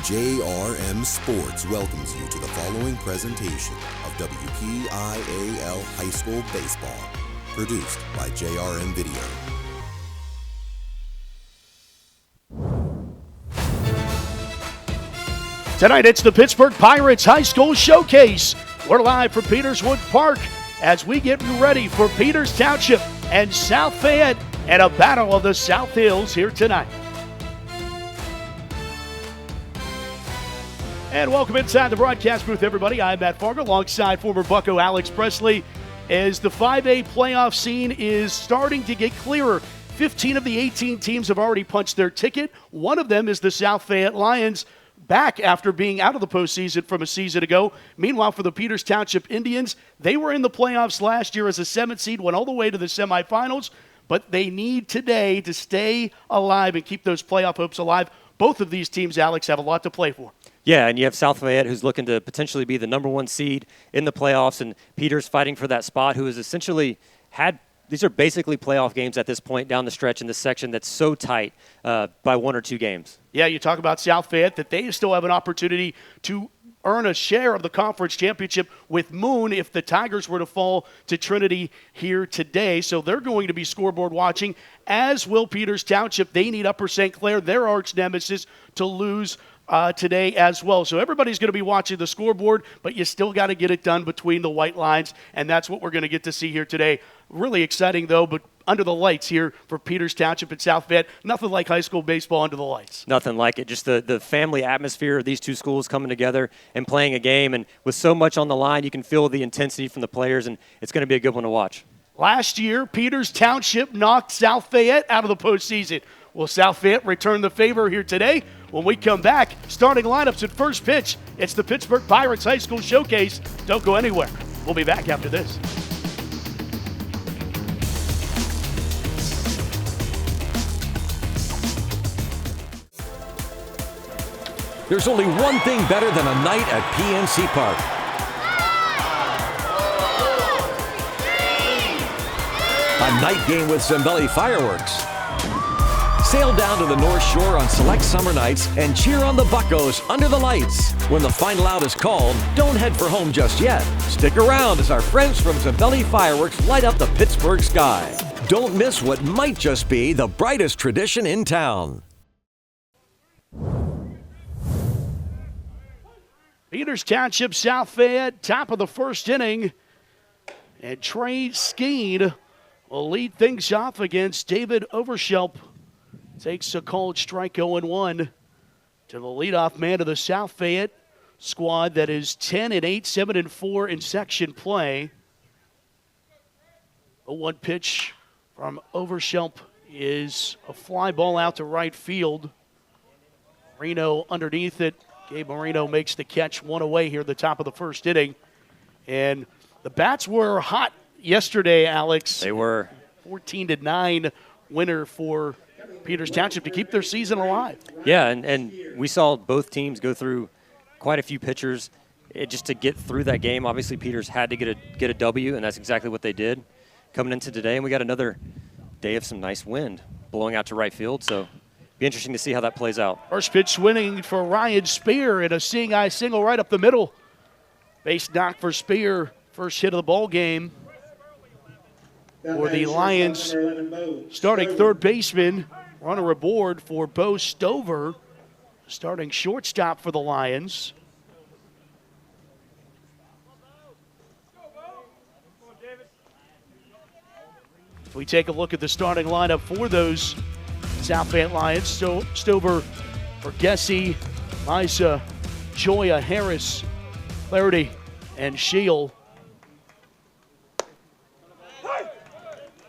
JRM Sports welcomes you to the following presentation of WPIAL High School Baseball, produced by JRM Video. Tonight it's the Pittsburgh Pirates High School Showcase. We're live from Peterswood Park as we get ready for Peters Township and South Fayette and a battle of the South Hills here tonight. And welcome inside the broadcast booth, everybody. I'm Matt Fargo alongside former Bucko Alex Presley as the 5A playoff scene is starting to get clearer. 15 of the 18 teams have already punched their ticket. One of them is the South Fayette Lions, back after being out of the postseason from a season ago. Meanwhile, for the Peters Township Indians, they were in the playoffs last year as a 7th seed, went all the way to the semifinals, but they need today to stay alive and keep those playoff hopes alive. Both of these teams, Alex, have a lot to play for. Yeah, and you have South Fayette, who's looking to potentially be the number 1 seed in the playoffs, and Peters fighting for that spot, who has essentially had – these are basically playoff games at this point down the stretch in this section that's so tight by 1 or 2 games. Yeah, you talk about South Fayette, that they still have an opportunity to earn a share of the conference championship with Moon if the Tigers were to fall to Trinity here today. So they're going to be scoreboard watching, as will Peters Township. They need Upper St. Clair, their arch nemesis, to lose today as well. So everybody's going to be watching the scoreboard, but you still got to get it done between the white lines, and that's what we're going to get to see here today. Really exciting, though, but under the lights here for Peters Township and South Fayette. Nothing like high school baseball under the lights. Nothing like it. Just the family atmosphere of these two schools coming together and playing a game. And with so much on the line, you can feel the intensity from the players, and it's going to be a good one to watch. Last year, Peters Township knocked South Fayette out of the postseason. Will South Fayette return the favor here today? When we come back, starting lineups at first pitch, it's the Pittsburgh Pirates High School Showcase. Don't go anywhere. We'll be back after this. There's only one thing better than a night at PNC Park. A night game with Zambelli fireworks. Sail down to the North Shore on select summer nights and cheer on the Buccos under the lights. When the final out is called, don't head for home just yet. Stick around as our friends from Zambelli Fireworks light up the Pittsburgh sky. Don't miss what might just be the brightest tradition in town. Peters Township, South Fayette, top of the first inning. And Trey Skeen will lead things off against David Overshelp. Takes a called strike 0-1 to the leadoff man of the South Fayette squad that is 10-8, 7-4 in section play. The 1 pitch from Overshelp is a fly ball out to right field. Marino underneath it. Gabe Marino makes the catch, 1 away here at the top of the first inning. And the bats were hot yesterday, Alex. They were. 14-9 winner for Peters Township to keep their season alive. Yeah, and we saw both teams go through quite a few pitchers just to get through that game. Obviously, Peters had to get a W, and that's exactly what they did coming into today. And we got another day of some nice wind blowing out to right field, so be interesting to see how that plays out. First pitch swinging for Ryan Spear and a seeing eye single right up the middle. Base knock for Spear, first hit of the ball game for the Lions. Starting third baseman, runner aboard for Bo Stover, starting shortstop for the Lions. If we take a look at the starting lineup for those South Fayette Lions, Stover for Gessie, Misa, Joya, Harris, Clarity, and Shield.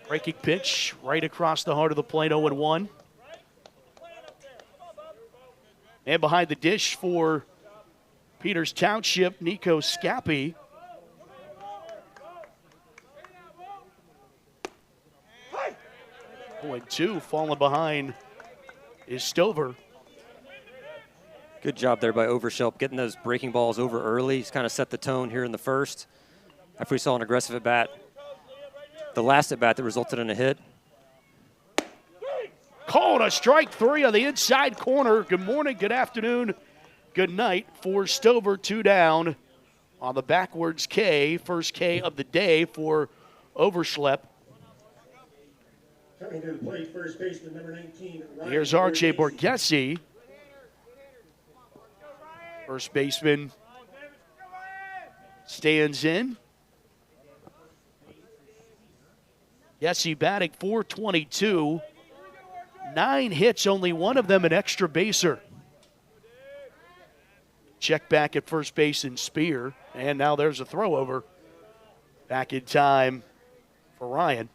Breaking pitch right across the heart of the plate, 0-1. And behind the dish for Peters Township, Nico Scappi. And 2 falling behind is Stover. Good job there by Overshelp, getting those breaking balls over early. He's kind of set the tone here in the first. After we saw an aggressive at-bat, the last at-bat that resulted in a hit. Called a strike 3 on the inside corner. Good morning, good afternoon, good night for Stover. 2 down on the backwards K. First K of the day for Overschlepp. Coming to the plate, first baseman, number 19. Here's R.J. Borghese. First baseman stands in. Jesse batting .422. 9 hits, only one of them an extra baser. Check back at first base in Spear. And now there's a throw over. Back in time for Ryan.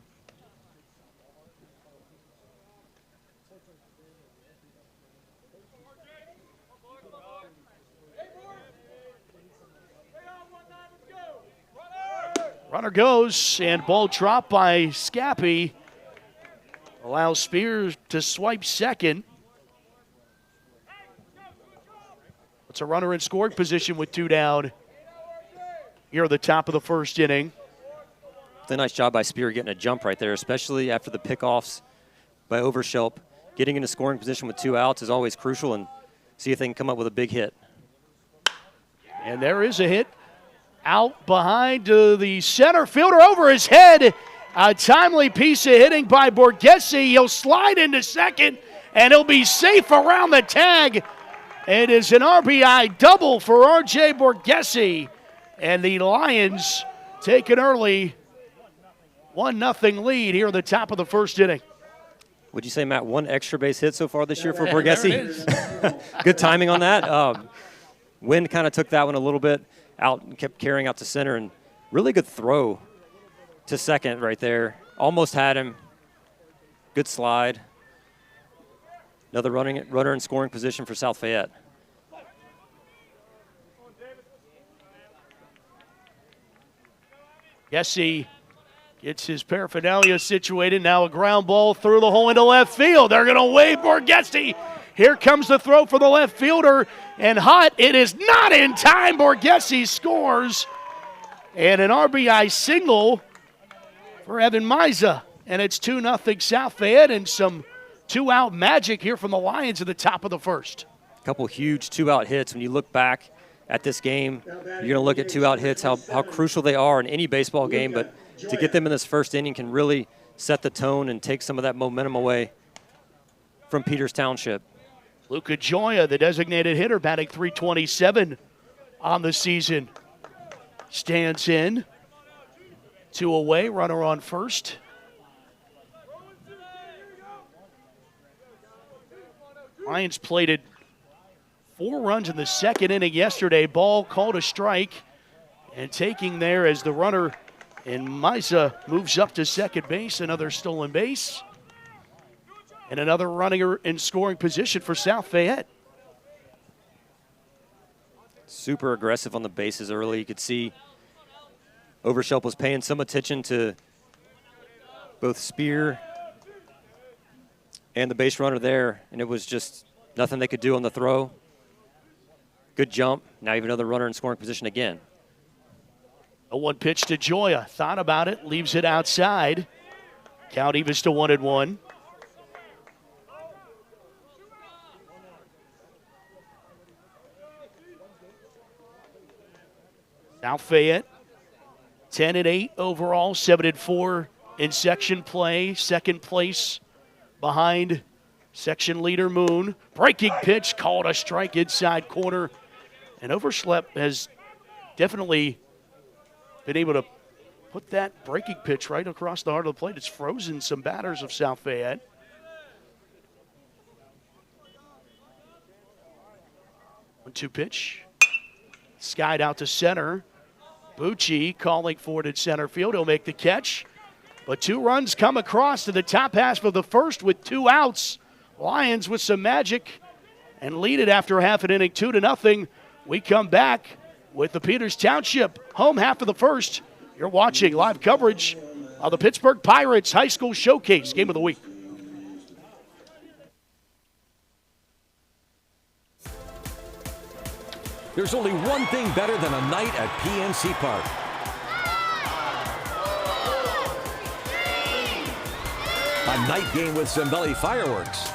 Runner goes, and ball dropped by Scappy. Allows Spears to swipe second. It's a runner in scoring position with 2 down here at the top of the first inning. It's a nice job by Spear getting a jump right there, especially after the pickoffs by Overschlepp. Getting into scoring position with 2 outs is always crucial, and see if they can come up with a big hit. And there is a hit. Out behind the center fielder over his head. A timely piece of hitting by Borghese. He'll slide into second, and he'll be safe around the tag. It is an RBI double for R.J. Borghese. And the Lions take an early 1-0 lead here at the top of the first inning. Would you say, Matt, 1 extra base hit so far this year for Borghese? Good timing on that. Wind kind of took that one a little bit out and kept carrying out to center, and really good throw to second right there. Almost had him. Good slide. Another runner in scoring position for South Fayette. Jesse gets his paraphernalia situated. Now a ground ball through the hole into left field. They're going to wave Borghese. Here comes the throw for the left fielder. And hot, it is not in time. Borghese scores. And an RBI single for Evan Miza. And it's 2-0 South Fayette, and some 2-out magic here from the Lions at the top of the first. A couple huge 2-out hits. When you look back at this game, you're going to look at 2-out hits, how crucial they are in any baseball game. But to get them in this first inning can really set the tone and take some of that momentum away from Peters Township. Luca Gioia, the designated hitter, batting .327 on the season. Stands in. 2 away, runner on first. Lions plated 4 runs in the second inning yesterday. Ball called a strike. And taking there as the runner in Miza moves up to second base. Another stolen base. And another runner in scoring position for South Fayette. Super aggressive on the bases early. You could see Overschlepp was paying some attention to both Spear and the base runner there, and it was just nothing they could do on the throw. Good jump. Now you have another runner in scoring position again. A 1 pitch to Gioia. Thought about it, leaves it outside. Count evens to 1-1. South Fayette, 10-8 overall, 7-4 in section play. Second place behind section leader Moon. Breaking pitch, called a strike inside corner. And Overschlepp has definitely been able to put that breaking pitch right across the heart of the plate. It's frozen some batters of South Fayette. One-two pitch. Skied out to center. Bucci calling for it at center field. He'll make the catch. But 2 runs come across to the top half of the first with 2 outs. Lions with some magic and lead it after half an inning, 2-0. We come back with the Peters Township home half of the first. You're watching live coverage of the Pittsburgh Pirates High School Showcase Game of the Week. There's only one thing better than a night at PNC Park. A night game with Zambelli Fireworks.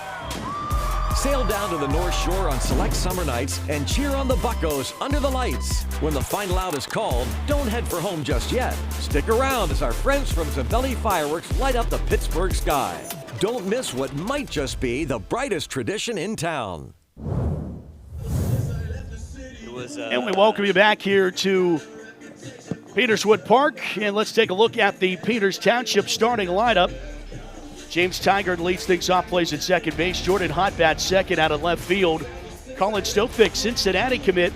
Sail down to the North Shore on select summer nights and cheer on the Buccos under the lights. When the final out is called, don't head for home just yet. Stick around as our friends from Zambelli Fireworks light up the Pittsburgh sky. Don't miss what might just be the brightest tradition in town. And we welcome you back here to Peterswood Park, and let's take a look at the Peters Township starting lineup. James Tigard leads things off, plays at second base. Jordan Hott bats second out of left field. Colin Stofick, Cincinnati commit,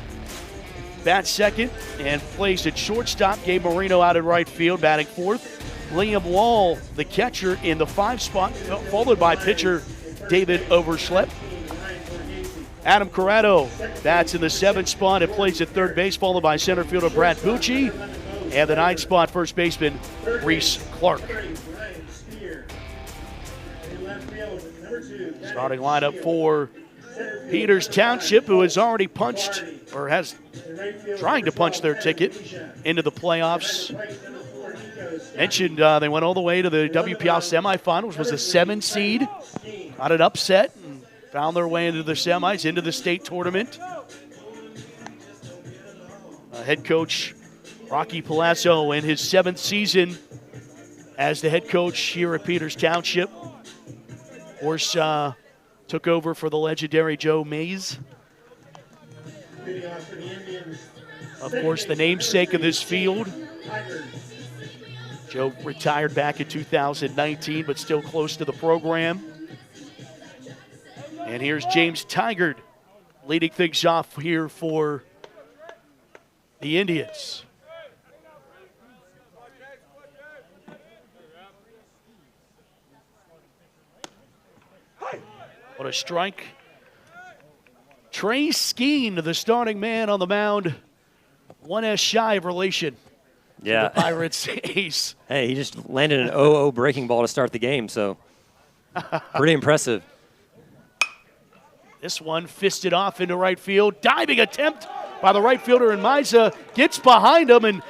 bats second and plays at shortstop. Gabe Marino out in right field, batting fourth. Liam Wall, the catcher, in the 5 spot, followed by pitcher David Overschlepp. Adam Corrado bats in the 7 spot and plays at third base, followed by center fielder Brad Bucci. And the 9 spot, first baseman Reese Clark. Starting lineup for Peters Township, who has already punched, or has trying to punch their ticket into the playoffs. Mentioned they went all the way to the WPIAL semifinals, was a 7 seed, got an upset, and found their way into the semis, into the state tournament. Head coach Rocky Palazzo in his 7th season as the head coach here at Peters Township. Of course, took over for the legendary Joe Mays. Of course, the namesake of this field. Joe retired back in 2019, but still close to the program. And here's James Tigard leading things off here for the Indians. What a strike. Trey Skeen, the starting man on the mound, 1S shy of relation. Yeah. The Pirates ace. Hey, he just landed an 0-0 breaking ball to start the game, so pretty impressive. This one fisted off into right field. Diving attempt by the right fielder, and Miza gets behind him, and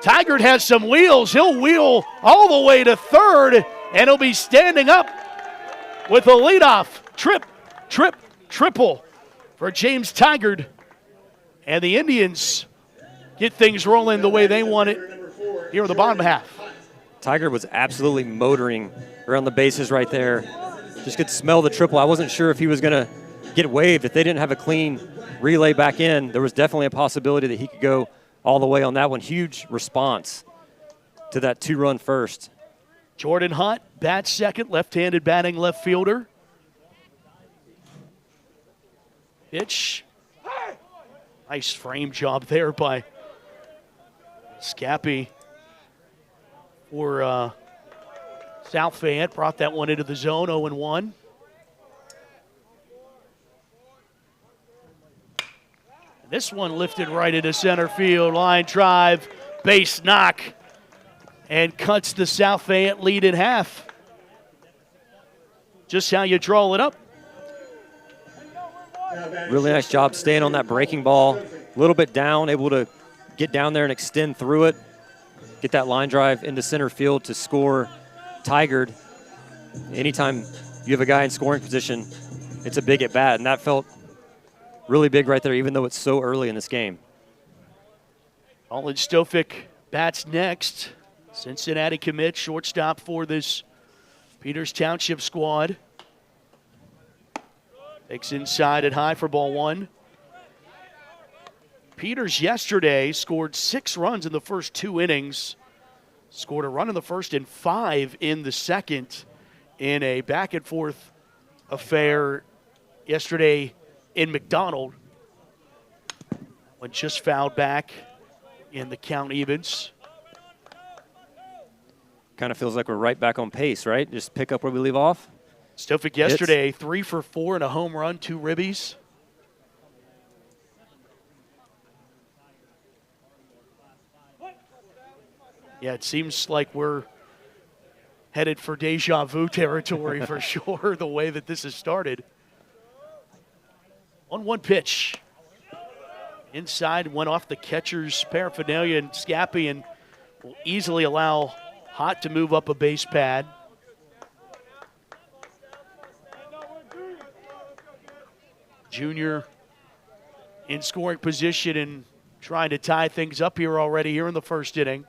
Tigard has some wheels. He'll wheel all the way to third, and he'll be standing up with a leadoff triple for James Tigard. And the Indians get things rolling the way they want it here in the bottom half. Tigard was absolutely motoring around the bases right there. Just could smell the triple. I wasn't sure if he was going to get waived. If they didn't have a clean relay back in, there was definitely a possibility that he could go all the way on that one. Huge response to that 2-run first. Jordan Hunt bats second, left-handed batting left fielder. Pitch. Nice frame job there by Scappy for South Fayette. Brought that one into the zone, 0-1. This one lifted right into center field. Line drive, base knock, and cuts the South Fayette lead in half. Just how you draw it up. Really nice job staying on that breaking ball. A little bit down, able to get down there and extend through it. Get that line drive into center field to score Tigard. Anytime you have a guy in scoring position, it's a big at bat, and that felt really big right there, even though it's so early in this game. Colin Stofick bats next. Cincinnati commit, shortstop for this Peters Township squad. Takes inside and high for ball 1. Peters yesterday scored 6 runs in the first 2 innings. Scored a run in the first and 5 in the second in a back-and-forth affair yesterday in McDonald. When just fouled back in the count evens. Kind of feels like we're right back on pace, right? Just pick up where we leave off. Stofick yesterday, 3 for 4 and a home run, 2 ribbies. Yeah, it seems like we're headed for deja vu territory for sure, the way that this has started. 1-1 pitch. Inside, went off the catcher's paraphernalia and Scappy, and will easily allow Hott to move up a base pad. Junior in scoring position and trying to tie things up here already here in the first inning.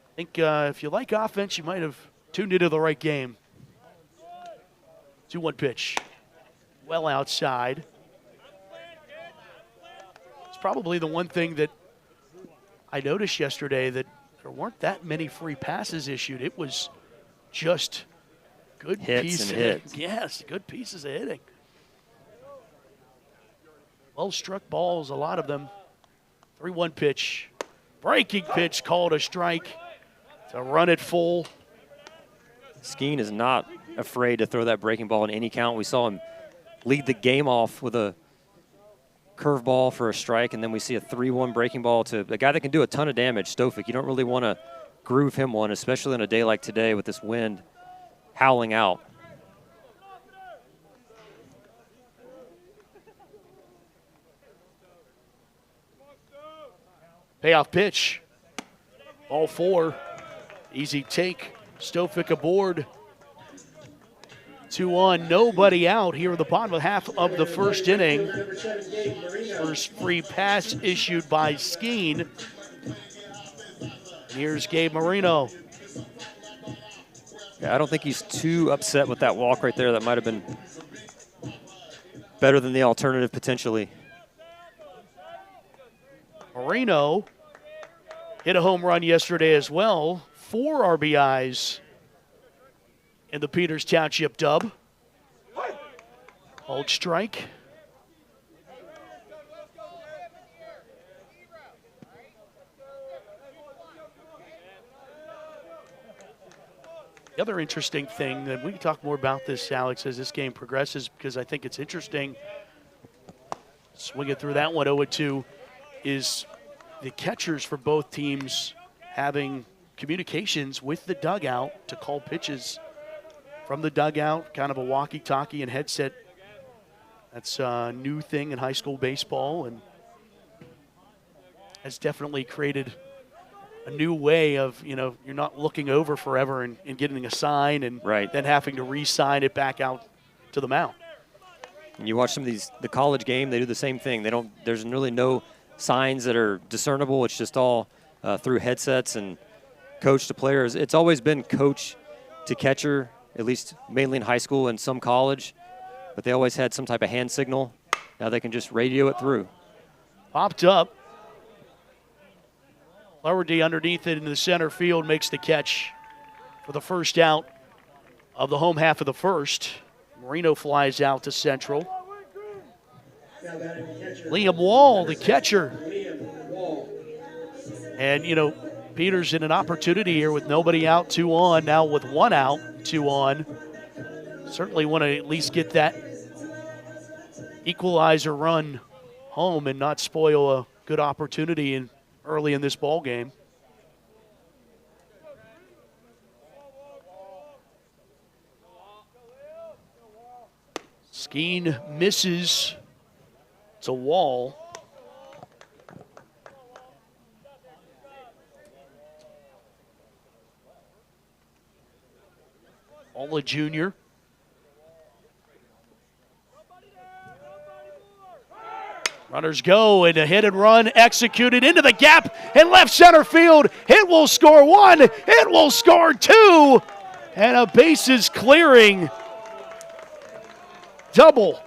I think if you like offense, you might have tuned into the right game. 2-1 pitch. Well outside. It's probably the one thing that I noticed yesterday, that there weren't that many free passes issued. It was just good hits and hits. Yes, good pieces of hitting. Well struck balls, a lot of them. 3-1 pitch. Breaking pitch called a strike to run it full. Skeen is not afraid to throw that breaking ball in any count. We saw him lead the game off with a curveball for a strike, and then we see a 3-1 breaking ball to a guy that can do a ton of damage, Stofic. You don't really want to groove him one, especially on a day like today with this wind howling out. Payoff pitch. Ball 4. Easy take. Stofic aboard. 2-1. Nobody out here in the bottom half of the first inning. First free pass issued by Skeen. Here's Gabe Marino. Yeah, I don't think he's too upset with that walk right there. That might have been better than the alternative potentially. Marino hit a home run yesterday as well. 4 RBIs in the Peters Township dub. Hold strike. The other interesting thing, and we can talk more about this, Alex, as this game progresses, because I think it's interesting. Swing it through that one, 0-2, is the catchers for both teams having communications with the dugout to call pitches from the dugout, kind of a walkie-talkie and headset. That's a new thing in high school baseball, and has definitely created a new way of, you're not looking over forever and getting a sign and then having to re-sign it back out to the mound. And you watch some of the college game, they do the same thing. There's really no signs that are discernible. It's just all through headsets and coach to players. It's always been coach to catcher, at least mainly in high school and some college, but they always had some type of hand signal. Now they can just radio it through. Popped up. Lowerty underneath it into the center field, makes the catch for the first out of the home half of the first. Marino flies out to central. Liam Wall, the catcher. And, Peters in an opportunity here with nobody out, 2 on. Now with 1 out, 2 on. Certainly want to at least get that equalizer run home and not spoil a good opportunity early in this ball game. Skeen misses. It's a wall. All a junior. Runners go, and a hit and run executed into the gap in left center field. It will score 1. It will score 2. And a bases clearing double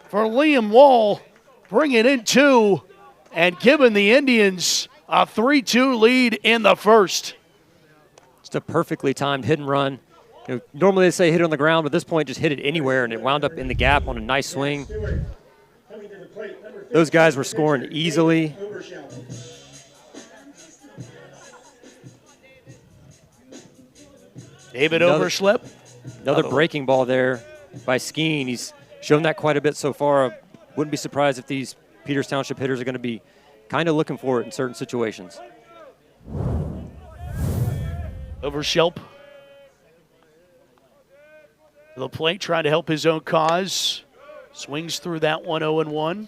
for Liam Wall, bringing in 2 and giving the Indians a 3-2 lead in the first. Just a perfectly timed hit and run. Normally they say hit it on the ground, but at this point just hit it anywhere, and it wound up in the gap on a nice swing. Those guys were scoring easily. David Overschlep. Another breaking ball there by Skeen. He's shown that quite a bit so far. Wouldn't be surprised if these Peters Township hitters are going to be kind of looking for it in certain situations. Overschelp to the plate, trying to help his own cause. Swings through that one, 0-1.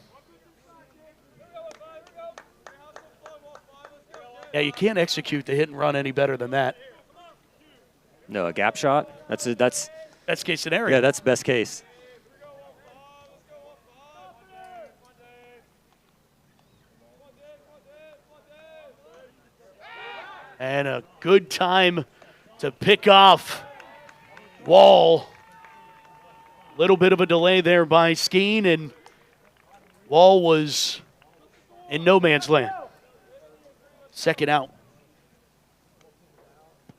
Yeah, you can't execute the hit and run any better than that. No, a gap shot. That's Best case scenario. Yeah, that's best case. And a good time to pick off Wall. Little bit of a delay there by Skeen, and Wall was in no man's land. Second out.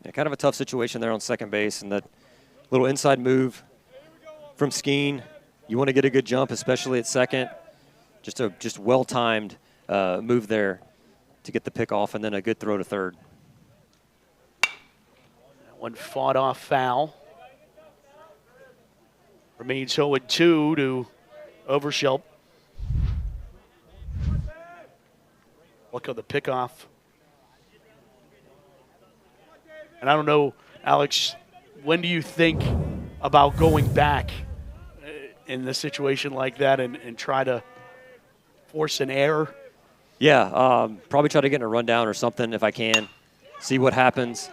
Yeah, kind of a tough situation there on second base, and that little inside move from Skeen. You want to get a good jump, especially at second. Just well-timed move there to get the pick off, and then a good throw to third. That one fought off foul. Remains 0-2 to Overshelp. Look at the pickoff. And I don't know, Alex, when do you think about going back in a situation like that and try to force an error? Yeah, probably try to get in a rundown or something if I can. See what happens.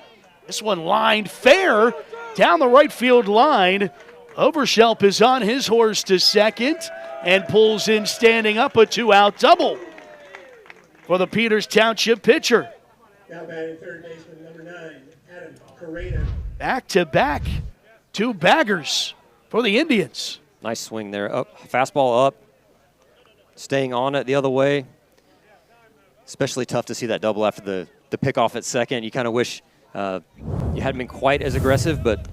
This one lined fair down the right field line. Overshelp is on his horse to second and pulls in standing up a 2-out double for the Peters Township pitcher. Now batting third baseman number 9, Adam Correa. Back-to-back 2 baggers for the Indians. Nice swing there. Up, fastball up, staying on it the other way. Especially tough to see that double after the pickoff at second. You kind of wish you hadn't been quite as aggressive, but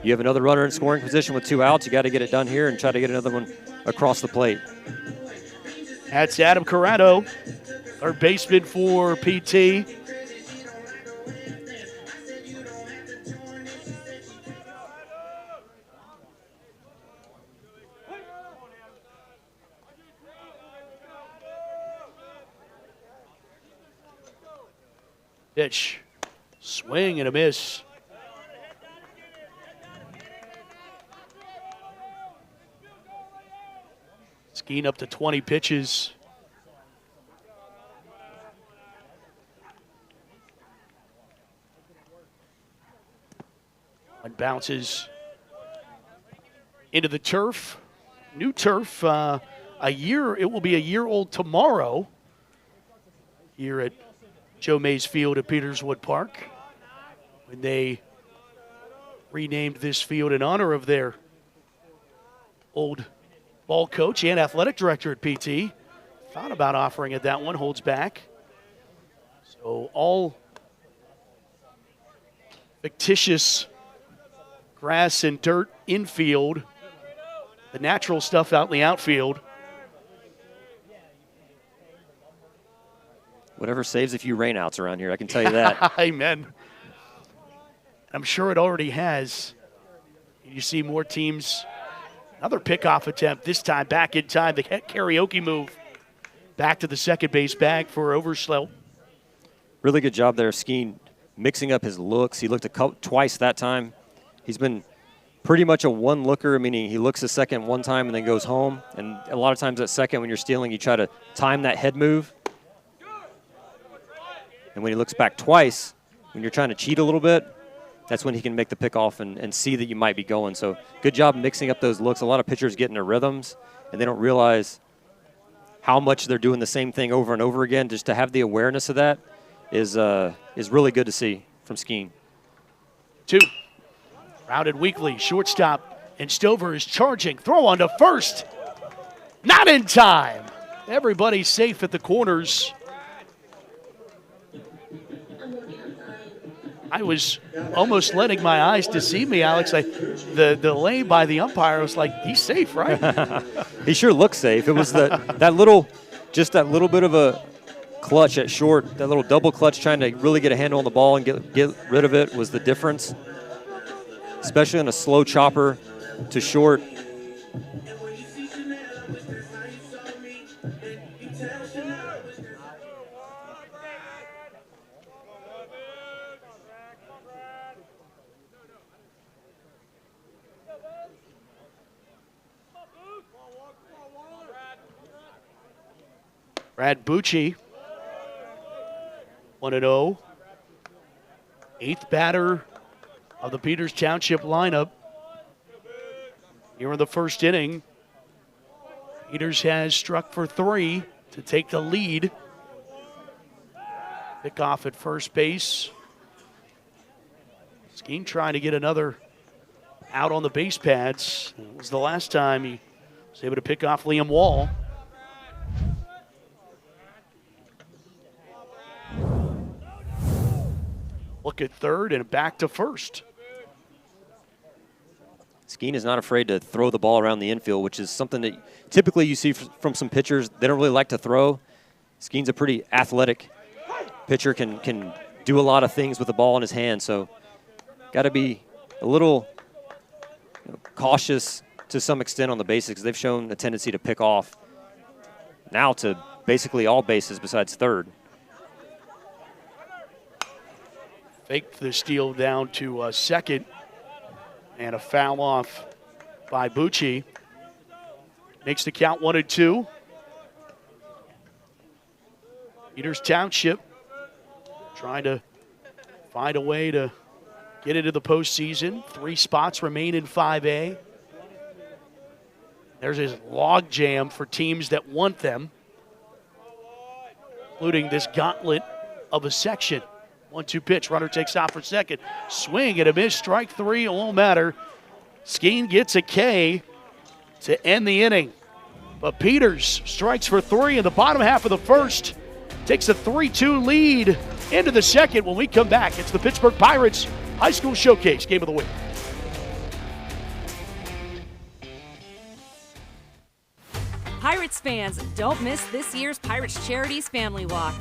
you have another runner in scoring position with 2 outs. You got to get it done here and try to get another one across the plate. That's Adam Corrado, third baseman for PT. Pitch, swing and a miss. Skeen up to 20 pitches. One bounces into the turf. New turf, it will be a year old tomorrow here at Joe Mays Field at Peterswood Park, when they renamed this field in honor of their old ball coach and athletic director at PT. Thought about offering it that one, holds back. So all fictitious grass and dirt infield, the natural stuff out in the outfield. Whatever saves a few rainouts around here, I can tell you that. Amen. I'm sure it already has. You see more teams. Another pickoff attempt, this time back in time. The karaoke move back to the second base bag for Overshelp. Really good job there, Skeen, mixing up his looks. He looked twice that time. He's been pretty much a one-looker, meaning he looks a second one time and then goes home. And a lot of times at second, when you're stealing, you try to time that head move. And when he looks back twice, when you're trying to cheat a little bit, that's when he can make the pickoff and see that you might be going. So good job mixing up those looks. A lot of pitchers get into rhythms, and they don't realize how much they're doing the same thing over and over again. Just to have the awareness of that is really good to see from Skeen. 2. Routed weakly, shortstop, and Stover is charging. Throw on to first. Not in time. Everybody's safe at the corners. I was almost letting my eyes deceive me, Alex. The delay by the umpire was like, he's safe, right? He sure looks safe. It was that little bit of a clutch at short, that little double clutch trying to really get a handle on the ball and get rid of it was the difference, especially on a slow chopper to short. Brad Bucci, 1-0. 8th batter of the Peters Township lineup. Here in the first inning, Peters has struck for 3 to take the lead. Pick off at first base. Skeen trying to get another out on the base pads. It was the last time he was able to pick off Liam Wall. Look at third and back to first. Skeen is not afraid to throw the ball around the infield, which is something that typically you see from some pitchers. They don't really like to throw. Skeen's a pretty athletic pitcher, can do a lot of things with the ball in his hand, so got to be a little cautious to some extent on the bases because they've shown a tendency to pick off now to basically all bases besides third. Faked the steal down to second, and a foul off by Bucci. Makes the count 1-2. Peters Township trying to find a way to get into the postseason. 3 spots remain in 5A. There's his log jam for teams that want them, including this gauntlet of a section. 1-2 pitch, runner takes off for second. Swing and a miss, strike 3, it won't matter. Skeen gets a K to end the inning. But Peters strikes for 3 in the bottom half of the first. Takes a 3-2 lead into the second. When we come back, it's the Pittsburgh Pirates High School Showcase Game of the Week. Pirates fans, don't miss this year's Pirates Charities Family Walk.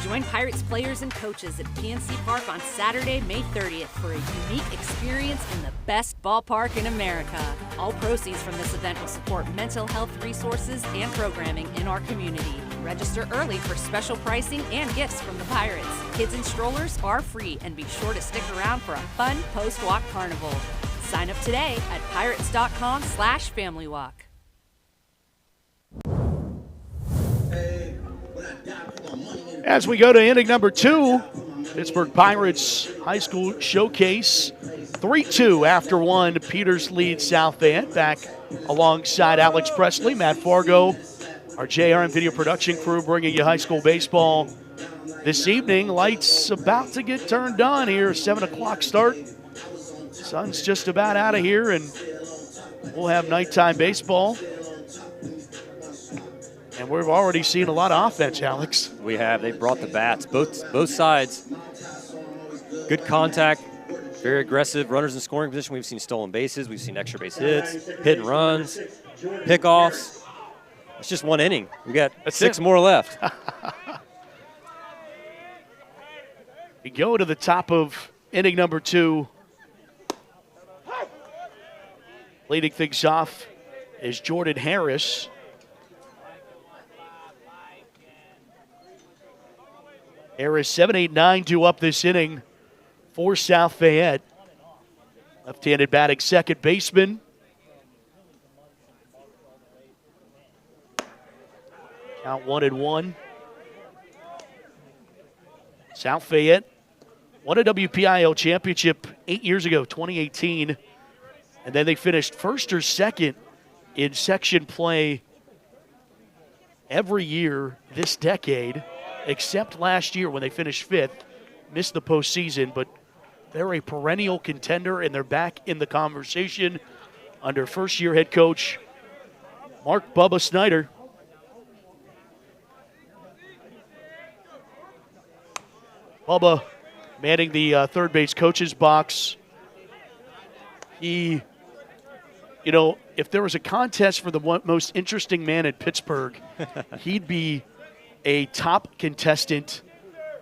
Join Pirates players and coaches at PNC Park on Saturday, May 30th for a unique experience in the best ballpark in America. All proceeds from this event will support mental health resources and programming in our community. Register early for special pricing and gifts from the Pirates. Kids and strollers are free, and be sure to stick around for a fun post-walk carnival. Sign up today at pirates.com/familywalk. As we go to inning number 2, Pittsburgh Pirates High School Showcase. 3-2 after 1. Peters leads South Fayette. Back alongside Alex Presley, Matt Fargo, our JRM video production crew, bringing you high school baseball this evening. Lights about to get turned on here. 7 o'clock start. Sun's just about out of here, and we'll have nighttime baseball. And we've already seen a lot of offense, Alex. We have. They brought the bats, both sides. Good contact, very aggressive. Runners in scoring position. We've seen stolen bases. We've seen extra base hits, hit and runs, pickoffs. It's just one inning. We got 6 more left. We go to the top of inning number 2. Leading things off is Jordan Harris. Harris 7-8-9 due up this inning for South Fayette. Left-handed batting second baseman. Count 1-1. South Fayette won a WPIAL championship 8 years ago, 2018. And then they finished first or second in section play every year this decade, except last year when they finished 5th, missed the postseason, but they're a perennial contender, and they're back in the conversation under first-year head coach Mark Bubba Snyder. Bubba manning the third base coach's box. He, if there was a contest for the most interesting man in Pittsburgh, he'd be a top contestant.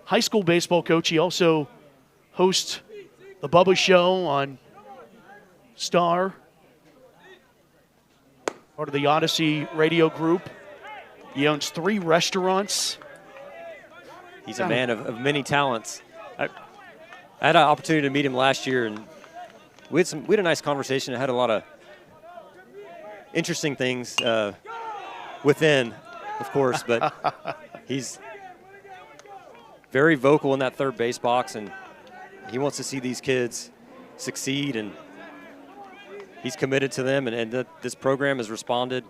High school baseball coach. He also hosts the Bubba Show on Star, part of the Odyssey radio group. He owns 3 restaurants. He's a man of many talents. I had an opportunity to meet him last year, and we had a nice conversation. I had a lot of interesting things within, of course, but he's very vocal in that third base box, and he wants to see these kids succeed. And he's committed to them, and this program has responded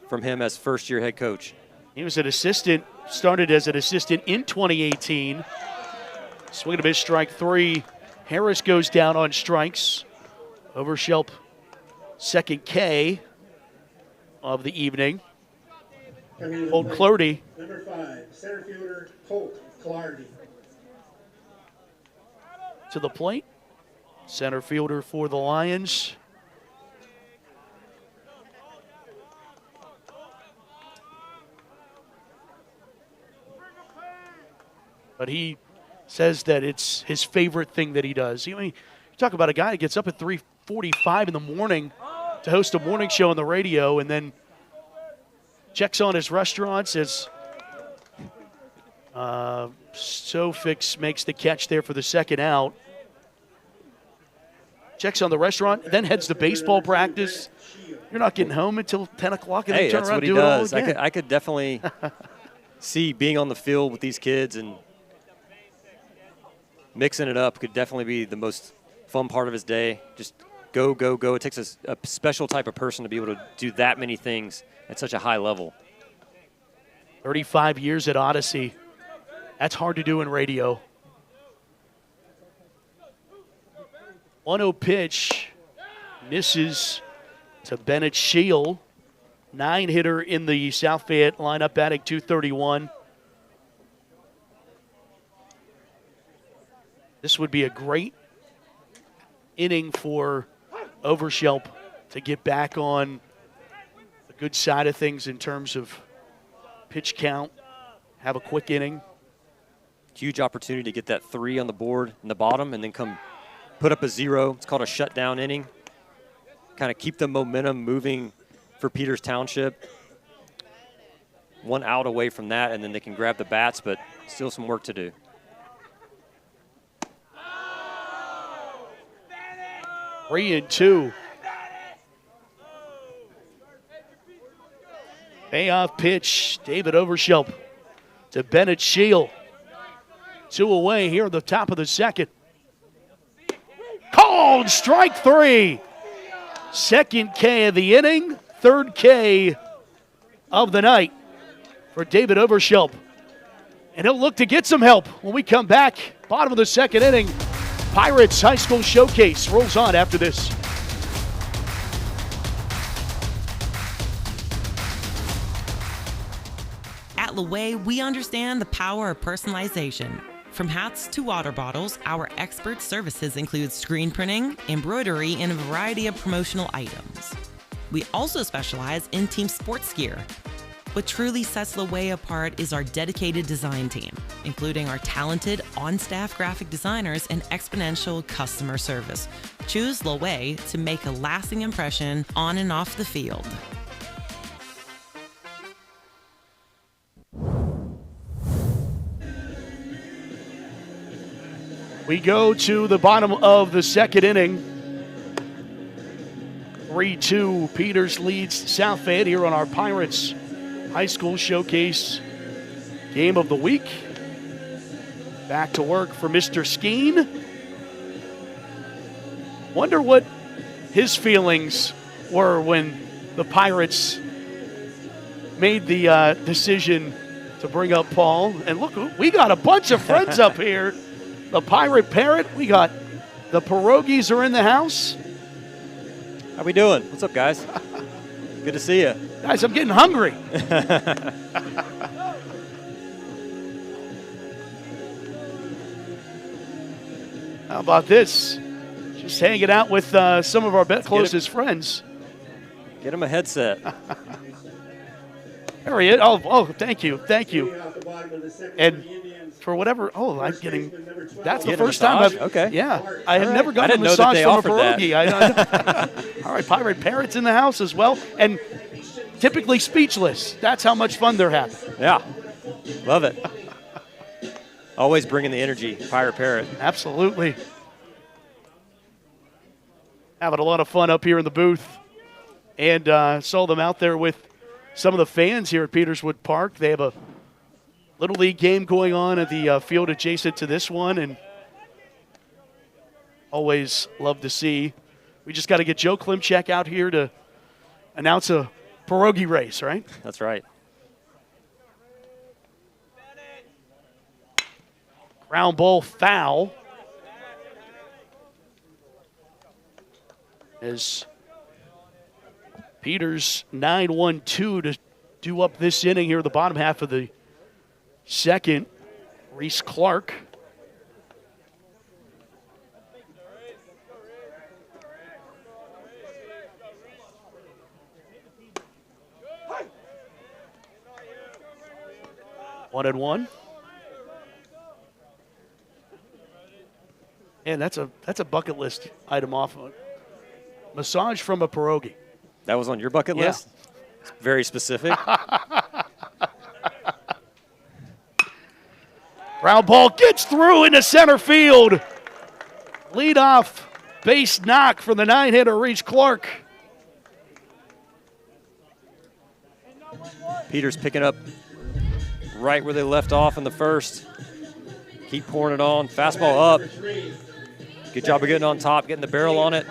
from him as first-year head coach. He was an assistant, started as an assistant in 2018. Swing and a miss, strike 3. Harris goes down on strikes. Overshelp, second K of the evening. Old Clardy. Number 5, center fielder Colt Clardy. To the plate. Center fielder for the Lions. But he says that it's his favorite thing that he does. You talk about a guy that gets up at 3:45 in the morning to host a morning show on the radio and then checks on his restaurant, says Sofix makes the catch there for the second out. Checks on the restaurant, then heads to baseball practice. You're not getting home until 10 o'clock and then turn that's around what and he do does. it all again. I could definitely see being on the field with these kids and mixing it up could definitely be the most fun part of his day. Just go, go, go. It takes a special type of person to be able to do that many things at such a high level. 35 years at Odyssey. That's hard to do in radio. 1-0 pitch. Misses to Bennett Shield. 9-hitter in the South Fayette lineup, batting .231. This would be a great inning for Overshelp to get back on the good side of things in terms of pitch count, have a quick inning. Huge opportunity to get that 3 on the board in the bottom and then come put up a 0. It's called a shutdown inning. Kind of keep the momentum moving for Peters Township. 1 out away from that, and then they can grab the bats, but still some work to do. Three and 2. Payoff pitch, David Overshelp to Bennett Shield. 2 away here at the top of the second. Called strike 3. Second K of the inning, third K of the night for David Overshelp. And he'll look to get some help when we come back. Bottom of the second inning, Pirates High School Showcase rolls on after this. At Laway, we understand the power of personalization. From hats to water bottles, our expert services include screen printing, embroidery, and a variety of promotional items. We also specialize in team sports gear. What truly sets Laway apart is our dedicated design team, including our talented on-staff graphic designers and exponential customer service. Choose Laway to make a lasting impression on and off the field. We go to the bottom of the second inning. 3-2, Peters leads South Fayette here on our Pirates High School Showcase game of the week. Back to work for Mr. Skeen. Wonder what his feelings were when the Pirates made the decision to bring up Paul. And look, we got a bunch of friends up here. The Pirate Parrot, we got the pierogies are in the house. How we doing? What's up, guys? Good to see you. Guys, I'm getting hungry. How about this? Just hanging out with some of our closest friends. Get him a headset. There he is. Oh, thank you. Thank you. Off the bottom of the second And for the Indians. for whatever, I'm getting, that's the Get a first time massage? I've, Okay. yeah, I have never I gotten a didn't know that massage they from a offered that. pierogi. All right, Pirate Parrot's in the house as well, and typically speechless. That's how much fun they're having. Yeah. Love it. Always bringing the energy, Pirate Parrot. Absolutely. Having a lot of fun up here in the booth. And saw them out there with some of the fans here at Peterswood Park. They have a Little League game going on at the field adjacent to this one. And always love to see We just got to get Joe Klimchak out here to announce a pierogi race, right? That's right. Ground ball foul. As Peters 9-1-2 to do up this inning here, the bottom half of the second. Reese Clark. One and one. And that's a bucket list item off of it. Massage from a pierogi. That was on your bucket list? It's very specific. Ground ball gets through into center field. Leadoff base knock from the 9-hitter, Reese Clark. Peters picking up right where they left off in the first. Keep pouring it on. Fastball up. Good job of getting on top, getting the barrel on it.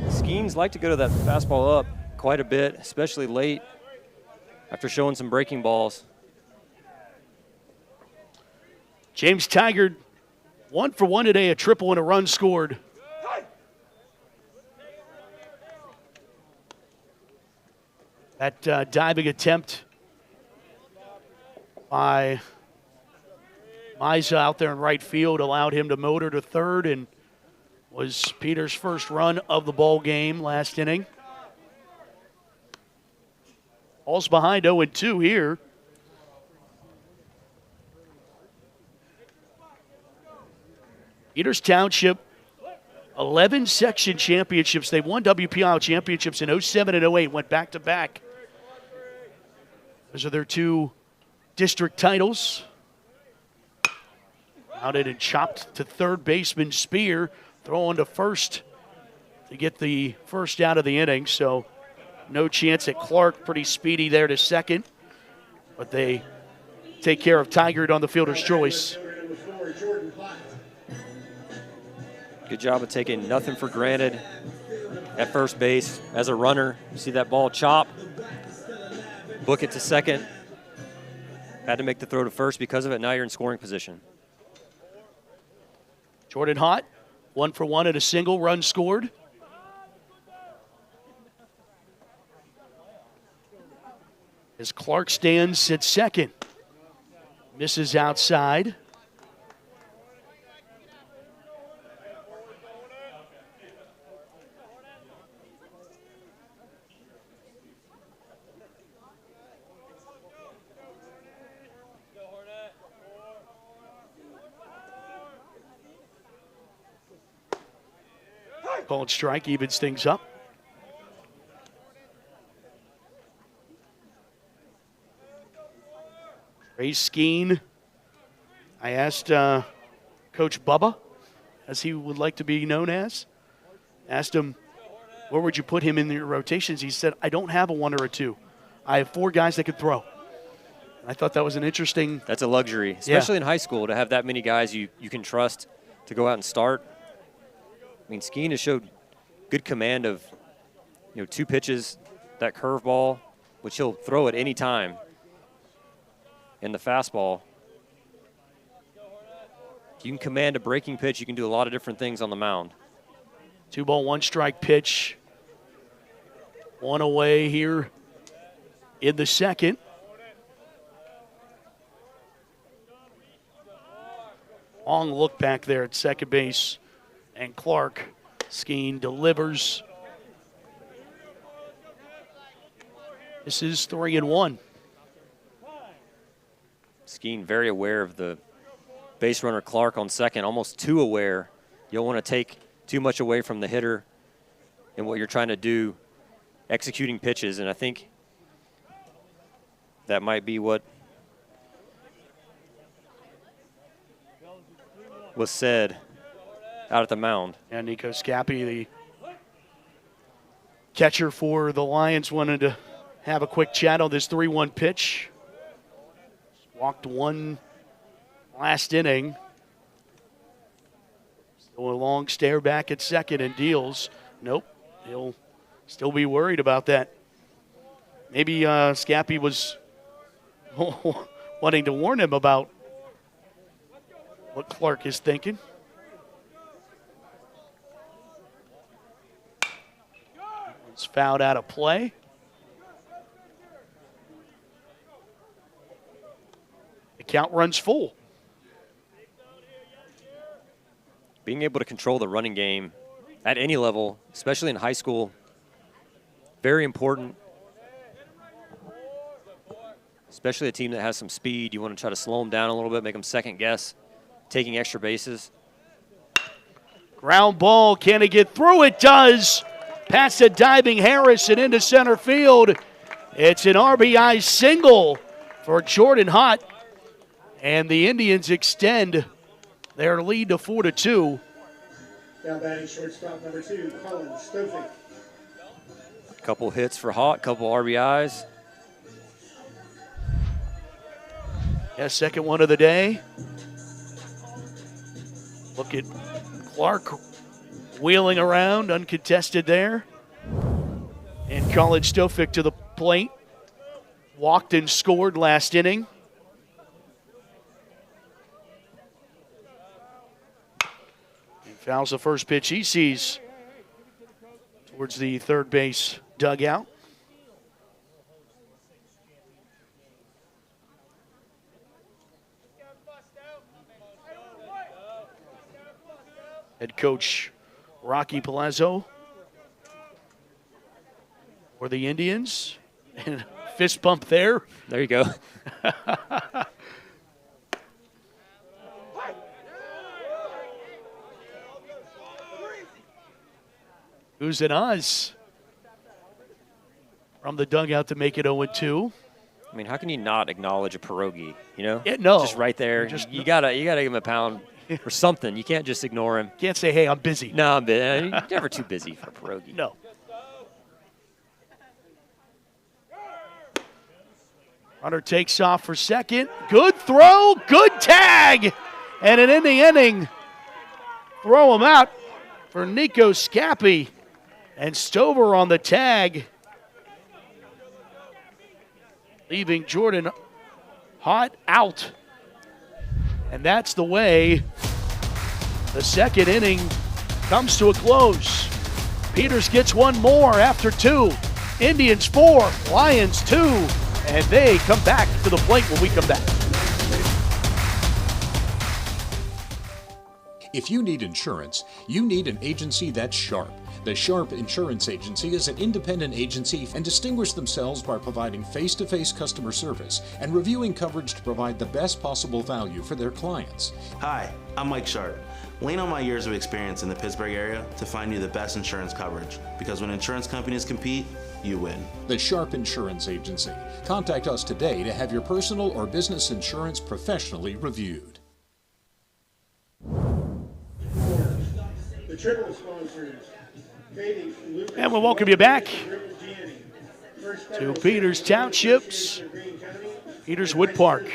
Skeens like to go to that fastball up quite a bit, especially late after showing some breaking balls. James Tigard, 1 for 1 today, a triple and a run scored. That diving attempt by Miza out there in right field allowed him to motor to third and was Peters' first run of the ball game last inning. Ball's behind 0-2 here. Peters Township, 11 section championships. They won WPIAL championships in 07 and 08, went back-to-back. Those are their 2 district titles. Outed and chopped to third baseman Spear, throwing to first to get the first out of the inning. So no chance at Clark, pretty speedy there to second. But they take care of Tigard on the fielder's choice. Good job of taking nothing for granted at first base. As a runner, you see that ball chop, book it to second. Had to make the throw to first because of it. Now you're in scoring position. Jordan Hott, 1 for 1 at a single, run scored. As Clark stands at second. Misses outside. Called strike, evens things up. Ray Skeen. I asked Coach Bubba, as he would like to be known as, asked him, where would you put him in your rotations? He said, I don't have a 1 or a 2. I have 4 guys that could throw. I thought that was an interesting. That's a luxury, especially in high school, to have that many guys you can trust to go out and start. I mean, Skeen has showed good command of, 2 pitches, that curveball, which he'll throw at any time, and the fastball. If you can command a breaking pitch, you can do a lot of different things on the mound. 2 ball, 1 strike pitch. 1 away here in the second. Long look back there at second base. And Clark, Skeen delivers. This is 3-1. Skeen very aware of the base runner Clark on second, almost too aware. You don't want to take too much away from the hitter and what you're trying to do, executing pitches. And I think that might be what was said out at the mound. And Nico Scappi, the catcher for the Lions, wanted to have a quick chat on this 3-1 pitch. Walked 1 last inning. So a long stare back at second and deals. Nope. He'll still be worried about that. Maybe Scappy was wanting to warn him about what Clark is thinking. It's fouled out of play. The count runs full. Being able to control the running game at any level, especially in high school, very important. Especially a team that has some speed. You want to try to slow them down a little bit, make them second guess, taking extra bases. Ground ball, can it get through? It does. Past a diving Harris and into center field. It's an RBI single for Jordan Hott. And the Indians extend their lead to 4-2. Now batting shortstop number 2, Colin Stofick. Couple hits for Hott, couple RBIs. Yeah, second one of the day. Look at Clark wheeling around, uncontested there. And Colin Stofick to the plate. Walked and scored last inning. And fouls the first pitch he sees towards the third base dugout. Head coach Rocky Palazzo for the Indians. And fist bump there. There you go. Who's in Oz from the dugout to make it 0-2. I mean, how can you not acknowledge a pierogi, you know? Yeah, no. Just right there. You gotta give him a pound or something. You can't just ignore him. Can't say, hey, I'm busy. No, I'm busy. You're never too busy for a pierogi. No. Runner takes off for second. Good throw, good tag. And an in the inning. Throw him out for Nico Scappi. And Stover on the tag. Leaving Jordan Hott out. And that's the way the second inning comes to a close. Peters gets one more after 2. Indians 4, Lions 2. And they come back to the plate when we come back. If you need insurance, you need an agency that's sharp. The Sharp Insurance Agency is an independent agency and distinguish themselves by providing face-to-face customer service and reviewing coverage to provide the best possible value for their clients. Hi, I'm Mike Sharp. Lean on my years of experience in the Pittsburgh area to find you the best insurance coverage, because when insurance companies compete, you win. The Sharp Insurance Agency. Contact us today to have your personal or business insurance professionally reviewed. The triple sponsors. And we'll welcome you back to Peters Township's Peters Wood Park.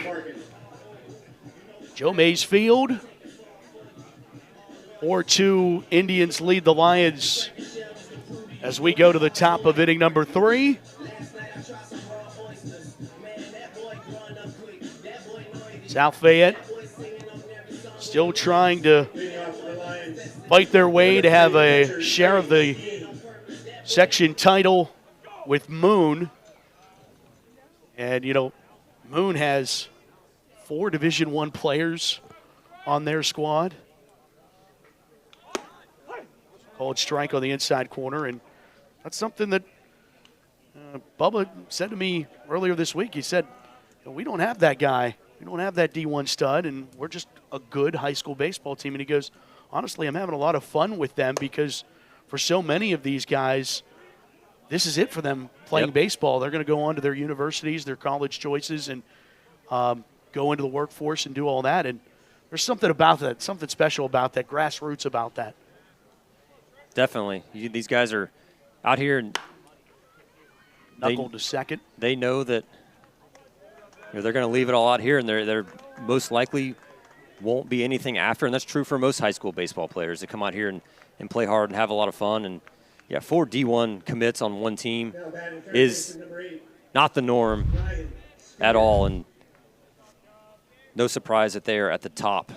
Joe Mays Field. 4-2 Indians lead the Lions as we go to the top of inning number 3. South Fayette still trying to fight their way to have a share of the section title with Moon. And, you know, Moon has 4 Division I players on their squad. Called strike on the inside corner, and that's something that Bubba said to me earlier this week. He said, we don't have that guy. We don't have that D1 stud, and we're just a good high school baseball team. And he goes, honestly, I'm having a lot of fun with them because for so many of these guys, this is it for them playing baseball. They're going to go on to their universities, their college choices, and go into the workforce and do all that. And there's something about that, something special about that, grassroots about that. Definitely. These guys are out here and knuckled to second. They know that they're going to leave it all out here, and they're most likely won't be anything after, and that's true for most high school baseball players that come out here and play hard and have a lot of fun. And, yeah, 4 D1 commits on one team is not the norm at all, and no surprise that they are at the top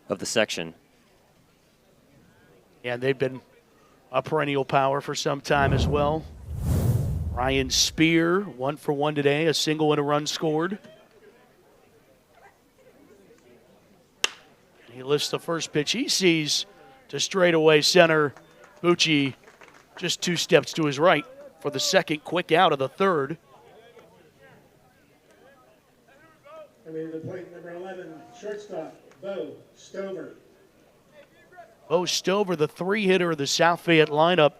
of the section. Yeah, they've been a perennial power for some time as well. Ryan Spear, 1 for 1 today, a single and a run scored. He lifts the first pitch he sees to straightaway center. Bucci just 2 steps to his right for the second quick out of the third. Coming to the plate, number 11, shortstop, Bo Stover. Bo Stover, the 3-hitter of the South Fayette lineup.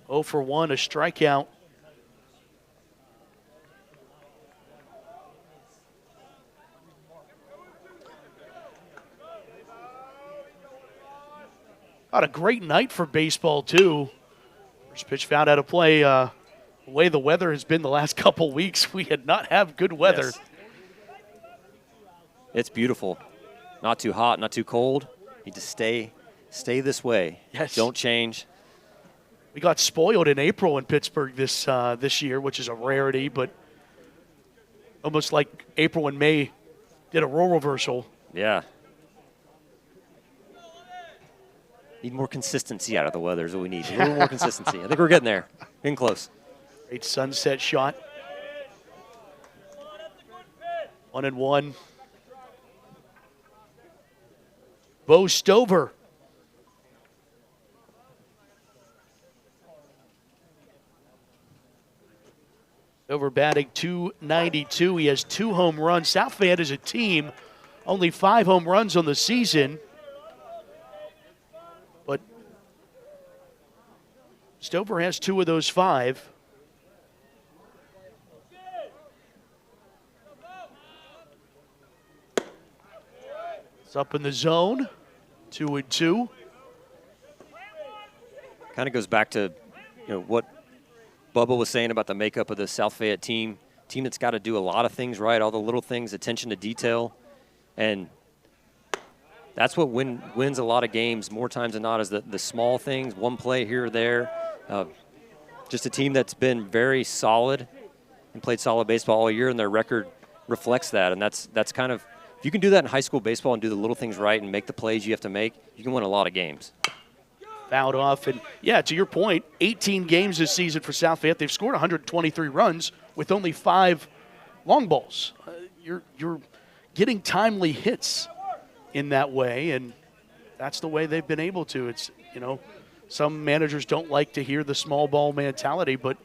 0 for 1, a strikeout. Had a great night for baseball, too. First pitch found out of play. The way the weather has been the last couple weeks, we had not have good weather. Yes. It's beautiful. Not too hot, not too cold. Need to stay this way. Yes. Don't change. We got spoiled in April in Pittsburgh this year, which is a rarity, but almost like April and May did a role reversal. Yeah. Need more consistency out of the weather is what we need. A little more consistency. I think we're getting there. Getting close. Great sunset shot. 1-1. Bo Stover. Stover batting .292. He has 2 home runs. South Fayette as a team, only 5 home runs on the season. But Stover has 2 of those 5. It's up in the zone, 2-2. Kind of goes back to what Bubba was saying about the makeup of the South Fayette team that's got to do a lot of things right, all the little things, attention to detail, and that's what wins a lot of games more times than not is the small things, one play here or there. Just a team that's been very solid and played solid baseball all year, and their record reflects that. And that's kind of, if you can do that in high school baseball and do the little things right and make the plays you have to make, you can win a lot of games. Fouled off, and yeah, to your point, 18 games this season for South Fayette. They've scored 123 runs with only 5 long balls. You're getting timely hits in that way, and that's the way they've been able to. It's, some managers don't like to hear the small ball mentality, but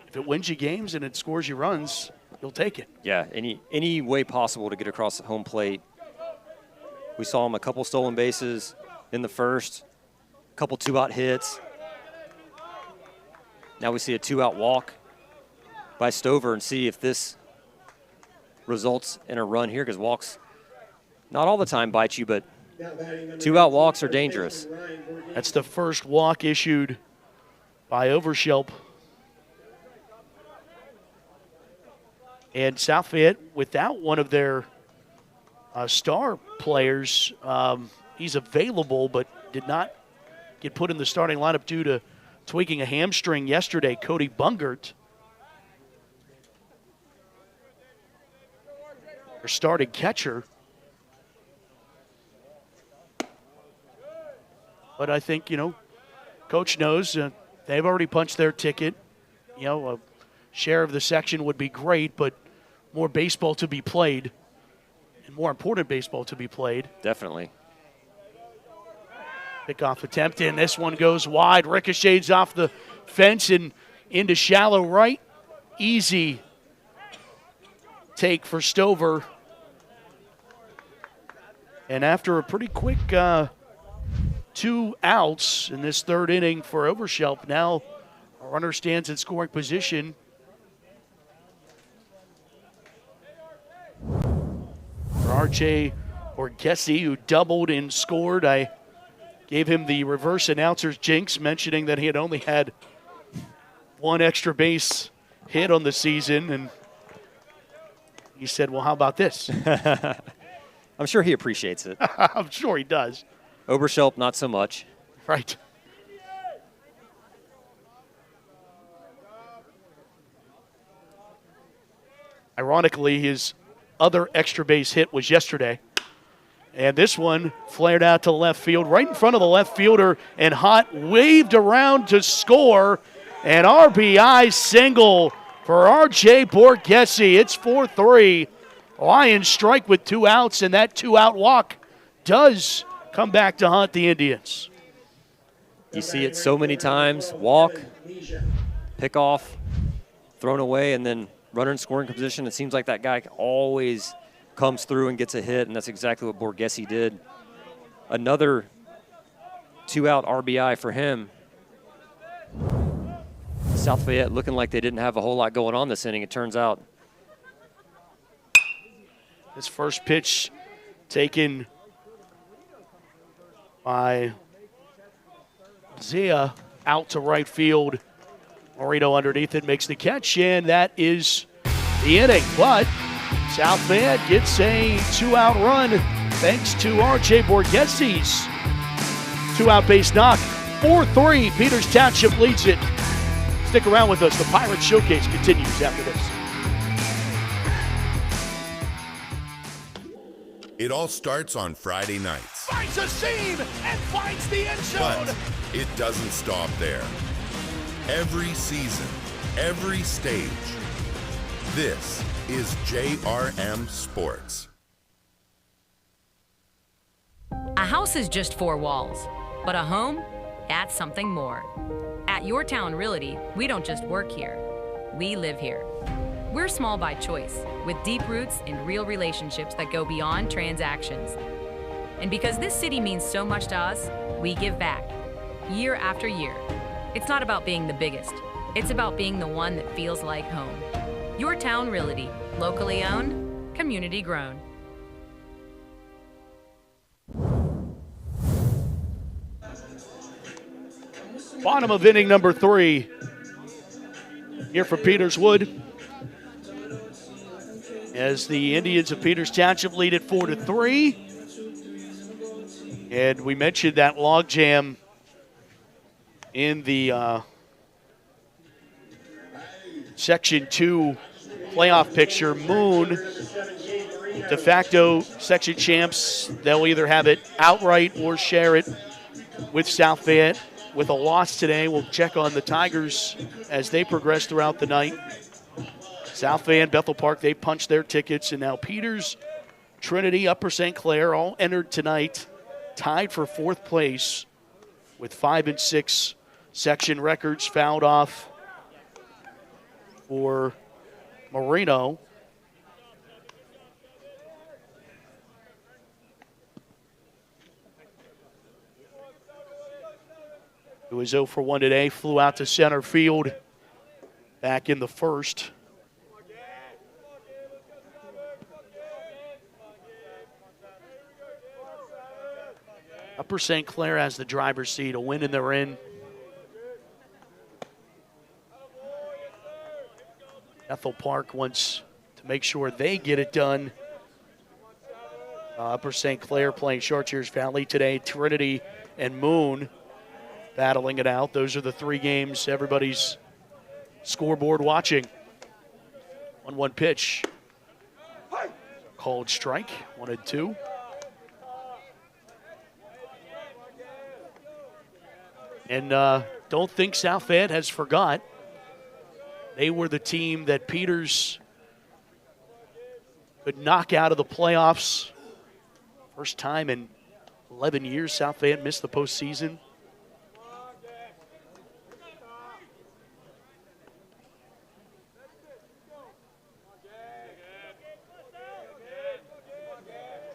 if it wins you games and it scores you runs, you'll take it. Yeah, any way possible to get across the home plate. We saw him a couple stolen bases in the first, a couple 2-out hits. Now we see a 2-out walk by Stover, and see if this results in a run here, because walks not all the time bite you, but 2-out walks are dangerous. That's the first walk issued by Overshelp. And South Fayette, without one of their star players, he's available but did not get put in the starting lineup due to tweaking a hamstring yesterday, Cody Bungert. Their starting catcher. But I think, Coach knows they've already punched their ticket. A share of the section would be great, but more baseball to be played, and more important baseball to be played. Definitely. Pickoff attempt, and this one goes wide. Ricochets off the fence and into shallow right. Easy take for Stover. And after a pretty quick 2 outs in this third inning for Overshelp, now a runner stands in scoring position. For R.J. Orgesi, who doubled and scored. I gave him the reverse announcer's jinx, mentioning that he had only had 1 extra base hit on the season, and he said, well, how about this? I'm sure he appreciates it. I'm sure he does. Oberschelp, not so much. Right. Ironically, his other extra base hit was yesterday. And this one flared out to left field, right in front of the left fielder, and Hott waved around to score. An RBI single for R.J. Borghese. It's 4-3. Lions strike with 2 outs, and that 2-out walk does come back to haunt the Indians. You see it so many times. Walk, pick off, thrown away, and then runner in scoring position. It seems like that guy always comes through and gets a hit, and that's exactly what Borghese did. Another 2-out RBI for him. South Fayette looking like they didn't have a whole lot going on this inning, it turns out. His first pitch taken by Zia out to right field. Moreno underneath it makes the catch, and that is the inning. But South Fayette gets a 2-out run thanks to R.J. Borghese's 2-out base knock. 4-3, Peters Township leads it. Stick around with us. The Pirates Showcase continues after this. It all starts on Friday nights. Finds a seam and finds the end zone. But it doesn't stop there. Every season, every stage. This is JRM Sports. A house is just 4 walls, but a home, that's something more. At Your Town Realty, we don't just work here, we live here. We're small by choice, with deep roots in real relationships that go beyond transactions. And because this city means so much to us, we give back, year after year. It's not about being the biggest, it's about being the one that feels like home. Your Town Realty, locally owned, community grown. Bottom of inning number 3 here for Peterswood, as the Indians of Peters Township lead it 4-3. And we mentioned that logjam in the Section 2 playoff picture. Moon, de facto section champs, they'll either have it outright or share it with South Fayette. With a loss today, we'll check on the Tigers as they progress throughout the night. South Fayette, Bethel Park, they punched their tickets, and now Peters, Trinity, Upper St. Clair all entered tonight, tied for 4th place with 5 and 6 section records. Fouled off for Moreno. Who was 0 for 1 today, flew out to center field back in the first. Upper St. Clair has the driver's seat, a win and they're in. Bethel Park wants to make sure they get it done. Upper St. Clair playing Chartiers Valley today. Trinity and Moon battling it out. Those are the 3 games everybody's scoreboard watching. 1-1 pitch. Called strike, 1-2. And don't think South Fayette has forgot. They were the team that Peters could knock out of the playoffs. First time in 11 years South Fayette missed the postseason.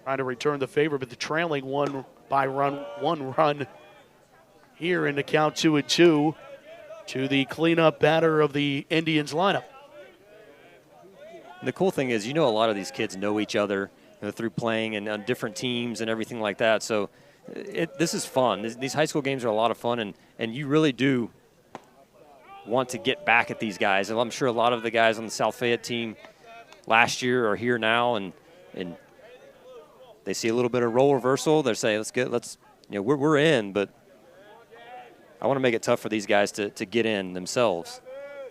Trying to return the favor, but the trailing one run here in the count 2-2 to the cleanup batter of the Indians lineup. And the cool thing is, a lot of these kids know each other through playing and on different teams and everything like that. So this is fun. These high school games are a lot of fun, and you really do want to get back at these guys. And I'm sure a lot of the guys on the South Fayette team last year are here now, and They see a little bit of role reversal. They're saying, we're in, but I want to make it tough for these guys to get in themselves.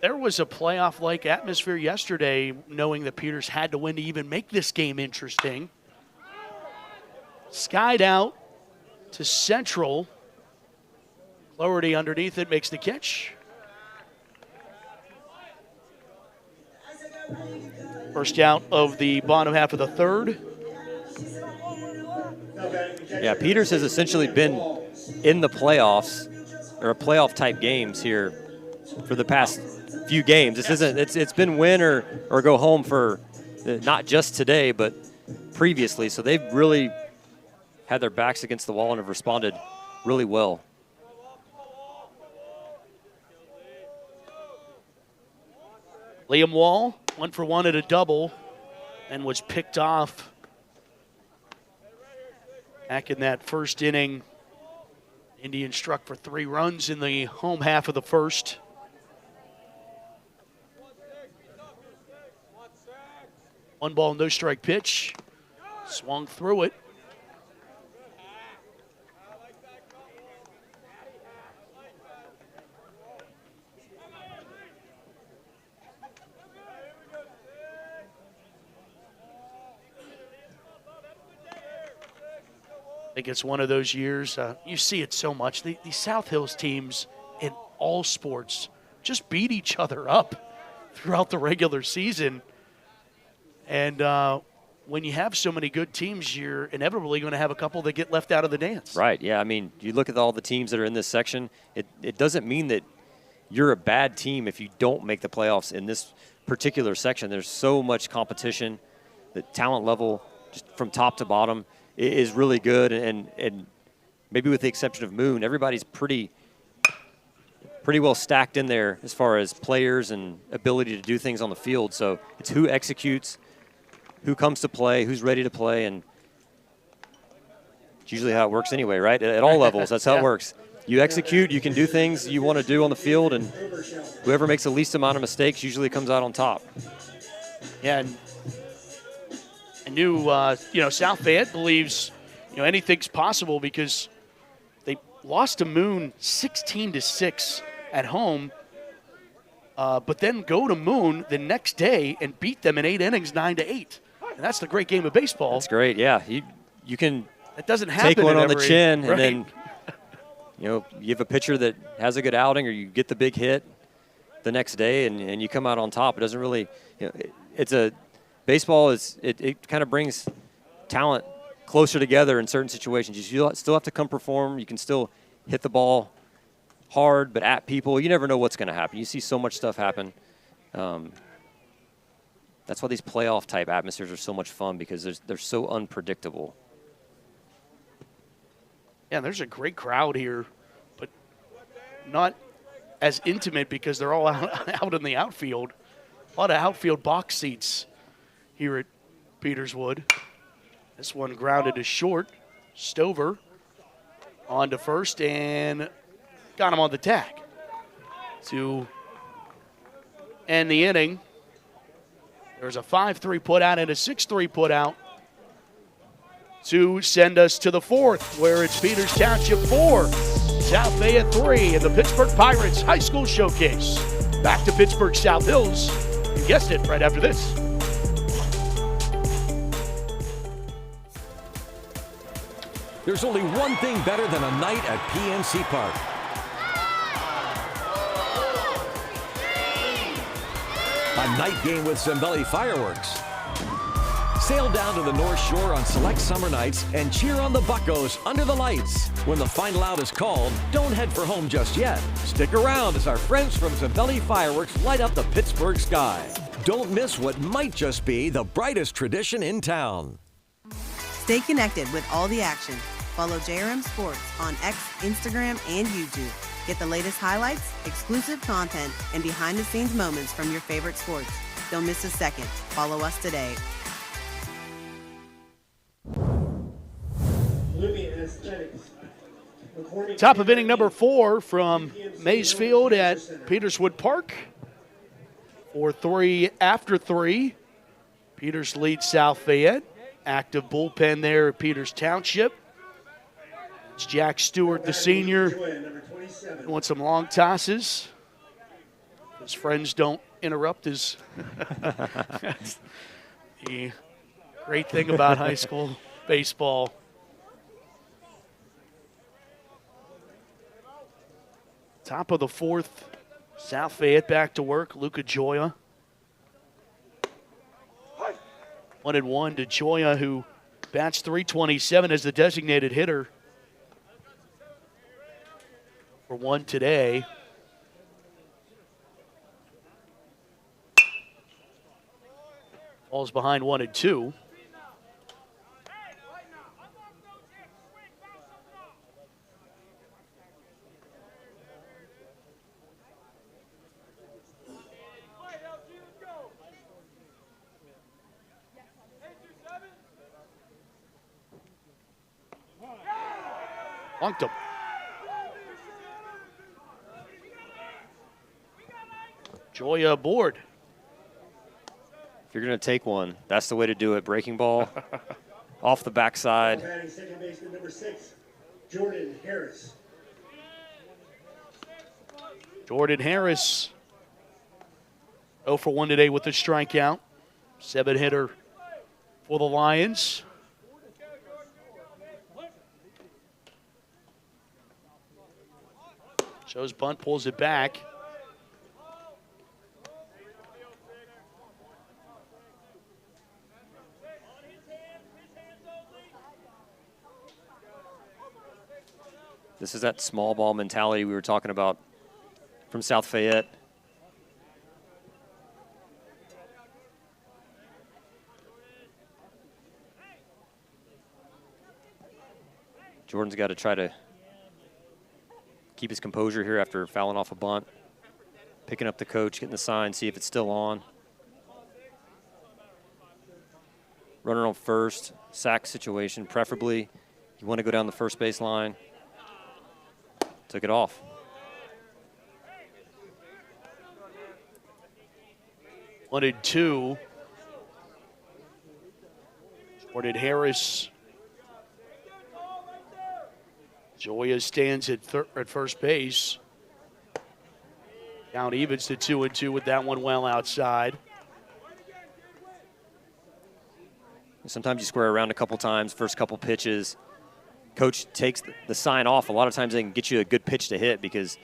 There was a playoff-like atmosphere yesterday, knowing that Peters had to win to even make this game interesting. Skied out to Central. Flaherty underneath it makes the catch. First out of the bottom half of the third. Yeah, Peters has essentially been in the playoffs or playoff-type games here for the past few games. This isn't. It's been win or go home for not just today, but previously. So they've really had their backs against the wall and have responded really well. Liam Wall, 1-for-1 at a double, and was picked off back in that first inning. Indians struck for 3 runs in the home half of the first. One ball, no strike pitch. Swung through it. I think it's one of those years, you see it so much. The South Hills teams in all sports just beat each other up throughout the regular season. And when you have so many good teams, you're inevitably going to have a couple that get left out of the dance. Right, yeah. I mean, you look at all the teams that are in this section, it doesn't mean that you're a bad team if you don't make the playoffs in this particular section. There's so much competition. The talent level, just from top to bottom, is really good, and maybe with the exception of Moon, everybody's pretty well stacked in there as far as players and ability to do things on the field. So it's who executes, who comes to play, who's ready to play, and it's usually how it works anyway, right? At all levels, that's how it works. You execute, you can do things you want to do on the field, and whoever makes the least amount of mistakes usually comes out on top. Yeah, and I knew, South Fayette believes, anything's possible because they lost to Moon 16-6 at home, but then go to Moon the next day and beat them in 8 innings, 9-8. And that's the great game of baseball. That's great, yeah. You can that doesn't happen take one on the chin, right. And then you have a pitcher that has a good outing, or you get the big hit the next day, and you come out on top. It doesn't really, baseball it kind of brings talent closer together in certain situations. You still have to come perform. You can still hit the ball hard, but at people, you never know what's going to happen. You see so much stuff happen. That's why these playoff-type atmospheres are so much fun, because they're so unpredictable. Yeah, there's a great crowd here, but not as intimate because they're all out in the outfield. A lot of outfield box seats here at Peterswood. This one grounded to short. Stover on to first and got him on the tag to end the inning. There's a 5-3 put out and a 6-3 put out to send us to the fourth, where it's Peters Township 4, South Fayette 3 in the Pittsburgh Pirates High School Showcase. Back to Pittsburgh South Hills. You guessed it, right after this. There's only one thing better than a night at PNC Park. A night game with Zambelli fireworks. Sail down to the North Shore on select summer nights and cheer on the Buccos under the lights. When the final out is called, don't head for home just yet. Stick around as our friends from Zambelli Fireworks light up the Pittsburgh sky. Don't miss what might just be the brightest tradition in town. Stay connected with all the action. Follow JRM Sports on X, Instagram, and YouTube. Get the latest highlights, exclusive content, and behind-the-scenes moments from your favorite sports. Don't miss a second. Follow us today. Top of inning number 4 from Maysfield at Peterswood Park. 4-3 after 3. Peters leads South Fayette. active bullpen there at Peters Township. It's Jack Stewart, the senior. He wants some long tosses. His friends don't interrupt his. That's the great thing about high school baseball. Top of the fourth, South Fayette back to work. Luca Gioia. 1-1 to Gioia, who bats .327 as the designated hitter for one today. Falls behind 1-2. Bunked him. Gioia aboard. If you're going to take one, that's the way to do it. Breaking ball off the backside. Batting second baseman number 6, Jordan Harris. Jordan Harris, 0 for 1 today with a strikeout. 7-hitter for the Lions. Shows bunt, pulls it back. This is that small ball mentality we were talking about from South Fayette. Jordan's got to try to keep his composure here after fouling off a bunt. Picking up the coach, getting the sign, see if it's still on. Runner on first, sack situation, preferably. You want to go down the first base line. Took it off. One and two. Jordan Harris. Gioia stands at first base. Count evens to 2-2 with that one well outside. Sometimes you square around a couple times, first couple pitches. Coach takes the sign off. A lot of times they can get you a good pitch to hit because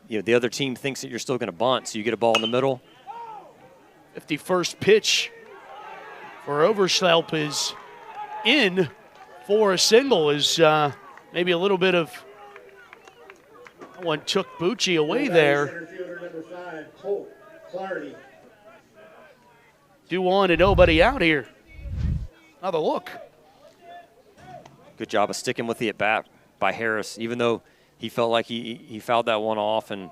the other team thinks that you're still going to bunt, so you get a ball in the middle. 51st pitch for Overschelp is in for a single. Is maybe a little bit of one took Bucci away there. Center fielder number 5, Colt Clardy. 2-1 and nobody out here. Another look. Good job of sticking with the at-bat by Harris, even though he felt like he fouled that one off. And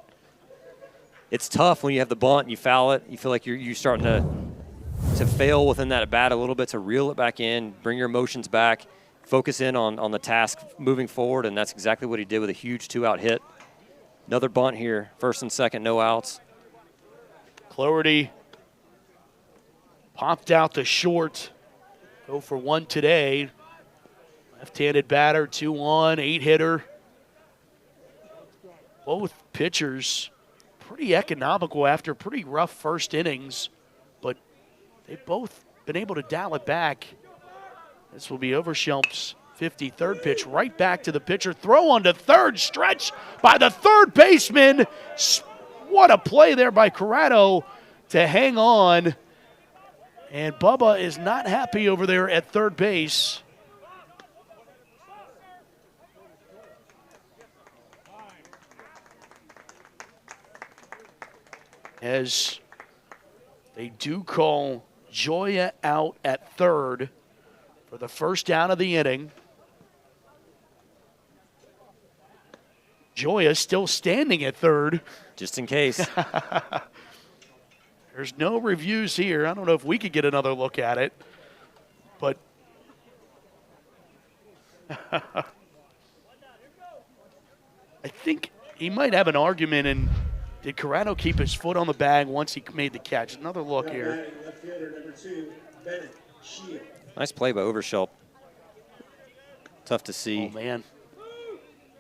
it's tough when you have the bunt and you foul it. You feel like you're starting to fail within that at-bat a little bit, to reel it back in, bring your emotions back, focus in on the task moving forward, and that's exactly what he did with a huge 2-out hit. Another bunt here, first and second, no outs. Clardy popped out the short. 0 for 1 today. Left-handed batter, 2-1, 8-hitter. Both pitchers pretty economical after pretty rough first innings, but they've both been able to dial it back. This will be Overschelp's 53rd pitch, right back to the pitcher. Throw on to third, stretch by the third baseman. What a play there by Corrado to hang on. And Bubba is not happy over there at third base. As they do call Gioia out at third for the first down of the inning. Gioia still standing at third. Just in case. There's no reviews here. I don't know if we could get another look at it, but I think he might have an argument. And did Corrado keep his foot on the bag once he made the catch? Another look here. Left fielder number 2, Bennett Shield. Nice play by Overshelp. Tough to see. Oh, man.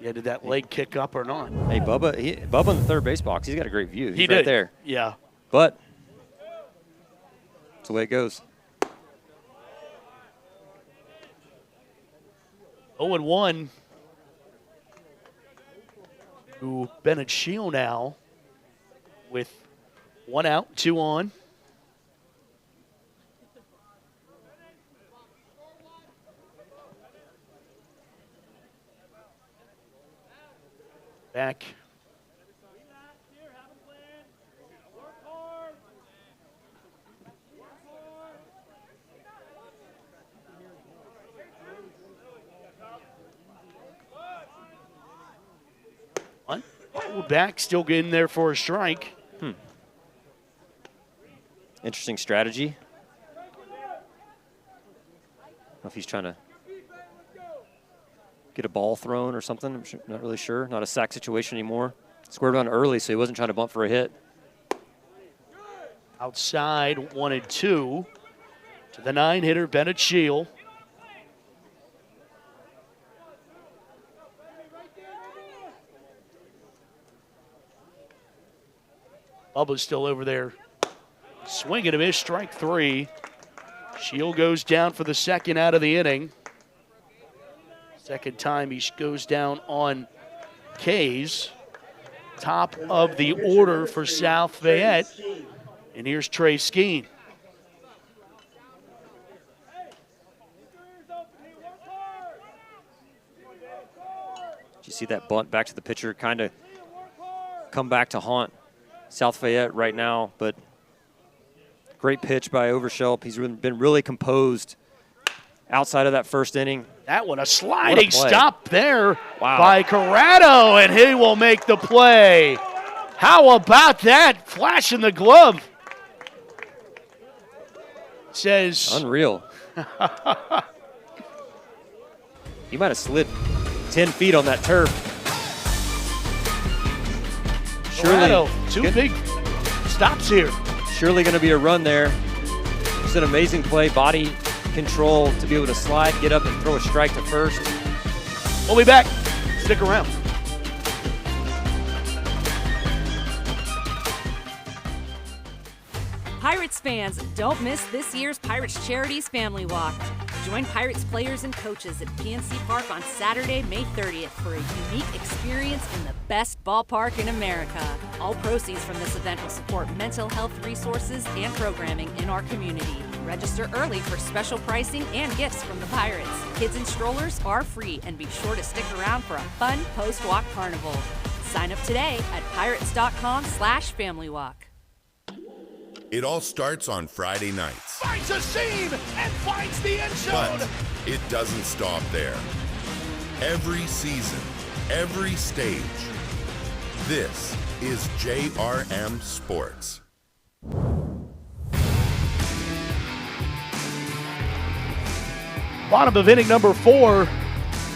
Yeah, did that leg kick up or not? Hey, Bubba in the third base box, he's got a great view. He's He right did. there. Yeah. But that's the way it goes. 0-1 to Bennett Shield now with 1 out, 2 on. Back. One. Back, still getting there for a strike. Interesting strategy. I don't know if he's trying to get a ball thrown or something. I'm not really sure. Not a sack situation anymore. Squared on early, so he wasn't trying to bump for a hit. Outside, 1-2 to the 9-hitter, Bennett Shield. Bubba's still over there swinging a miss, strike 3. Shield goes down for the second out of the inning. Second time he goes down on K's. Top of the order for South Fayette. And here's Trey Skeen. Did you see that bunt back to the pitcher? Kind of come back to haunt South Fayette right now, but great pitch by Overshelp. He's been really composed outside of that first inning. That one, a sliding stop there Wow. by Corrado, and he will make the play. How about that? Flash in the glove. Says. Unreal. He might have slid 10 feet on that turf. Corrado, two big stops here. Surely going to be a run there. It's an amazing play, body control to be able to slide, get up and throw a strike to first. We'll be back. Stick around. Pirates fans, don't miss this year's Pirates Charities Family Walk. Join Pirates players and coaches at PNC Park on Saturday, May 30th for a unique experience in the best ballpark in America. All proceeds from this event will support mental health resources and programming in our community. Register early for special pricing and gifts from the Pirates. Kids and strollers are free, and be sure to stick around for a fun post-walk carnival. Sign up today at pirates.com/familywalk. It all starts on Friday nights. Finds a seam and finds the end zone. But it doesn't stop there. Every season, every stage. This is JRM Sports. Bottom of inning number 4.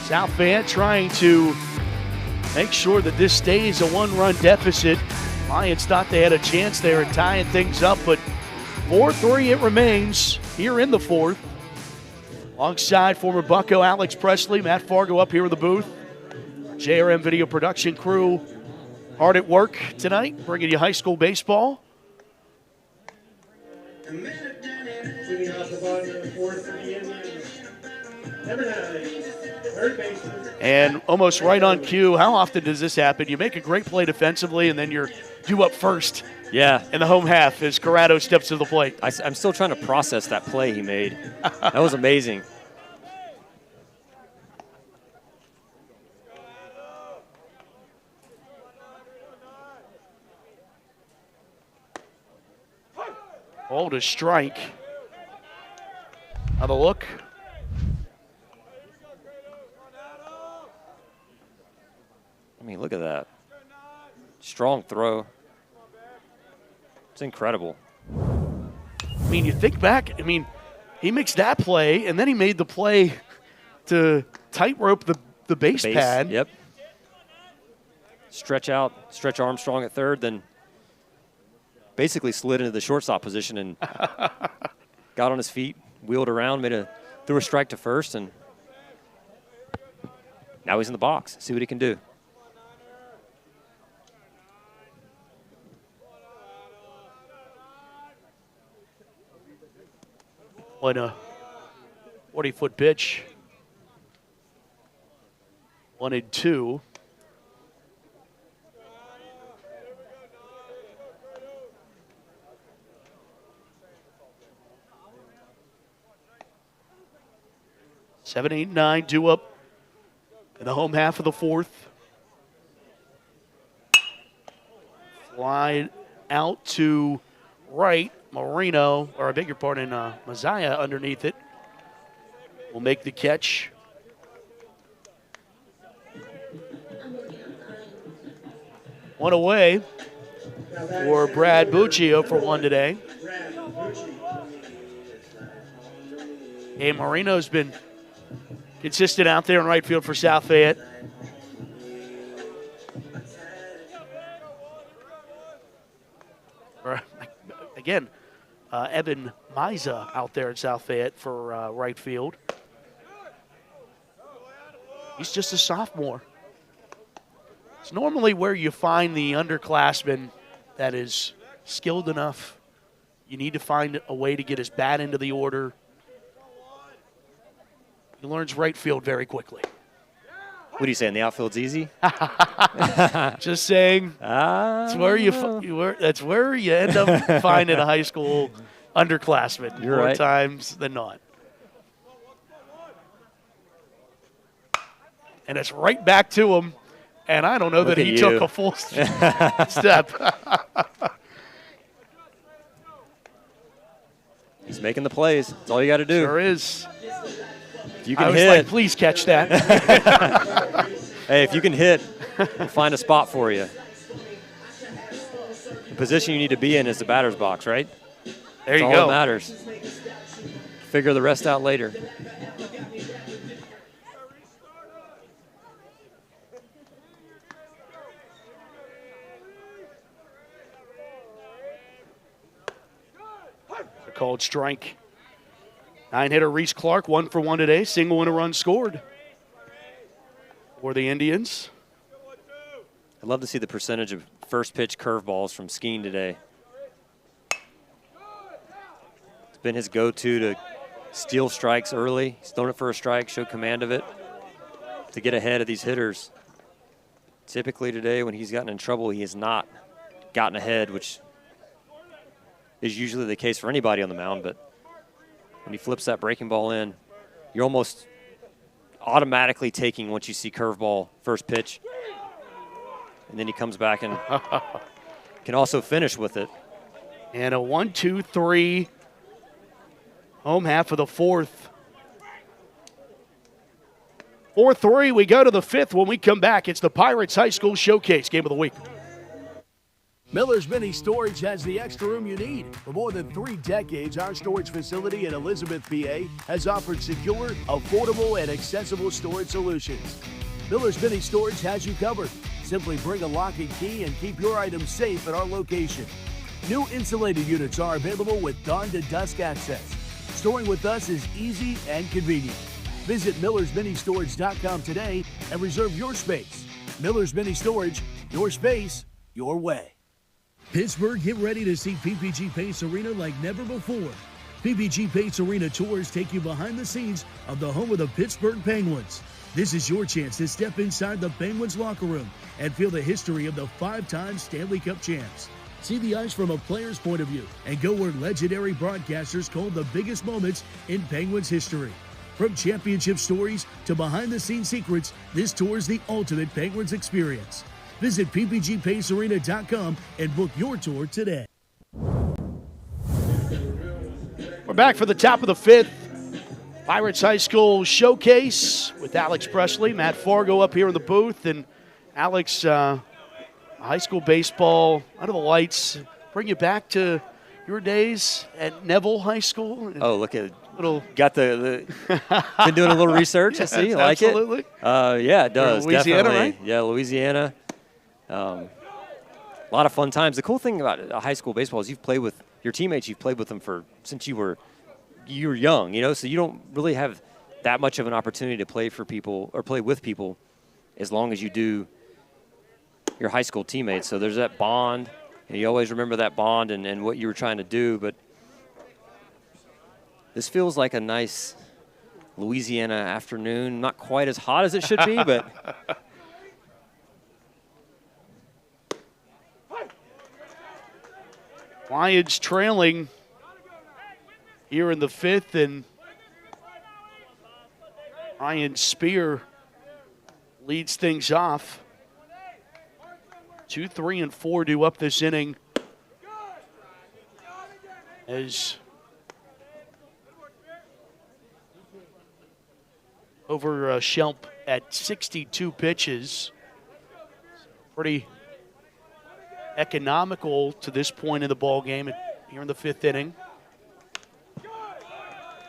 South Fayette trying to make sure that this stays a 1-run deficit. Lions thought they had a chance there at tying things up, but 4-3 it remains here in the 4th. Alongside former Bucco Alex Presley, Matt Fargo up here in the booth. JRM video production crew hard at work tonight, bringing you high school baseball. Leading off the bottom of the 4th for the Indians. Number 9, third baseman. And almost right on cue, how often does this happen? You make a great play defensively, and then you're due up first. Yeah. In the home half as Corrado steps to the plate. I'm still trying to process that play he made. That was amazing. Oh, to strike. Have a look. I mean, look at that. Strong throw. It's incredible. I mean, you think back, I mean, he makes that play, and then he made the play to tightrope the base pad. Yep. Stretch out, stretch Armstrong at third, then basically slid into the shortstop position and got on his feet, wheeled around, made a threw a strike to first, and now he's in the box. See what he can do. On a 40-foot pitch. 1-2. Seven, 8, 9, 2 up in the home half of the fourth. Fly out to right. Marino, or I beg your pardon, Messiah underneath it will make the catch. One away for Brad Buccio for one today. Hey, Marino's been consistent out there in right field for South Fayette. Again, Evan Miza out there in South Fayette for right field. He's just a sophomore. It's normally where you find the underclassman that is skilled enough. You need to find a way to get his bat into the order. He learns right field very quickly. What are you saying? The outfield's easy? Just saying. That's where you end up finding a high school underclassman more times than not. And it's right back to him. And I don't know that he took a full step. He's making the plays. That's all you got to do. Sure is. If you can I was like, please catch that. Hey, if you can hit, we'll find a spot for you. The position you need to be in is the batter's box, right? There you That's go. all that matters. Figure the rest out later. A called strike. 9-hitter Reese Clark, 1 for 1 today. Single and a run scored for the Indians. I'd love to see the percentage of first pitch curveballs from Skeen today. It's been his go-to to steal strikes early. He's thrown it for a strike, show command of it to get ahead of these hitters. Typically today when he's gotten in trouble, he has not gotten ahead, which is usually the case for anybody on the mound, but when he flips that breaking ball in, you're almost automatically taking once you see curveball first pitch. And then he comes back and can also finish with it. And a 1-2-3 home half of the fourth. 4-3, we go to the fifth. When we come back, it's the Pirates High School Showcase Game of the Week. Miller's Mini Storage has the extra room you need. For more than 3 decades, our storage facility in Elizabeth, PA has offered secure, affordable, and accessible storage solutions. Miller's Mini Storage has you covered. Simply bring a lock and key and keep your items safe at our location. New insulated units are available with dawn to dusk access. Storing with us is easy and convenient. Visit millersministorage.com today and reserve your space. Miller's Mini Storage, your space, your way. Pittsburgh, get ready to see PPG Pace Arena like never before. PPG Pace Arena tours take you behind the scenes of the home of the Pittsburgh Penguins. This is your chance to step inside the Penguins locker room and feel the history of the 5-time Stanley Cup champs. See the ice from a player's point of view and go where legendary broadcasters called the biggest moments in Penguins history. From championship stories to behind-the-scenes secrets, this tour is the ultimate Penguins experience. Visit ppgpacearena.com and book your tour today. We're back for the top of the fifth. Pirates High School Showcase with Alex Presley, Matt Fargo up here in the booth. And Alex, high school baseball, under the lights, bring you back to your days at Neville High School. Oh, look at got the been doing a little research. I see, like absolutely. It. Yeah, it does. Louisiana, definitely. Right? Yeah, Louisiana. A lot of fun times. The cool thing about high school baseball is you've played with your teammates. You've played with them since you were you're young, you know, so you don't really have that much of an opportunity to play for people or play with people as long as you do your high school teammates. So there's that bond, and you always remember that bond and what you were trying to do. But this feels like a nice Louisiana afternoon, not quite as hot as it should be, but Lions trailing here in the 5th, and Ryan Spear leads things off. 2, 3, and 4 due up this inning as over Shelp at 62 pitches. Pretty economical to this point in the ball game here in the 5th inning.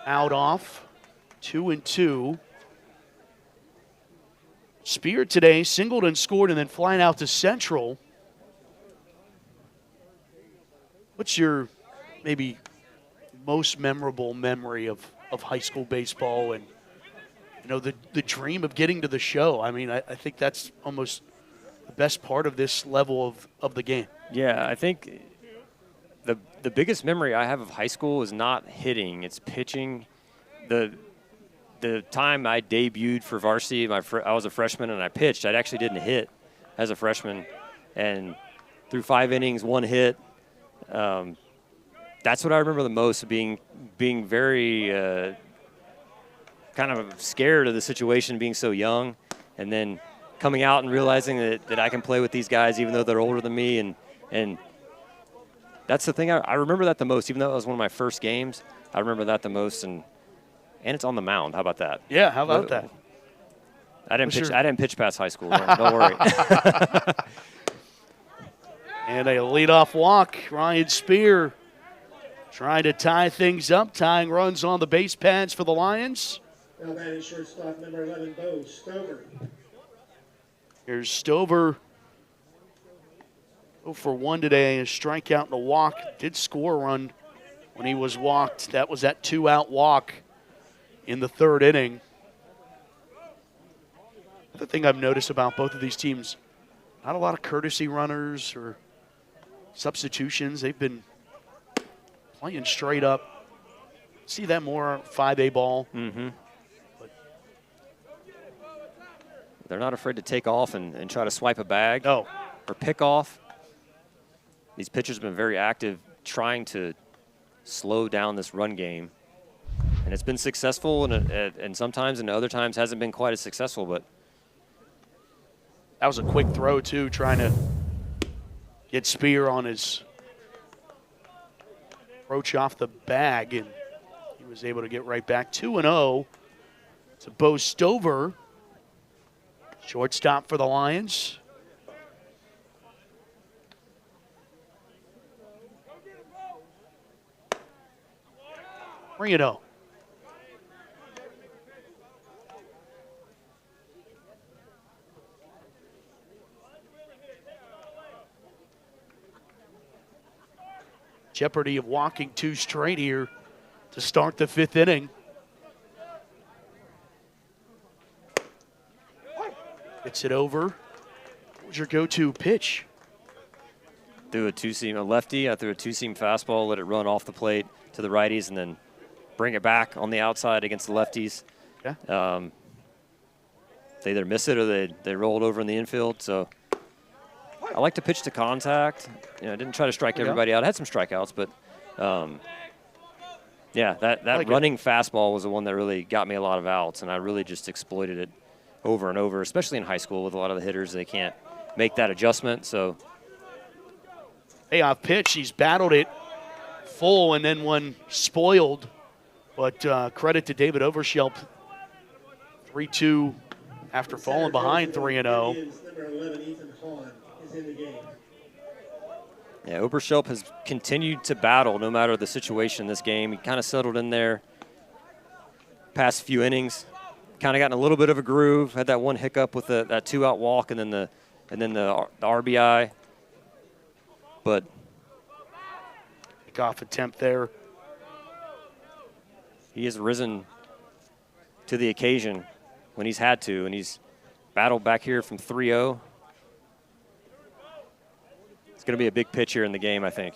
Out off, 2 and 2. Spear today singled and scored and then flying out to Central. What's your maybe most memorable memory of high school baseball and, you know, the dream of getting to the show? I mean, I think that's almost the best part of this level of the game. Yeah, I think the biggest memory I have of high school is not hitting, it's pitching. The time I debuted for varsity, I was a freshman and I pitched. I actually didn't hit as a freshman, and through 5 innings, 1 hit. That's what I remember the most, being very kind of scared of the situation, being so young, and then coming out and realizing that I can play with these guys even though they're older than me. And that's the thing. I remember that the most, even though it was one of my first games. I remember that the most, and it's on the mound. How about that? Yeah, how about that? I didn't pitch past high school. Don't worry. And a leadoff walk. Ryan Spear trying to tie things up, tying runs on the base pads for the Lions. Now batting shortstop number 11, Bo Stover. Here's Stover. 0 for 1 today. A strikeout and a walk. Did score a run when he was walked. That was that 2-out walk in the 3rd inning. The thing I've noticed about both of these teams, not a lot of courtesy runners or substitutions. They've been playing straight up. See that more 5A ball. Mm-hmm. They're not afraid to take off and try to swipe a bag or pick off. These pitchers have been very active trying to slow down this run game. And it's been successful, and sometimes and other times hasn't been quite as successful. But that was a quick throw, too, trying to get Spear on his approach off the bag, and he was able to get right back. 2-0 to Bo Stover, shortstop for the Lions. Bring it on. Jeopardy of walking 2 straight here to start the 5th inning. Gets it over. What was your go-to pitch? Threw a 2-seam, a lefty. I threw a 2-seam fastball, let it run off the plate to the righties, and then bring it back on the outside against the lefties. Yeah. They either miss it or they roll it over in the infield. So I like to pitch to contact. You know, I didn't try to strike everybody out. I had some strikeouts, but yeah, that like running fastball was the one that really got me a lot of outs, and I really just exploited it over and over, especially in high school with a lot of the hitters. They can't make that adjustment. So payoff pitch. He's battled it full and then one spoiled. But credit to David Overshelp, 3-2 after falling behind 3-0. Number 11, Ethan Hahn, is in the game. Yeah, Oberschelp has continued to battle no matter the situation in this game. He kind of settled in there past few innings, kind of gotten a little bit of a groove, had that one hiccup with that 2-out walk and then the RBI. But kickoff attempt there. he has risen to the occasion when he's had to, and he's battled back here from 3-0. It's going to be a big pitch here in the game, I think.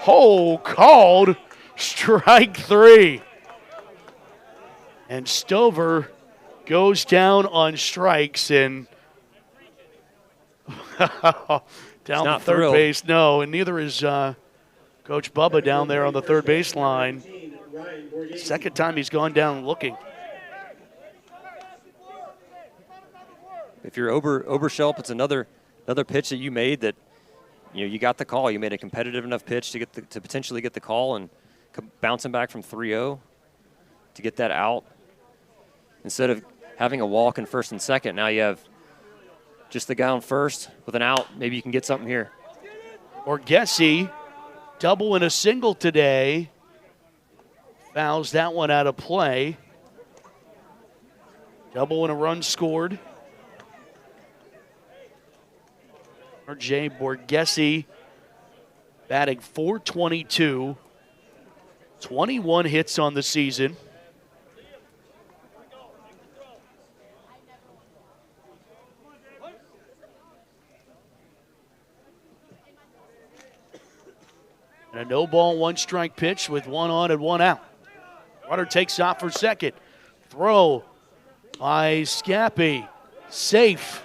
Oh, called strike 3. And Stover goes down on strikes and down the third base. No, and neither is Coach Bubba down there on the third base line. Second time he's gone down looking. If you're Oberschelp, it's another pitch that you made that, you got the call. You made a competitive enough pitch to potentially get the call, and bouncing back from 3-0 to get that out. Instead of having a walk in first and second, now you have just the guy on first with an out. Maybe you can get something here. Borghese, double and a single today. Fouls that one out of play. Double and a run scored. R.J. Borghese batting .422, 21 hits on the season. And a no-ball, one-strike pitch with one on and one out. Rutter takes off for second. Throw by Scappy. Safe.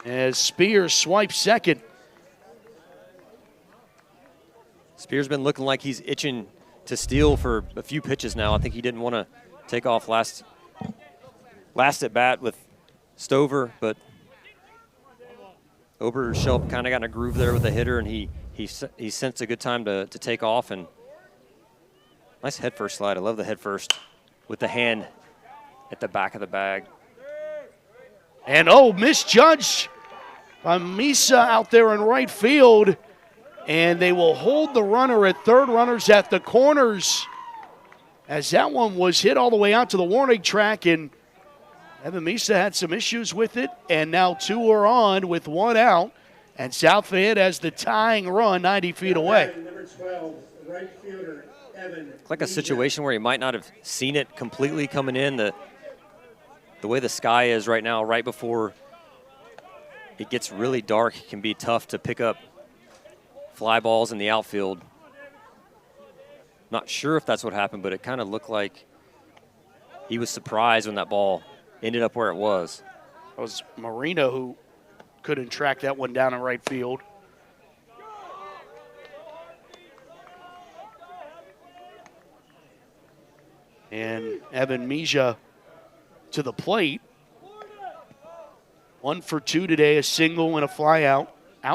As Spears swipes second. Spears been looking like he's itching to steal for a few pitches now. I think he didn't want to take off last at bat with Stover, but Oberschelp kind of got in a groove there with the hitter, and he sensed a good time to take off. And nice head first slide. I love the head first with the hand at the back of the bag. And misjudged by Misa out there in right field. And they will hold the runner at third. Runners at the corners. As that one was hit all the way out to the warning track. And Evan Misa had some issues with it. And now two are on with one out. And South Fayette has the tying run 90 feet away. Number 12, right fielder, Evan. It's like a situation where you might not have seen it completely coming in. The way the sky is right now, right before it gets really dark, it can be tough to pick up fly balls in the outfield. Not sure if that's what happened, but it kind of looked like he was surprised when that ball ended up where it was. It was Marino who couldn't track that one down in right field. And Evan Misa to the plate. 1 for 2 today, a single and a fly out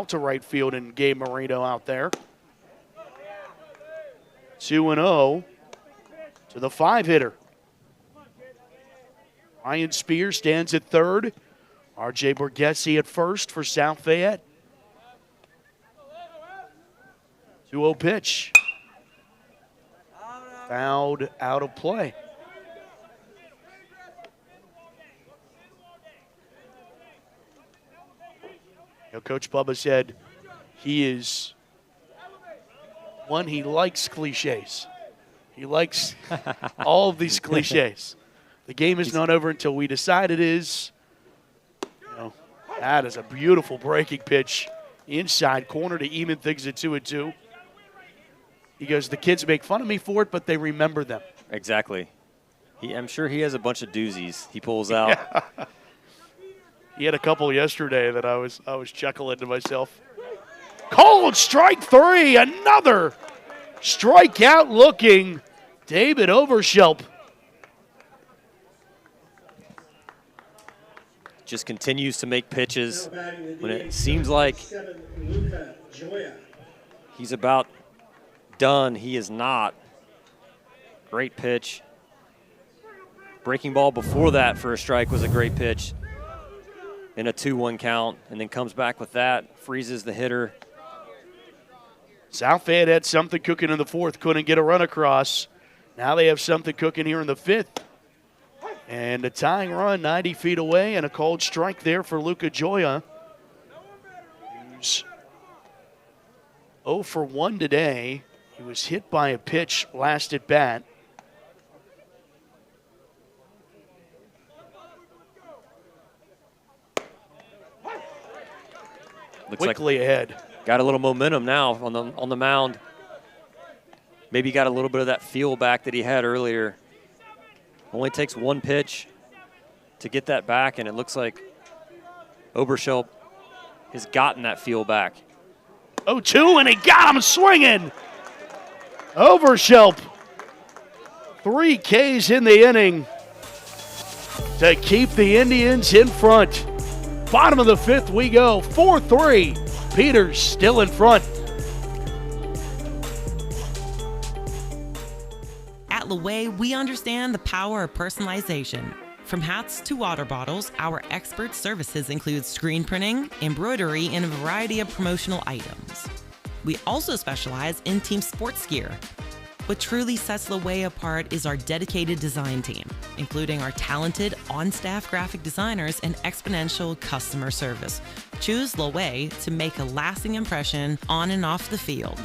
to right field, and Gabe Marino out there. 2-0 to the 5-hitter. Ryan Spears stands at third. R.J. Borghese at first for South Fayette. 2-0 pitch. Fouled out of play. Coach Bubba said he is one, he likes cliches. He likes all of these cliches. The game is not over until we decide it is. That is a beautiful breaking pitch inside corner to even things at 2-2. He goes, the kids make fun of me for it, but they remember them. Exactly. I'm sure he has a bunch of doozies he pulls out. Yeah. He had a couple yesterday that I was chuckling to myself. Called strike 3, another strikeout looking David Oberschelp. Just continues to make pitches when it seems like he's about done. He is not. Great pitch. Breaking ball before that for a strike was a great pitch in a 2-1 count, and then comes back with that, freezes the hitter. South Fayette had something cooking in the fourth, couldn't get a run across. Now they have something cooking here in the fifth. And a tying run 90 feet away and a called strike there for Luca Gioia, who's 0 for 1 today. He was hit by a pitch last at bat. Looks quickly ahead. Got a little momentum now on the mound. Maybe got a little bit of that feel back that he had earlier. Only takes one pitch to get that back, and it looks like Oberschelp has gotten that feel back. 0-2, and he got him swinging. Oberschelp, 3 Ks in the inning to keep the Indians in front. Bottom of the 5th we go, 4-3. Peters still in front. At Laway, we understand the power of personalization. From hats to water bottles, our expert services include screen printing, embroidery, and a variety of promotional items. We also specialize in team sports gear. What truly sets Laway apart is our dedicated design team, including our talented on-staff graphic designers and exponential customer service. Choose Laway to make a lasting impression on and off the field.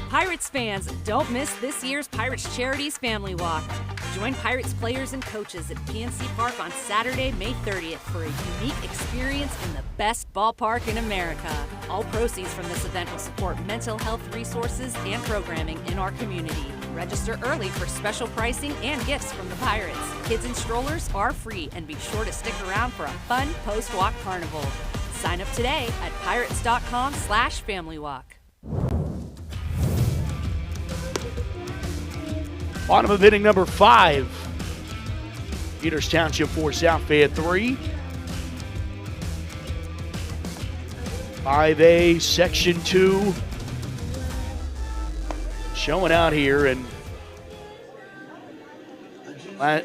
Pirates fans, don't miss this year's Pirates Charities Family Walk. Join Pirates players and coaches at PNC Park on Saturday, May 30th for a unique experience in the best ballpark in America. All proceeds from this event will support mental health resources and programming in our community. Register early for special pricing and gifts from the Pirates. Kids and strollers are free, and be sure to stick around for a fun post-walk carnival. Sign up today at pirates.com/familywalk. Bottom of inning number 5. Peters Township 4, South Fayette 3. 5A Section 2 showing out here, and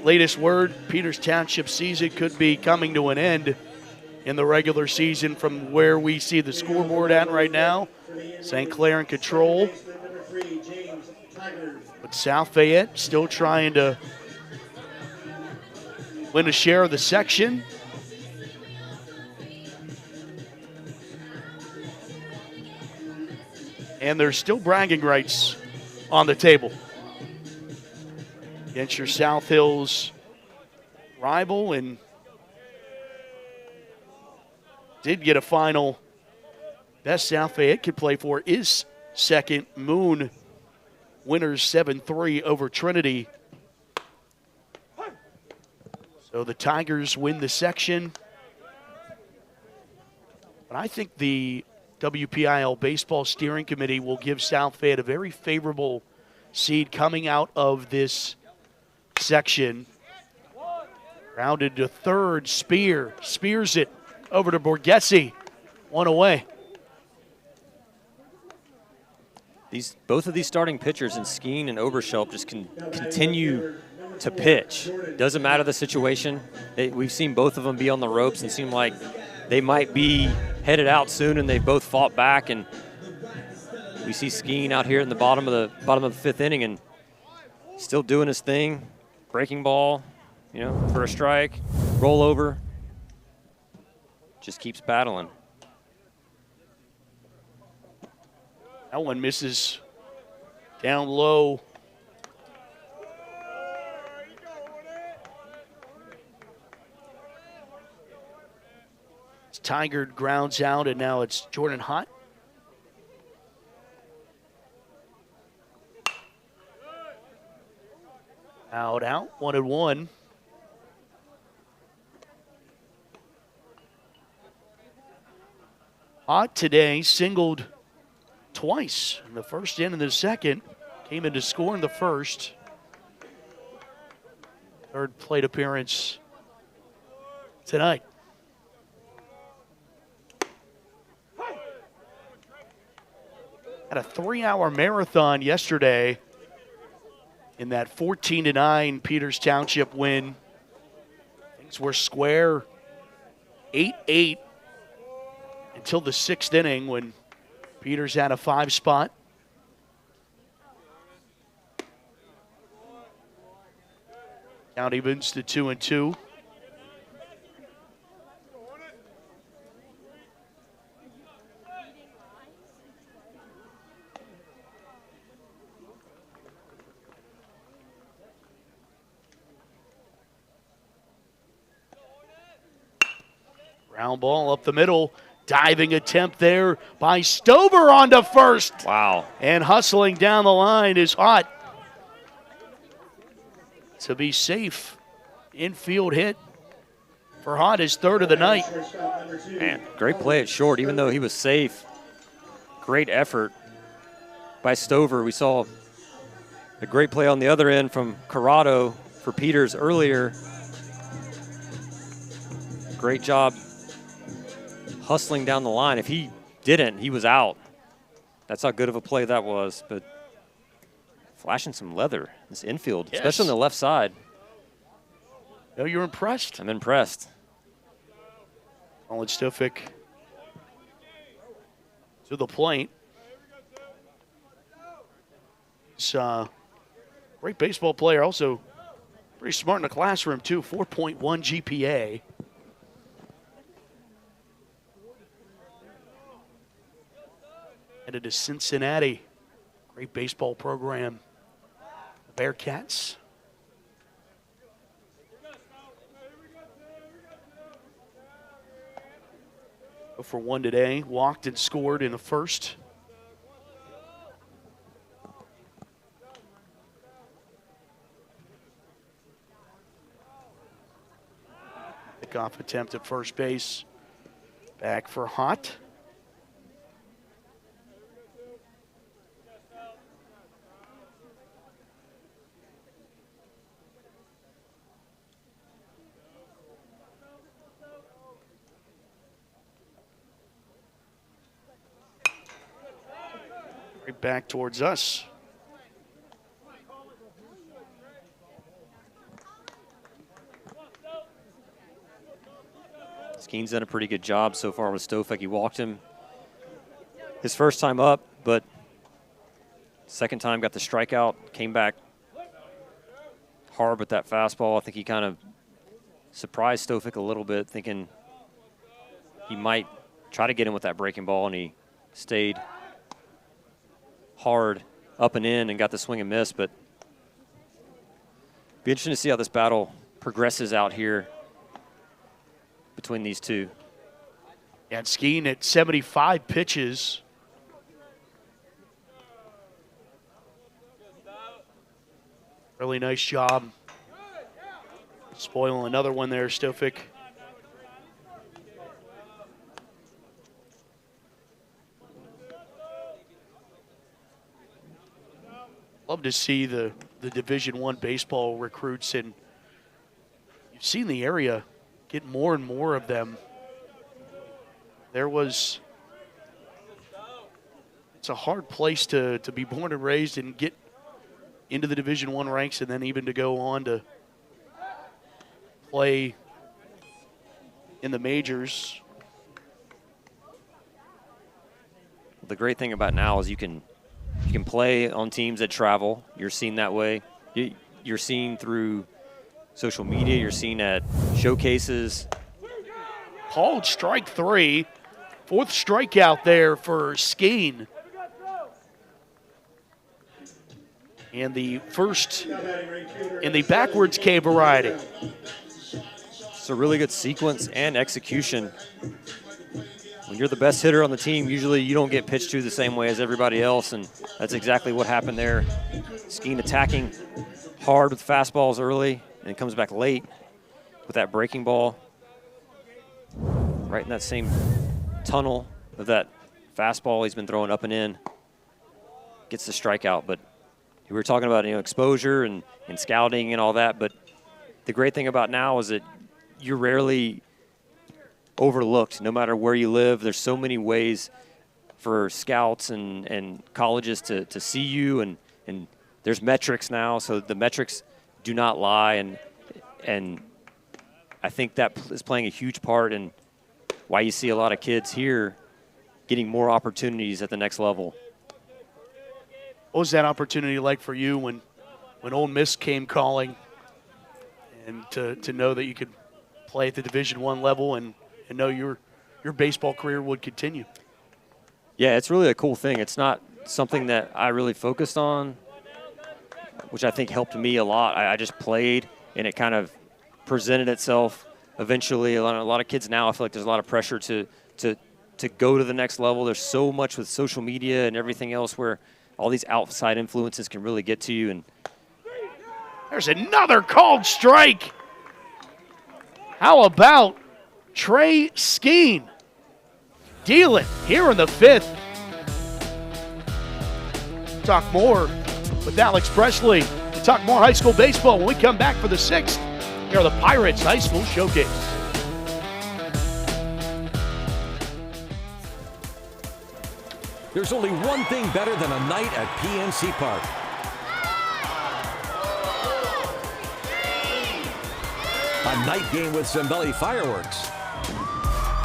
latest word, Peters Township season could be coming to an end in the regular season from where we see the scoreboard at right now. St. Clair in control. But South Fayette still trying to win a share of the section. And there's still bragging rights on the table against your South Hills rival, and did get a final. Best South Fayette could play for is second. Moon winners 7-3 over Trinity. So the Tigers win the section. But I think the WPIAL Baseball Steering Committee will give South Fayette a very favorable seed coming out of this section. Grounded to third, spears it over to Borghese. One away. Both of these starting pitchers in Skeen and Oberschelp just can continue to pitch. Doesn't matter the situation. We've seen both of them be on the ropes and seem like they might be headed out soon, and they both fought back. And we see Skeen out here in the bottom of the 5th inning and still doing his thing. Breaking ball, for a strike, roll over. Just keeps battling. That one misses down low. It's Tiger grounds out, and now it's Jordan Hott. Out, 1-1. Hott today singled twice in the first and in the second. Came in to score in the first. Third plate appearance tonight. Had a 3-hour marathon yesterday in that 14-9 Peters Township win. Things were square, 8-8 until the 6th inning when Peters had a 5 spot. Count evens to 2-2. Ground ball up the middle. Diving attempt there by Stover onto first. Wow. And hustling down the line is Hott. To be safe. Infield hit for Hott, his third of the night. Man, great play at short, even though he was safe. Great effort by Stover. We saw a great play on the other end from Corrado for Peters earlier. Great job hustling down the line. If he didn't, he was out. That's how good of a play that was. But flashing some leather, this infield, yes. Especially on the left side. Oh, you're impressed? I'm impressed. Colin Stufik to the plate. He's a great baseball player, also pretty smart in the classroom, too. 4.1 GPA. Headed to Cincinnati. Great baseball program. The Bearcats. Go for one today. Walked and scored in the first. Pickoff attempt at first base. Back for Hott. Right back towards us. Skeen's done a pretty good job so far with Stofek. He walked him his first time up, but second time got the strikeout, came back hard with that fastball. I think he kind of surprised Stofek a little bit, thinking he might try to get him with that breaking ball, and he stayed hard up and in and got the swing and miss. But be interesting to see how this battle progresses out here between these two. And Skeen at 75 pitches. Really nice job. Spoiling another one there, Stofik. Love to see the Division I baseball recruits, and you've seen the area get more and more of them. It's a hard place to be born and raised and get into the Division I ranks, and then even to go on to play in the majors. The great thing about now is you can play on teams that travel. You're seen that way. You're seen through social media. You're seen at showcases. Called strike three. Fourth strikeout there for Skeen. And the first in the backwards K variety. It's a really good sequence and execution. When you're the best hitter on the team, usually you don't get pitched to the same way as everybody else, and that's exactly what happened there. Skeen attacking hard with fastballs early, and it comes back late with that breaking ball. Right in that same tunnel of that fastball he's been throwing up and in. Gets the strikeout, but we were talking about exposure and scouting and all that, but the great thing about now is that you're rarely overlooked. No matter where you live, there's so many ways for scouts and colleges to see you, and there's metrics now, so the metrics do not lie, and I think that is playing a huge part in why you see a lot of kids here getting more opportunities at the next level. What was that opportunity like for you when Ole Miss came calling and to know that you could play at the Division I level and know your baseball career would continue. Yeah, it's really a cool thing. It's not something that I really focused on, which I think helped me a lot. I just played, and it kind of presented itself eventually. A lot of kids now, I feel like there's a lot of pressure to go to the next level. There's so much with social media and everything else where all these outside influences can really get to you. And there's another called strike. How about Trey Skeen dealing here in the 5th? Talk more with Alex Presley. We'll talk more high school baseball when we come back for the 6th. Here are the Pirates High School Showcase. There's only one thing better than a night at PNC Park. A night game with Zambelli Fireworks.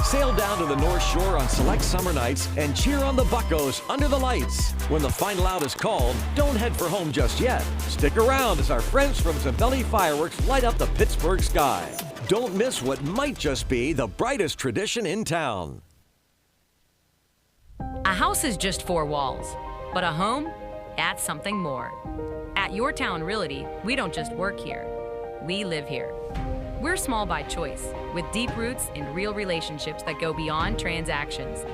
Sail down to the North Shore on select summer nights and cheer on the Buccos under the lights. When the final out is called, don't head for home just yet. Stick around as our friends from Zambelli Fireworks light up the Pittsburgh sky. Don't miss what might just be the brightest tradition in town. A house is just 4 walls, but a home, that's something more. At Your Town Realty, we don't just work here, we live here. We're small by choice, with deep roots and real relationships that go beyond transactions.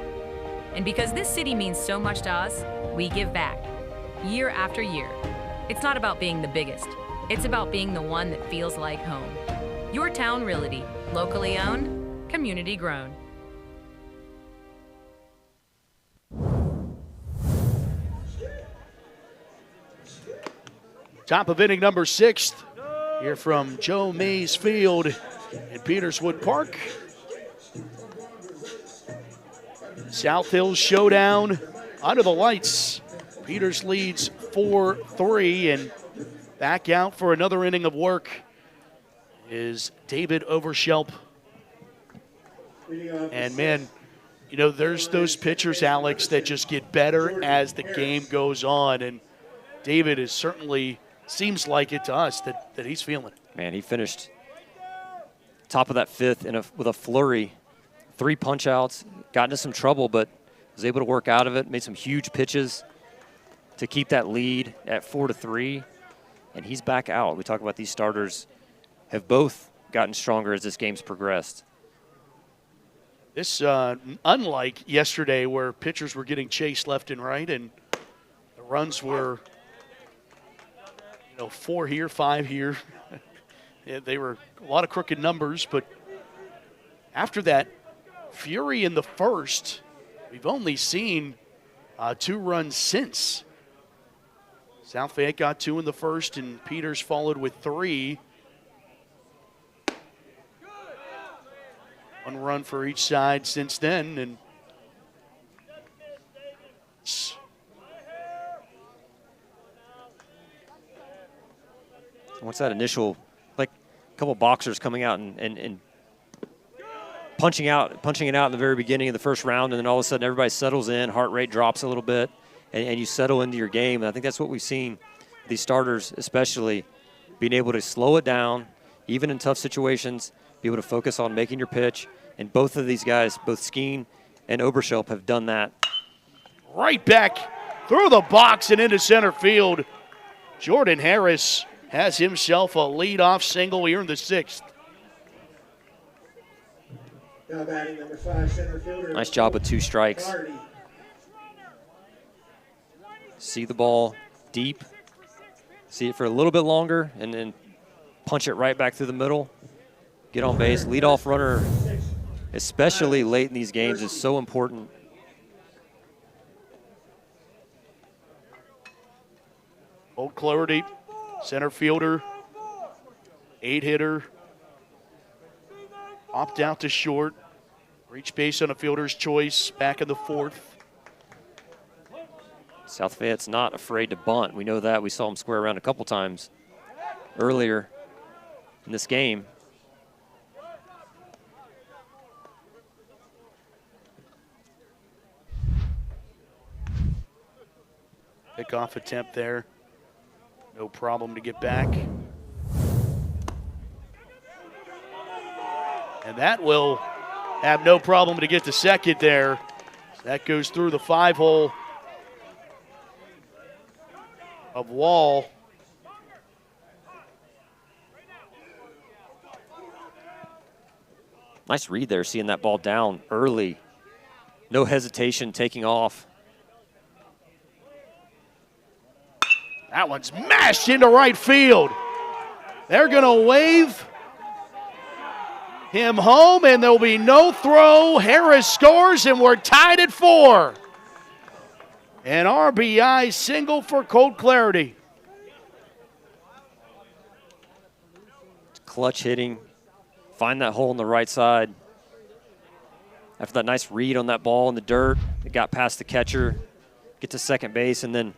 And because this city means so much to us, we give back, year after year. It's not about being the biggest, it's about being the one that feels like home. Your Town Realty, locally owned, community grown. Top of inning number 6 here from Joe Mays Field in Peterswood Park. South Hills showdown under the lights. Peters leads 4-3, and back out for another inning of work is David Overshelp. And man, you know, there's those pitchers, Alex, that just get better as the game goes on, and David is certainly seems like it to us that he's feeling it. Man, he finished top of that 5th with a flurry. 3 punch-outs, got into some trouble, but was able to work out of it, made some huge pitches to keep that lead at 4-3, and he's back out. We talk about these starters have both gotten stronger as this game's progressed. This, unlike yesterday where pitchers were getting chased left and right and the runs were 4 here, 5 here. Yeah, they were a lot of crooked numbers, but after that fury in the first, we've only seen 2 runs since. South Fayette got 2 in the first, and Peters followed with 3. 1 run for each side since then, and what's that initial, like a couple boxers coming out and punching it out in the very beginning of the first round, and then all of a sudden everybody settles in, heart rate drops a little bit, and you settle into your game. And I think that's what we've seen, these starters especially, being able to slow it down, even in tough situations, be able to focus on making your pitch. And both of these guys, both Skeen and Oberschelp, have done that. Right back through the box and into center field. Jordan Harris has himself a leadoff single here in the 6th. Now batting number 5, center fielder. Nice job with 2 strikes. See the ball deep, see it for a little bit longer, and then punch it right back through the middle. Get on base. Leadoff runner, especially late in these games, is so important. Old Clarity, center fielder, 8-hitter, opt out to short, reach base on a fielder's choice, back in the 4th. South Fayette's not afraid to bunt. We know that. We saw him square around a couple times earlier in this game. Pickoff attempt there. No problem to get back. And that will have no problem to get to second there. That goes through the 5-hole of Wall. Nice read there, seeing that ball down early. No hesitation, taking off. That one's mashed into right field. They're going to wave him home, and there'll be no throw. Harris scores, and we're tied at 4. An RBI single for Colt Clarity. Clutch hitting. Find that hole on the right side. After that nice read on that ball in the dirt, it got past the catcher, get to second base, and then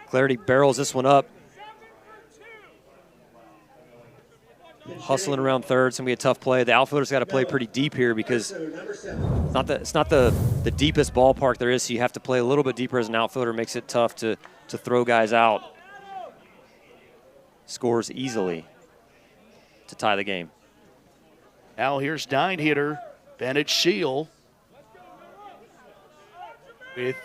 Clarity barrels this one up. Hustling around third, it's going to be a tough play. The outfielder's got to play pretty deep here because it's not the deepest ballpark there is, so you have to play a little bit deeper as an outfielder. Makes it tough to throw guys out. Scores easily to tie the game. Now here's 9-hitter Bennett Shield with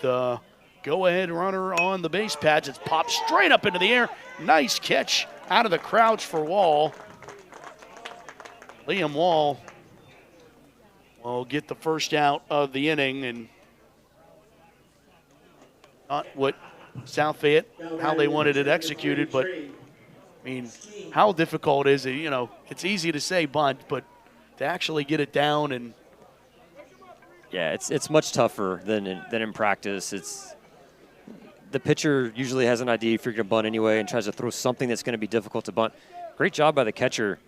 go-ahead runner on the base pads. It's popped straight up into the air. Nice catch out of the crouch for Wall. Liam Wall will get the first out of the inning, and not what South Fayette, how they wanted it executed, but I mean, how difficult is it? You know, it's easy to say bunt, but to actually get it down and yeah, it's much tougher than in practice. It's the pitcher usually has an idea if you're going to bunt anyway and tries to throw something that's going to be difficult to bunt. Great job by the catcher.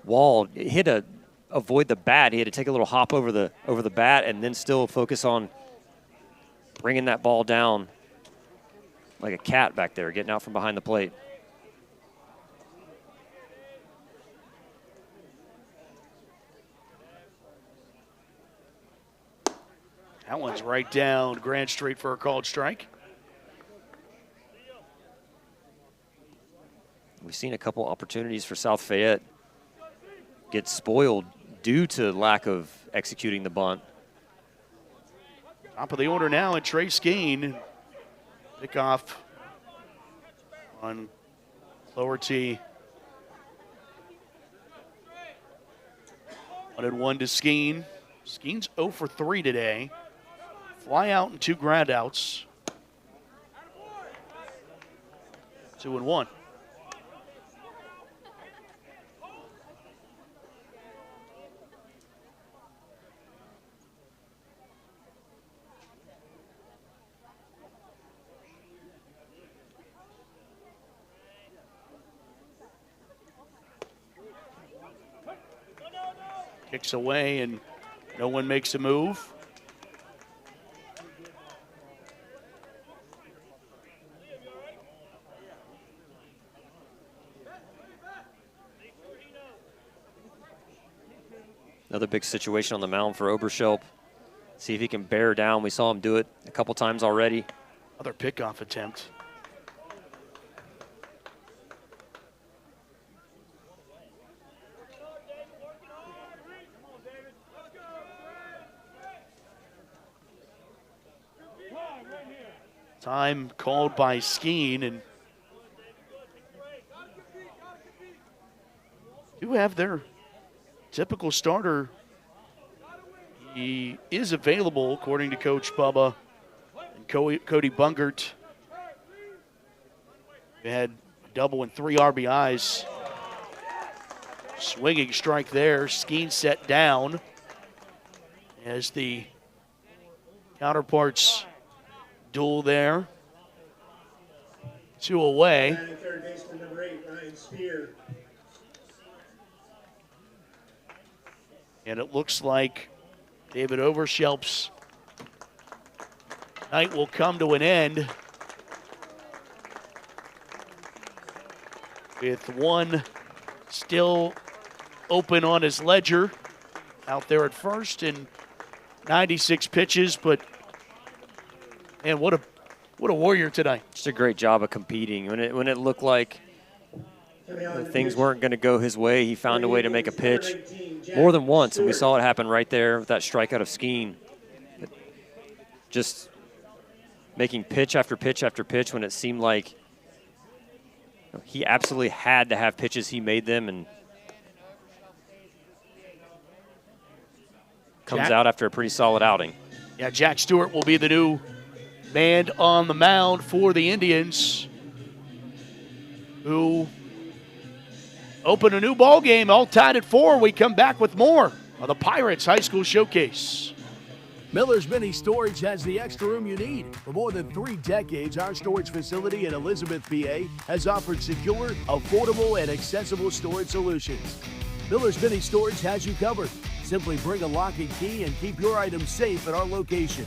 Wall, he had to avoid the bat. He had to take a little hop over the bat and then still focus on bringing that ball down like a cat back there, getting out from behind the plate. that one's right down Grand Street for a called strike. We've seen a couple opportunities for South Fayette get spoiled due to lack of executing the bunt. Top of the order now, and Trey Skeen. Pick off on lower tee. 1-1 to Skeen. Skeen's 0 for 3 today. Fly out and 2 ground outs. 2-1. Kicks away and no one makes a move. Another big situation on the mound for Oberschelp. See if he can bear down. We saw him do it a couple times already. Another pickoff attempt. Time called by Skeen, and do have their typical starter. He is available, according to Coach Bubba and Cody Bungert. They had a double and 3 RBIs. Swinging strike there. Skeen set down as the counterparts duel there. 2 away. Third baseman number 8, Ryan Spear. And it looks like David Oberschelp's night will come to an end with one still open on his ledger out there at first and 96 pitches, but man, what a warrior tonight. Just a great job of competing. When it looked like things weren't going to go his way. He found a way to make a pitch more than once, and we saw it happen right there with that strikeout of Skeen. Just making pitch after pitch after pitch when it seemed like he absolutely had to have pitches. He made them and comes out after a pretty solid outing. Yeah, Jack Stewart will be the new man on the mound for the Indians, who open a new ball game, all tied at 4. We come back with more of the Pirates High School Showcase. Miller's Mini Storage has the extra room you need. For more than 3 decades, our storage facility in Elizabeth, PA has offered secure, affordable, and accessible storage solutions. Miller's Mini Storage has you covered. Simply bring a lock and key and keep your items safe at our location.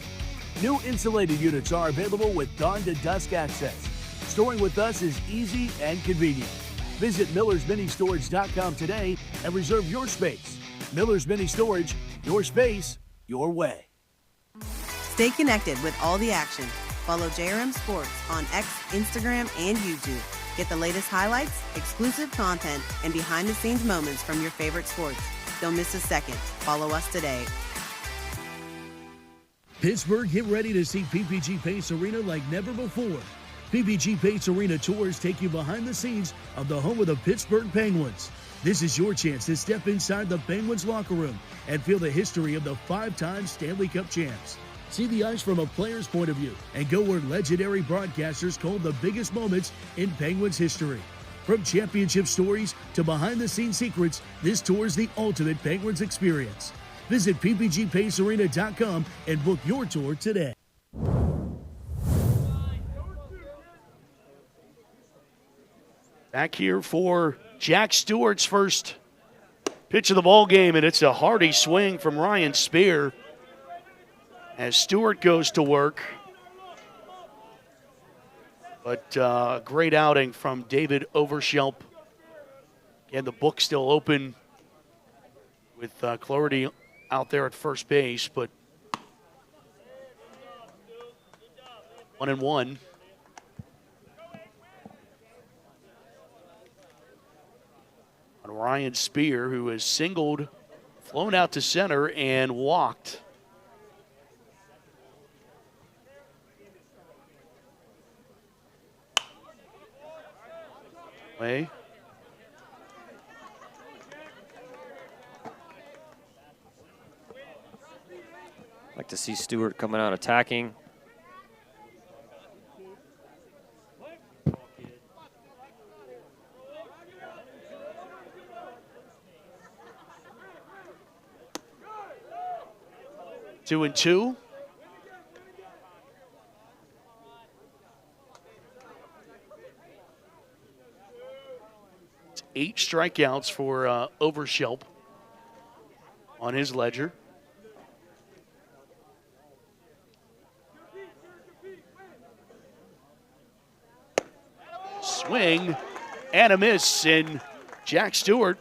New insulated units are available with dawn to dusk access. Storing with us is easy and convenient. Visit millersministorage.com today and reserve your space. Miller's Mini Storage, your space, your way. Stay connected with all the action. Follow JRM Sports on X, Instagram, and YouTube. Get the latest highlights, exclusive content, and behind-the-scenes moments from your favorite sports. Don't miss a second. Follow us today. Pittsburgh, get ready to see PPG Pace Arena like never before. PPG Pace Arena tours take you behind the scenes of the home of the Pittsburgh Penguins. This is your chance to step inside the Penguins locker room and feel the history of the 5-time Stanley Cup champs. See the ice from a player's point of view and go where legendary broadcasters called the biggest moments in Penguins history. From championship stories to behind-the-scenes secrets, this tour is the ultimate Penguins experience. Visit ppgpacearena.com and book your tour today. Back here for Jack Stewart's first pitch of the ball game, and it's a hearty swing from Ryan Spear as Stewart goes to work. But great outing from David Overshelp. And the book still open with Clarity out there at first base, but 1-1. On Ryan Spear, who has singled, flown out to center, and walked. Way. Like to see Stewart coming out attacking. Two and two. It's 8 strikeouts for Overshelp on his ledger. Swing and a miss, and Jack Stewart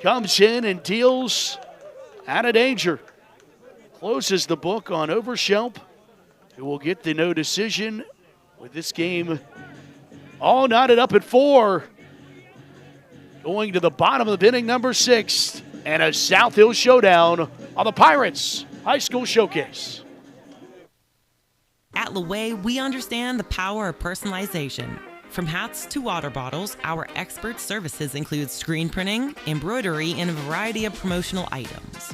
comes in and deals out of danger. Closes the book on Overshelp, who will get the no decision with this game all knotted up at 4. Going to the bottom of the inning, number 6, and a South Hill showdown on the Pirates High School Showcase. At Laway, we understand the power of personalization. From hats to water bottles, our expert services include screen printing, embroidery, and a variety of promotional items.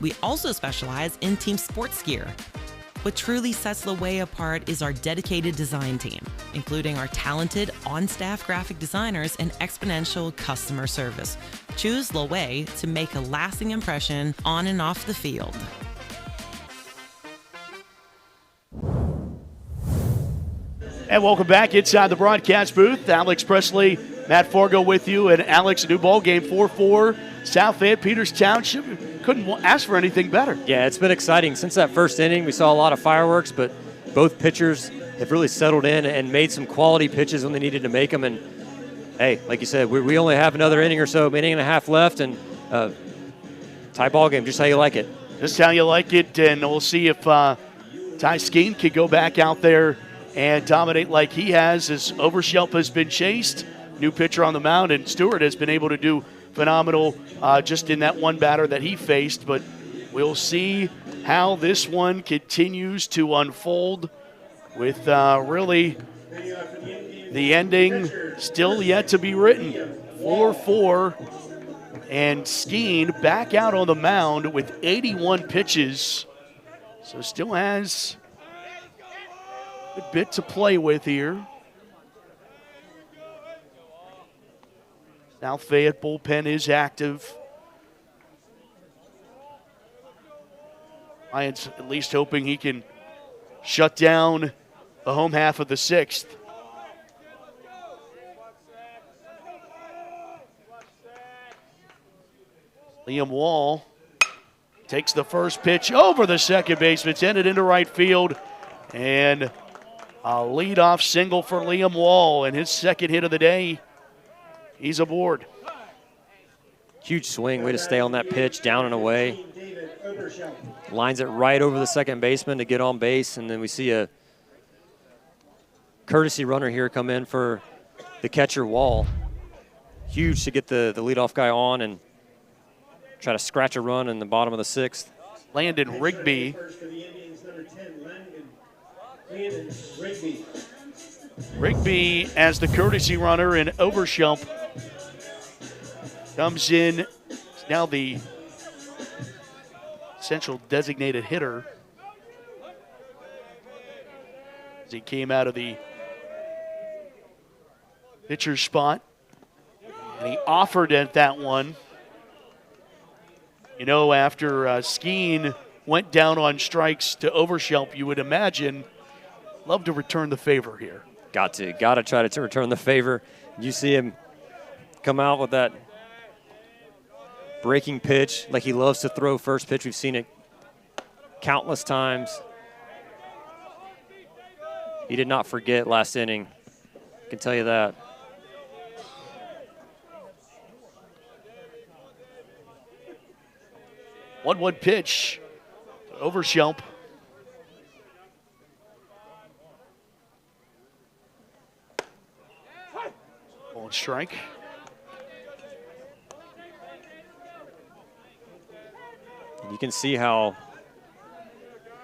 We also specialize in team sports gear. What truly sets Laway apart is our dedicated design team, including our talented on-staff graphic designers and exponential customer service. Choose Laway to make a lasting impression on and off the field. And welcome back inside the broadcast booth. Alex Presley, Matt Fargo with you. And Alex, a new ball game, 4-4, South Fayette, Peters Township. Couldn't ask for anything better. Yeah, it's been exciting. Since that first inning, we saw a lot of fireworks, but both pitchers have really settled in and made some quality pitches when they needed to make them. And, hey, like you said, we only have another inning or so, inning and a half left, and tie ball game, just how you like it. Just how you like it, and we'll see if Ty Skeen can go back out there and dominate like he has, as Overshelp has been chased. new pitcher on the mound, and Stewart has been able to do phenomenal just in that one batter that he faced. But we'll see how this one continues to unfold with really the ending still yet to be written. 4-4, and Skeen back out on the mound with 81 pitches. So still has a bit to play with here. South Fayette bullpen is active. Lions at least hoping he can shut down the home half of the sixth. Liam Wall takes the first pitch over the second baseman. It's ended into right field. And a leadoff single for Liam Wall, and his second hit of the day. He's aboard. Huge swing, way to stay on that pitch, down and away. Lines it right over the second baseman to get on base, and then we see a courtesy runner here come in for the catcher, Wall. Huge to get the leadoff guy on and try to scratch a run in the bottom of the sixth. Landon Rigby. Rigby as the courtesy runner, and Overshelp comes in. He's now the essential designated hitter as he came out of the pitcher's spot. And he offered at that one. You know, after Skeen went down on strikes to Overshelp, you would imagine love to return the favor here. Got to try to return the favor. You see him come out with that breaking pitch like he loves to throw first pitch. We've seen it countless times. He did not forget last inning. I can tell you that. One pitch. Overshelp. Ball and strike. And you can see how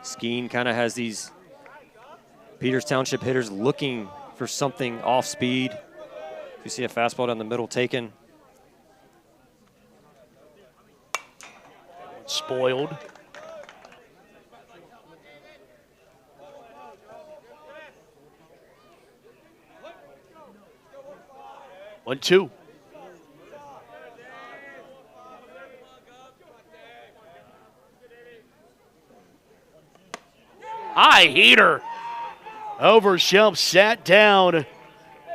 Skeen kind of has these Peters Township hitters looking for something off speed. You see a fastball down the middle taken. Spoiled. One, two. High heater. Overshelp sat down,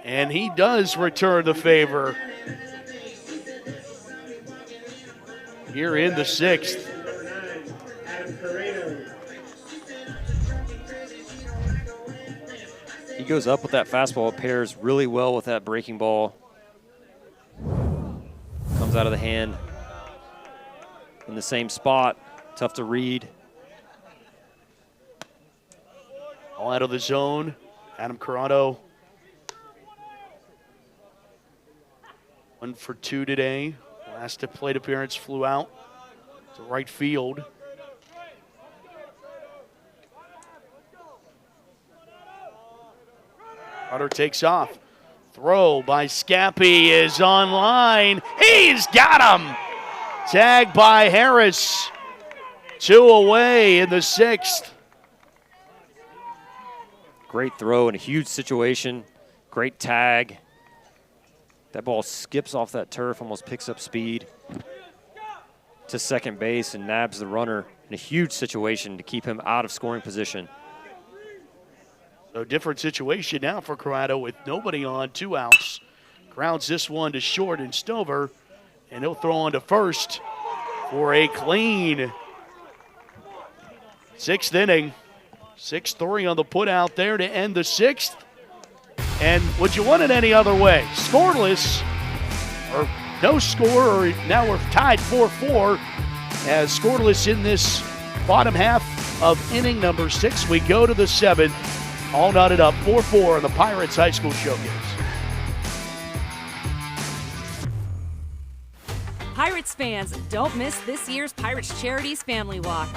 and he does return the favor. Here in the sixth. He goes up with that fastball, pairs really well with that breaking ball. Comes out of the hand in the same spot. Tough to read. All out of the zone. Adam Corrado. 1 for 2 today. Last plate appearance flew out to right field. Carter takes off. Throw by Scappy is on line. He's got him! Tagged by Harris. 2 away in the sixth. Great throw in a huge situation. Great tag. That ball skips off that turf, almost picks up speed to second base and nabs the runner in a huge situation to keep him out of scoring position. So different situation now for Corrado with nobody on, 2 outs. Grounds this one to short and Stover, and he'll throw on to first for a clean. 6th inning. 6-3 on the put out there to end the 6th. And would you want it any other way? Scoreless, or no score, or now we're tied 4-4 as scoreless in this bottom half of inning number 6. We go to the 7th, all knotted up 4-4 in the Pirates High School Showcase. Pirates fans, don't miss this year's Pirates Charities Family Walk.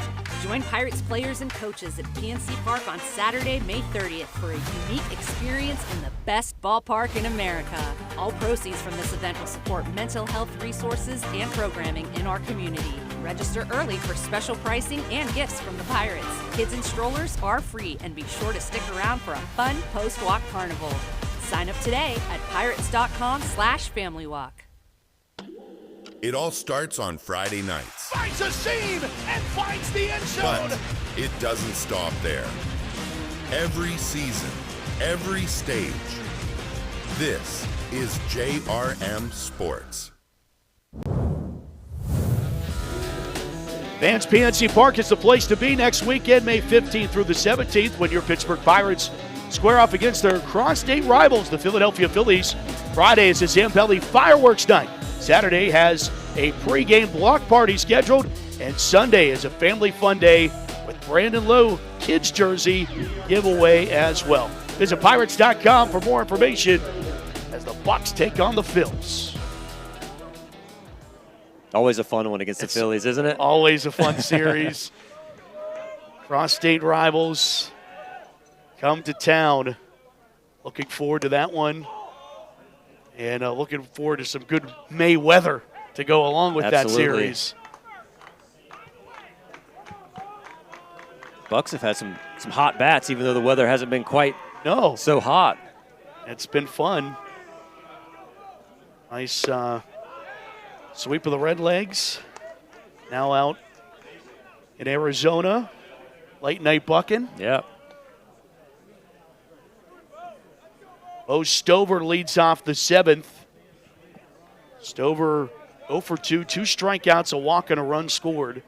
Join Pirates players and coaches at PNC Park on Saturday, May 30th for a unique experience in the best ballpark in America. All proceeds from this event will support mental health resources and programming in our community. Register early for special pricing and gifts from the Pirates. Kids and strollers are free, and be sure to stick around for a fun post-walk carnival. Sign up today at pirates.com/familywalk. It all starts on Friday nights. Finds a seam and finds the end zone. But it doesn't stop there. Every season, every stage. This is JRM Sports. Vance PNC Park is the place to be next weekend, May 15th through the 17th, when your Pittsburgh Pirates square off against their cross-state rivals, the Philadelphia Phillies. Friday is the Zambelli Fireworks Night. Saturday has a pregame block party scheduled, and Sunday is a family fun day with Brandon Lowe kids jersey giveaway as well. Visit Pirates.com for more information as the Bucks take on the Phils. Always a fun one against the Phillies, isn't it? Always a fun series. Cross-state rivals come to town. Looking forward to that one. And looking forward to some good May weather to go along with that series. Bucks have had some hot bats, even though the weather hasn't been quite so hot. It's been fun. Nice sweep of the Red Legs. Now out in Arizona. Late night bucking. Yep. Bo Stover leads off the 7th. Stover 0 for 2, 2 strikeouts, a walk and a run scored.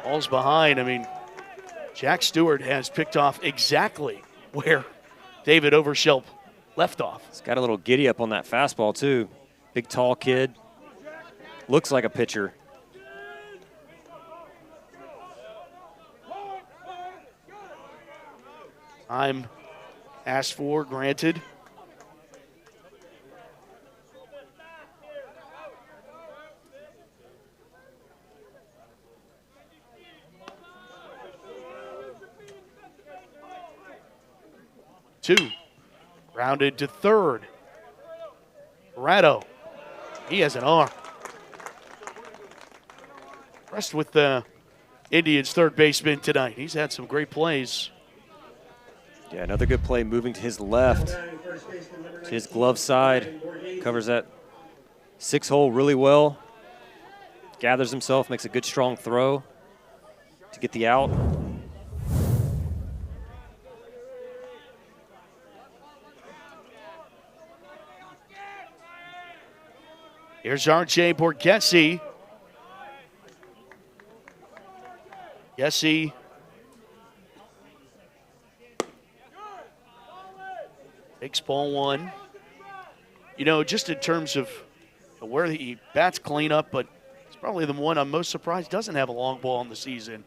Falls behind. I mean, Jack Stewart has picked off exactly where David Overshelp left off. He's got a little giddy up on that fastball, too. Big, tall kid. Looks like a pitcher. I'm asked for, granted. Two. Grounded to third. Corrado. He has an arm. Impressed with the Indians' third baseman tonight. He's had some great plays. Yeah, another good play moving to his left, to his glove side. Covers that 6-hole really well. Gathers himself, makes a good strong throw to get the out. Here's R.J. Borghese. Gessie takes ball one. You know, just in terms of where he bats clean up, but it's probably the one I'm most surprised doesn't have a long ball in the season.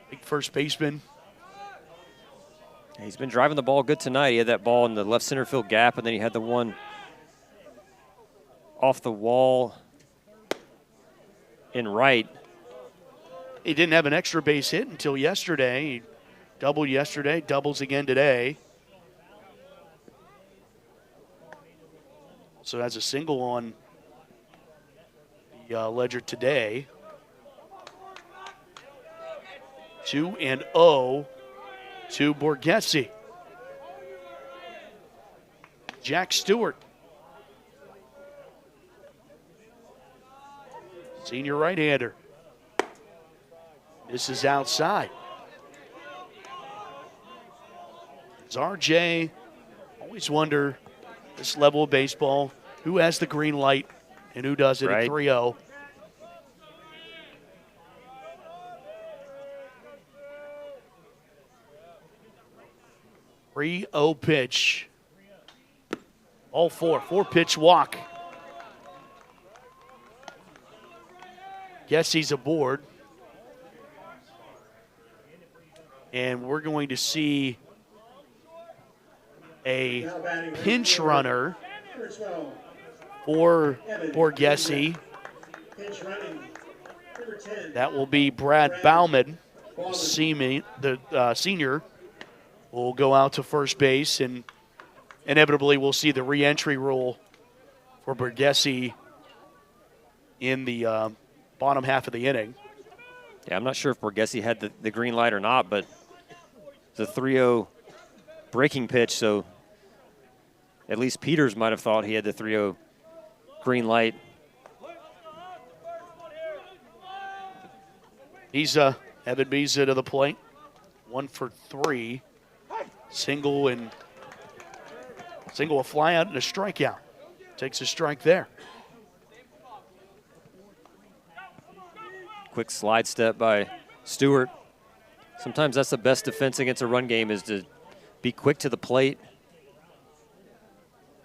Big first baseman. He's been driving the ball good tonight. He had that ball in the left center field gap, and then he had the one off the wall in right. He didn't have an extra base hit until yesterday. He doubled yesterday, doubles again today. So has a single on the ledger today. 2-0 to Borghese. Jack Stewart. Senior right-hander. This is outside. As RJ, always wonder, this level of baseball, who has the green light and who does it at 3-0. Three-0 pitch. All four-pitch walk. Guess he's aboard. And we're going to see a pinch runner for Borghese. Pinch running, number 10. That will be Brad Bauman, the senior, will go out to first base, and inevitably we'll see the re-entry rule for Borghese in the bottom half of the inning. Yeah, I'm not sure if Borghese had the green light or not, but it's a 3-0 breaking pitch, so at least Peters might have thought he had the 3-0 green light. He's Evan Biza to the plate. 1 for 3. Single, a fly out, and a strikeout. Takes a strike there. Quick slide step by Stewart. Sometimes that's the best defense against a run game, is to be quick to the plate.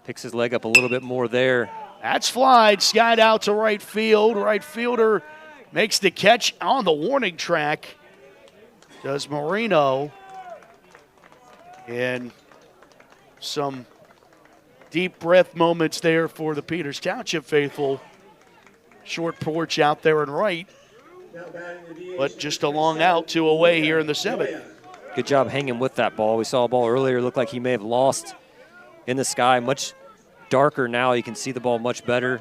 Picks his leg up a little bit more there. That's flied, skied out to right field. Right fielder makes the catch on the warning track. Does Marino. And some deep breath moments there for the Peters Township faithful. Short porch out there and right. But just a long out, 2 away here in the 7th. Good job hanging with that ball. We saw a ball earlier, looked like he may have lost in the sky. Much darker now. You can see the ball much better.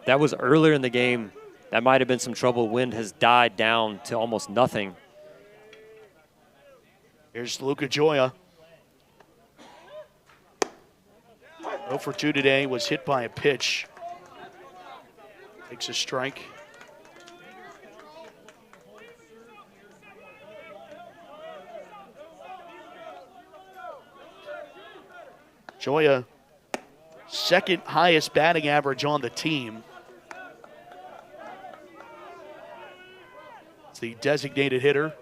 That was earlier in the game. That might have been some trouble. Wind has died down to almost nothing. Here's Luca Gioia. 0 for 2 today, was hit by a pitch. Takes a strike. Gioia, second highest batting average on the team. It's the designated hitter.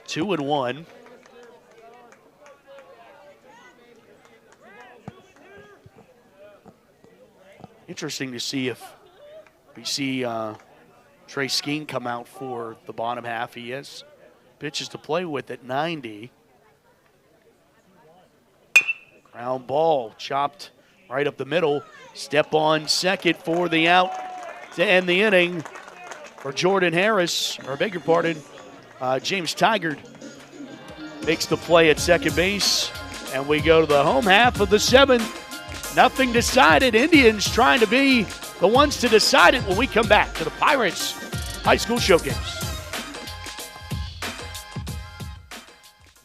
Two and one. Interesting to see if we see Trey Skeen come out for the bottom half. He has pitches to play with at 90. Ground ball chopped right up the middle. Step on second for the out to end the inning for Jordan Harris, or beg your pardon, James Tigard makes the play at second base. And we go to the home half of the 7th. Nothing decided. Indians trying to be the ones to decide it when we come back to the Pirates High School Showcase.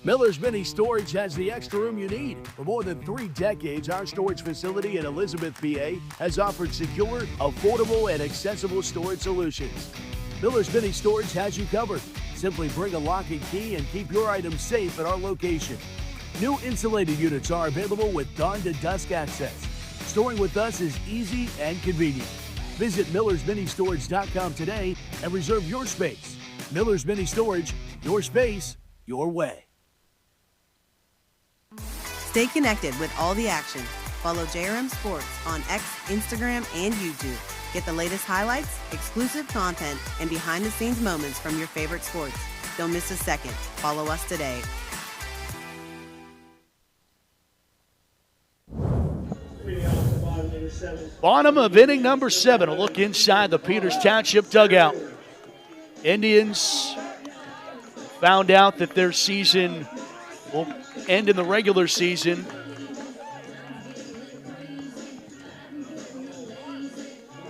Miller's Mini Storage has the extra room you need. For more than 3 decades, our storage facility in Elizabeth, PA has offered secure, affordable, and accessible storage solutions. Miller's Mini Storage has you covered. Simply bring a lock and key and keep your items safe at our location. New insulated units are available with dawn to dusk access. Storing with us is easy and convenient. Visit millersministorage.com today and reserve your space. Miller's Mini Storage, your space, your way. Stay connected with all the action. Follow JRM Sports on X, Instagram, and YouTube. Get the latest highlights, exclusive content, and behind-the-scenes moments from your favorite sports. Don't miss a second. Follow us today. Bottom of inning number 7. A look inside the Peters Township dugout. Indians found out that their season will end in the regular season.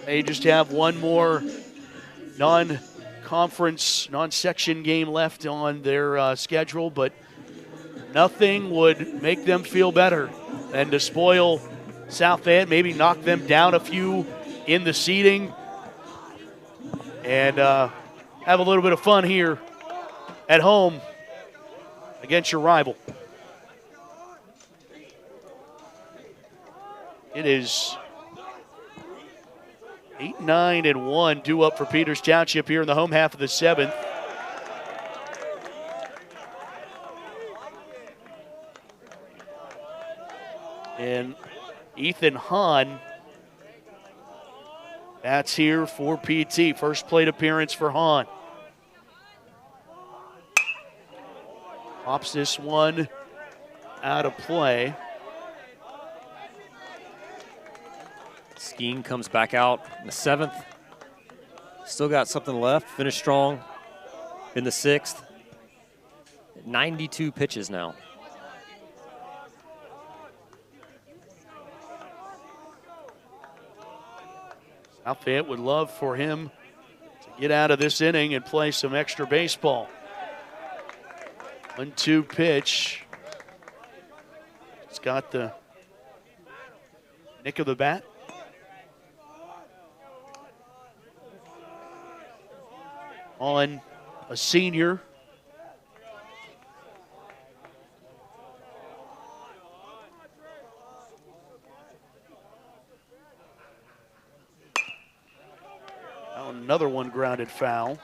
They just have one more non-conference, non-section game left on their schedule, but nothing would make them feel better than to spoil South Fayette, maybe knock them down a few in the seeding, and have a little bit of fun here at home against your rival. It is 8-9-1 due up for Peters Township here in the home half of the 7th. And Ethan Hahn Bats here for PT. First plate appearance for Hahn. Pops this one out of play. Skeen comes back out in the 7th. Still got something left. Finished strong in the 6th. 92 pitches now. South Fayette would love for him to get out of this inning and play some extra baseball. 1-2 pitch. It's got the nick of the bat. On a senior. Now another one grounded foul.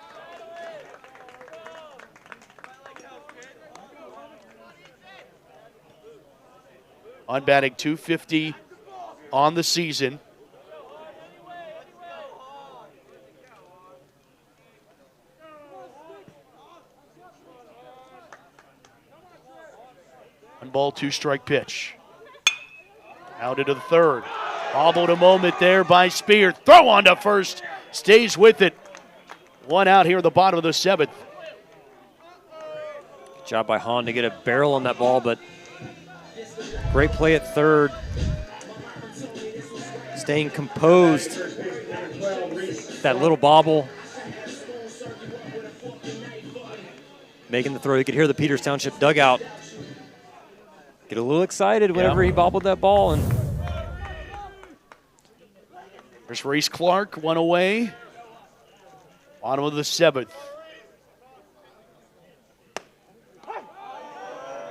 On batting .250 on the season. One ball, 2-strike pitch. Out into the 3rd. Bobbled a moment there by Spear. Throw on to first. Stays with it. One out here at the bottom of the 7th. Good job by Hahn to get a barrel on that ball, but great play at 3rd. Staying composed. That little bobble. Making the throw. You could hear the Peters Township dugout get a little excited whenever he bobbled that ball. And there's Reese Clark, one away. Bottom of the 7th.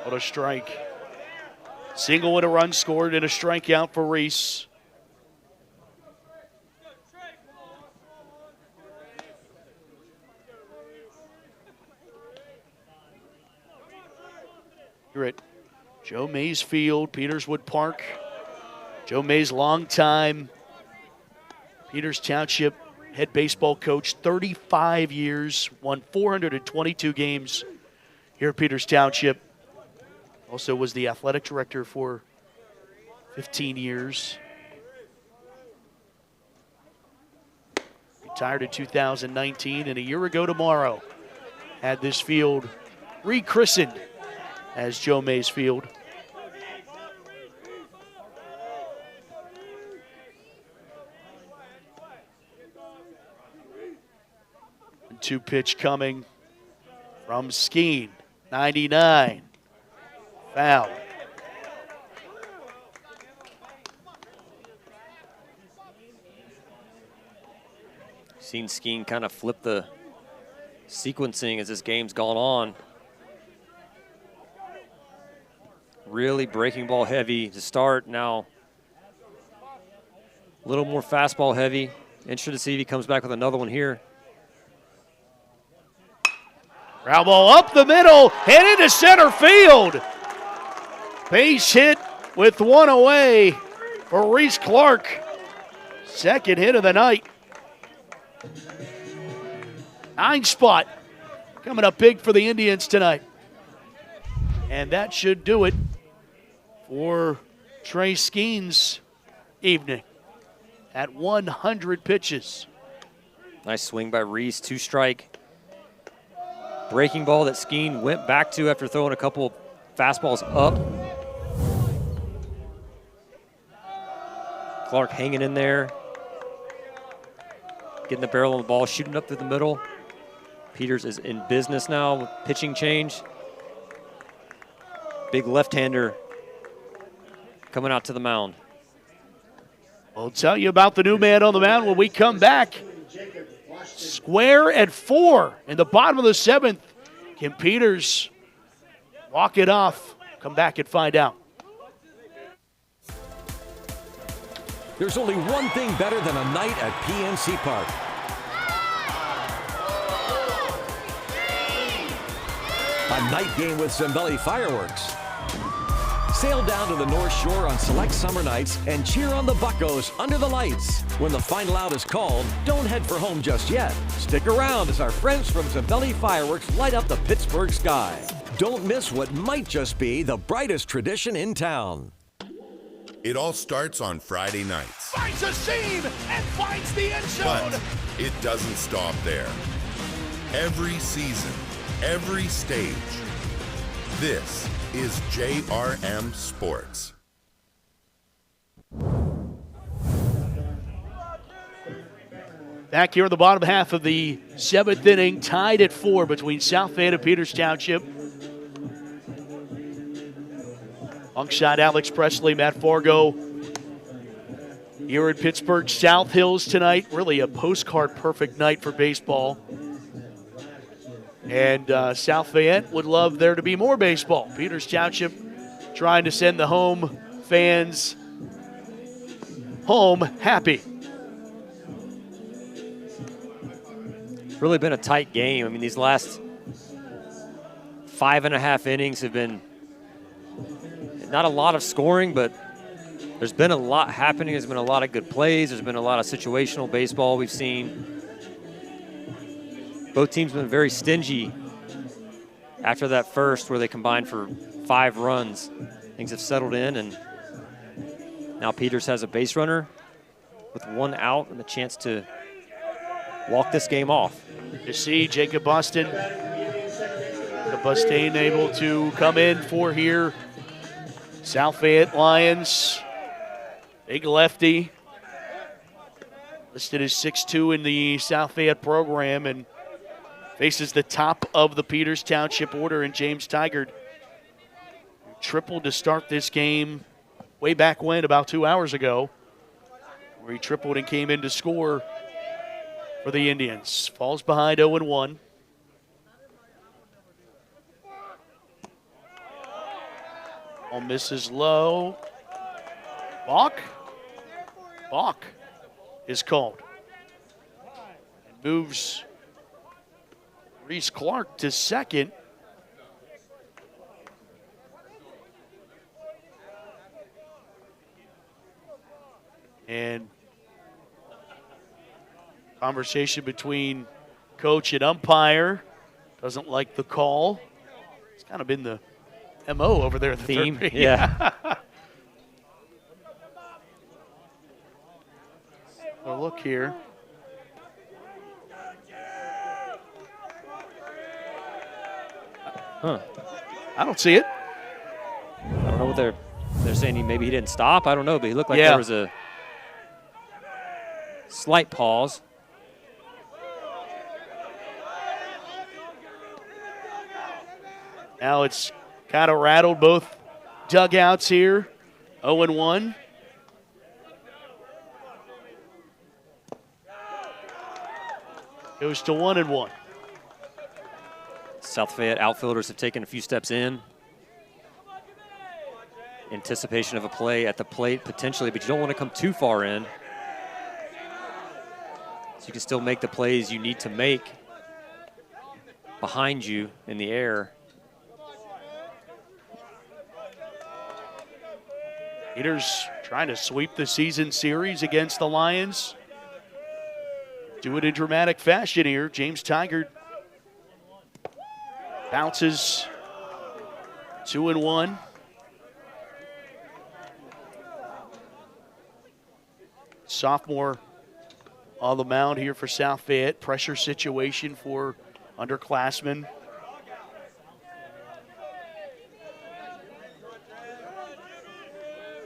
What a strike. Single with a run scored and a strikeout for Reese. Here at Joe Mays Field, Peterswood Park. Joe Mays, longtime Peters Township head baseball coach, 35 years, won 422 games here at Peters Township. Also was the athletic director for 15 years. Retired in 2019, and a year ago tomorrow had this field rechristened as Joe Mays Field. Two pitch coming from Skeen, 99. Foul. Seen Skeen kind of flip the sequencing as this game's gone on. Really breaking ball heavy to start. Now a little more fastball heavy. Interested to see if he comes back with another one here. Ground ball up the middle, hit into center field. Base hit with one away for Reese Clark. Second hit of the night. 9 spot coming up big for the Indians tonight. And that should do it for Trey Skeen's evening at 100 pitches. Nice swing by Reese, 2-strike. Breaking ball that Skeen went back to after throwing a couple fastballs up. Clark hanging in there. Getting the barrel on the ball, shooting up through the middle. Peters is in business now with pitching change. Big left-hander coming out to the mound. We'll tell you about the new man on the mound when we come back. Square at 4 in the bottom of the 7th. Can Peters walk it off? Come back and find out. There's only one thing better than a night at PNC Park. A night game with Zambelli Fireworks. Sail down to the North Shore on select summer nights and cheer on the Buccos under the lights. When the final out is called, don't head for home just yet. Stick around as our friends from Zambelli Fireworks light up the Pittsburgh sky. Don't miss what might just be the brightest tradition in town. It all starts on Friday nights. Finds a seam and finds the end zone. But it doesn't stop there. Every season, every stage. This is JRM Sports. Back here in the bottom half of the 7th inning, tied at 4 between South Fayette and Peters Township. Alongside Alex Presley, Matt Fargo. Here in Pittsburgh, South Hills tonight. Really a postcard perfect night for baseball. And South Fayette would love there to be more baseball. Peters Township trying to send the home fans home happy. It's really been a tight game. I mean, these last 5.5 innings have been not a lot of scoring, but there's been a lot happening. There's been a lot of good plays. There's been a lot of situational baseball we've seen. Both teams have been very stingy after that first where they combined for 5 runs. Things have settled in, and now Peters has a base runner with 1 out and the chance to walk this game off. You see Jacob Bustin able to come in for here. South Fayette Lions, big lefty, listed as 6'2" in the South Fayette program, and faces the top of the Peters Township order in James Tigard. Tripled to start this game way back when, about 2 hours ago, where he tripled and came in to score for the Indians. Falls behind 0-1. Ball misses low. Balk is called. And moves Reese Clark to second. And conversation between coach and umpire. Doesn't like the call. It's kind of been the MO over there. The theme, third. yeah. Well, look here. Huh. I don't see it. I don't know what they're saying. Maybe he didn't stop. I don't know, but he looked like there was a slight pause. Now it's kind of rattled both dugouts here. 0-1. Goes to 1-1. South Fayette outfielders have taken a few steps in. Anticipation of a play at the plate potentially, but you don't want to come too far in. So you can still make the plays you need to make behind you in the air. Peters trying to sweep the season series against the Lions. Do it in dramatic fashion here. James Tigard bounces 2-1. Sophomore on the mound here for South Fayette. Pressure situation for underclassmen.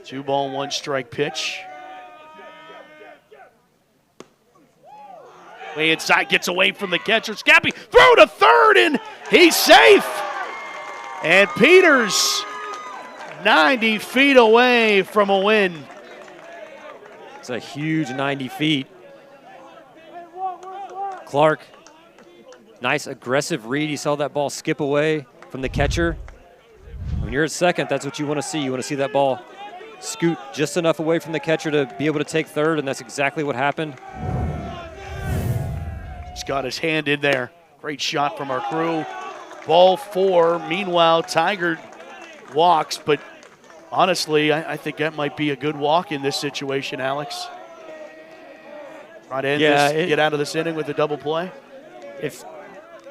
Two ball, 1 strike pitch. Way inside, gets away from the catcher. Scappy, throw to third, and he's safe. And Peters 90 feet away from a win. It's a huge 90 feet. Clark, nice aggressive read. He saw that ball skip away from the catcher. When you're at second, that's what you want to see. You want to see that ball scoot just enough away from the catcher to be able to take third, and that's exactly what happened. He's got his hand in there. Great shot from our crew. Ball 4. Meanwhile, Tigard walks, but honestly, I think that might be a good walk in this situation, Alex. Try to end this, get out of this inning with a double play. If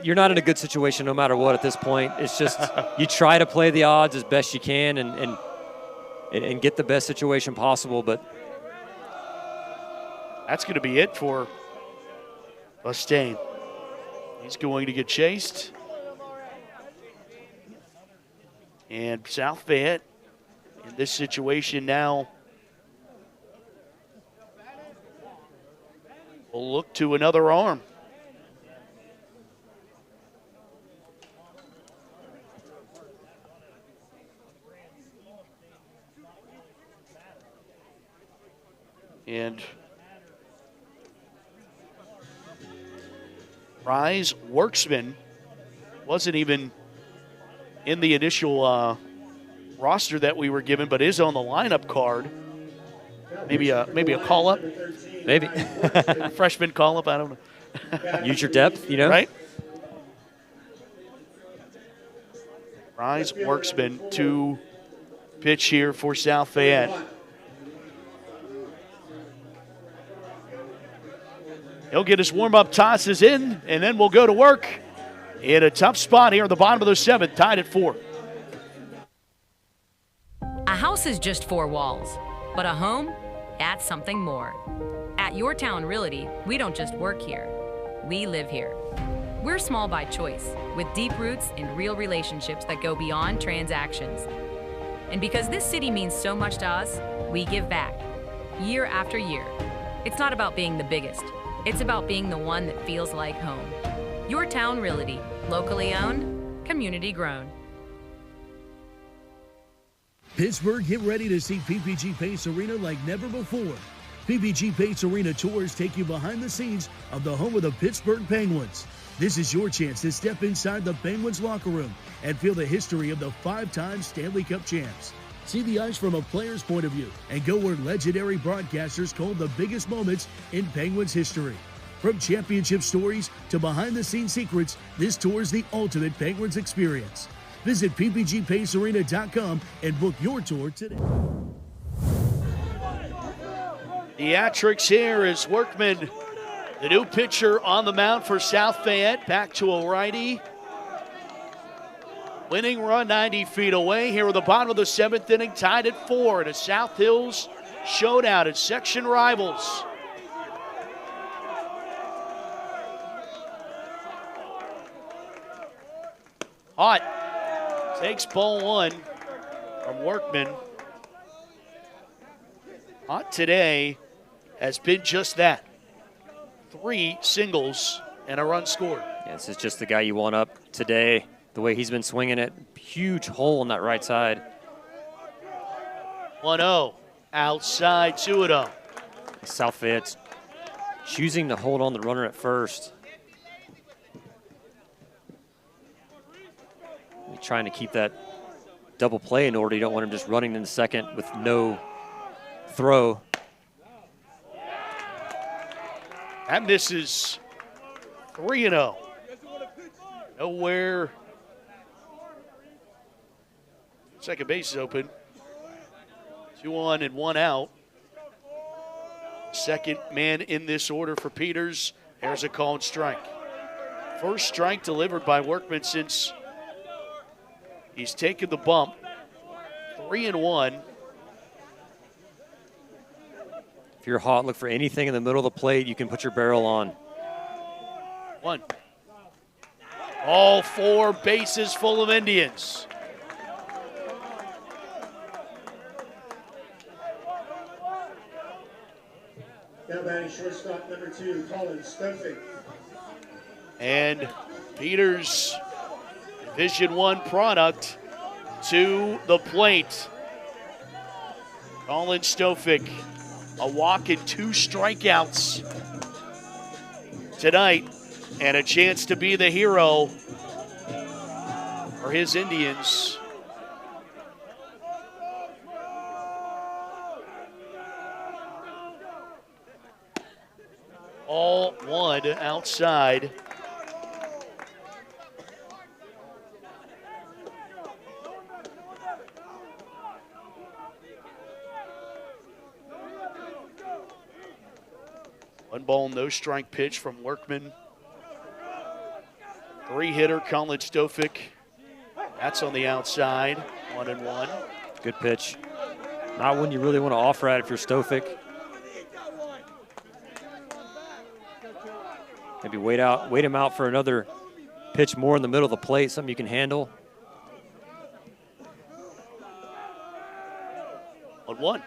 you're not in a good situation no matter what at this point, it's just you try to play the odds as best you can and get the best situation possible. But that's going to be it for Mustaine. He's going to get chased. And South Fayette in this situation now will look to another arm. And Rise Worksman wasn't even in the initial roster that we were given, but is on the lineup card. Maybe a call-up? Maybe. Freshman call-up, I don't know. Use your depth, you know? Right? Rise Worksman to pitch here for South Fayette. He'll get his warm-up tosses in, and then we'll go to work in a tough spot here at the bottom of the 7th, tied at 4. A house is just 4 walls, but a home, that's something more. At Your Town Realty, we don't just work here, we live here. We're small by choice, with deep roots and real relationships that go beyond transactions. And because this city means so much to us, we give back, year after year. It's not about being the biggest, it's about being the one that feels like home. Your Town Realty, locally owned, community grown. Pittsburgh, get ready to see PPG Pace Arena like never before. PPG Pace Arena tours take you behind the scenes of the home of the Pittsburgh Penguins. This is your chance to step inside the Penguins locker room and feel the history of the 5-time Stanley Cup champs. See the ice from a player's point of view and go where legendary broadcasters told the biggest moments in Penguins history. From championship stories to behind-the-scenes secrets, this tour is the ultimate Penguins experience. Visit ppgpacearena.com and book your tour today. Theatrics here is Workman, the new pitcher on the mound for South Fayette, back to a righty. Winning run 90 feet away here at the bottom of the 7th inning, tied at 4 in a South Hills showdown at section rivals. Hot takes ball 1 from Workman. Hot today has been just that. 3 singles and a run scored. Yeah, this is just the guy you want up today. The way he's been swinging it, huge hole on that right side. 1-0, outside 2-0. South Fayette's choosing to hold on the runner at first. You're trying to keep that double play in order. You don't want him just running in the second with no throw. That misses 3-0. Nowhere. Second base is open. 2 on and 1 out. Second man in this order for Peters. There's a called strike. First strike delivered by Workman since he's taken the bump. 3-1. If you're hot, look for anything in the middle of the plate you can put your barrel on. 1. All 4 bases full of Indians. Now batting shortstop number 2, Colin Stunfield. And Peters, Division I product, to the plate. Colin Stofick, a walk and 2 strikeouts tonight, and a chance to be the hero for his Indians. All 1 outside. 1 ball, no strike pitch from Workman. 3-hitter, Colin Stofik. That's on the outside, 1-1. Good pitch. Not one you really want to offer at if you're Stofik. Maybe wait him out for another pitch more in the middle of the plate, something you can handle. 1-1.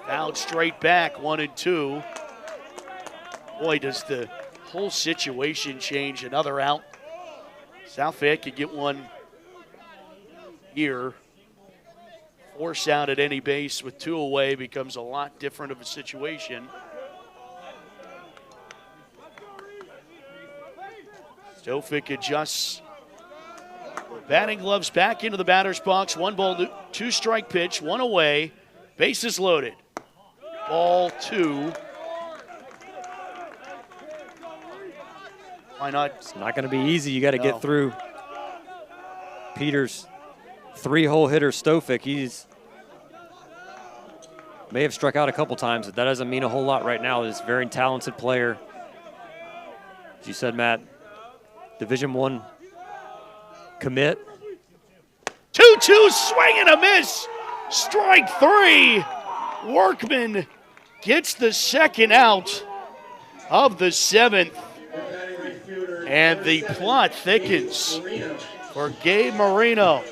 Fouled straight back, 1-2. Boy, does the whole situation change. Another out. South Fayette could get one here. Force out at any base with 2 away becomes a lot different of a situation. Stofik adjusts. Batting gloves back into the batter's box. 1 ball, 2 strike pitch, 1 away. Bases loaded. Ball 2. Why not? It's not going to be easy. You got to get through Peters' 3-hole hitter Stofik. He's may have struck out a couple times, but that doesn't mean a whole lot right now. He's a very talented player. As you said, Matt, Division I commit. 2-2, swing and a miss. Strike 3. Workman gets the second out of the 7th. And the plot thickens for Gabe Marino.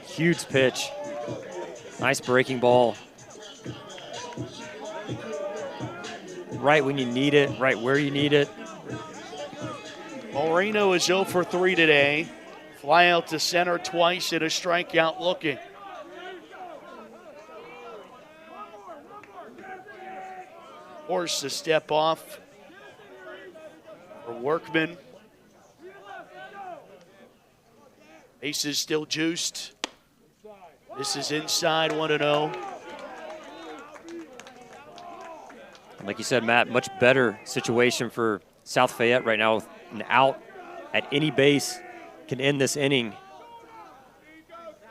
Huge pitch. Nice breaking ball. Right when you need it, right where you need it. Marino is 0 for 3 today. Fly out to center twice and a strikeout looking. Forced to step off for Workman. Bases still juiced. This is inside, 1-0. Like you said, Matt, much better situation for South Fayette right now with an out at any base can end this inning.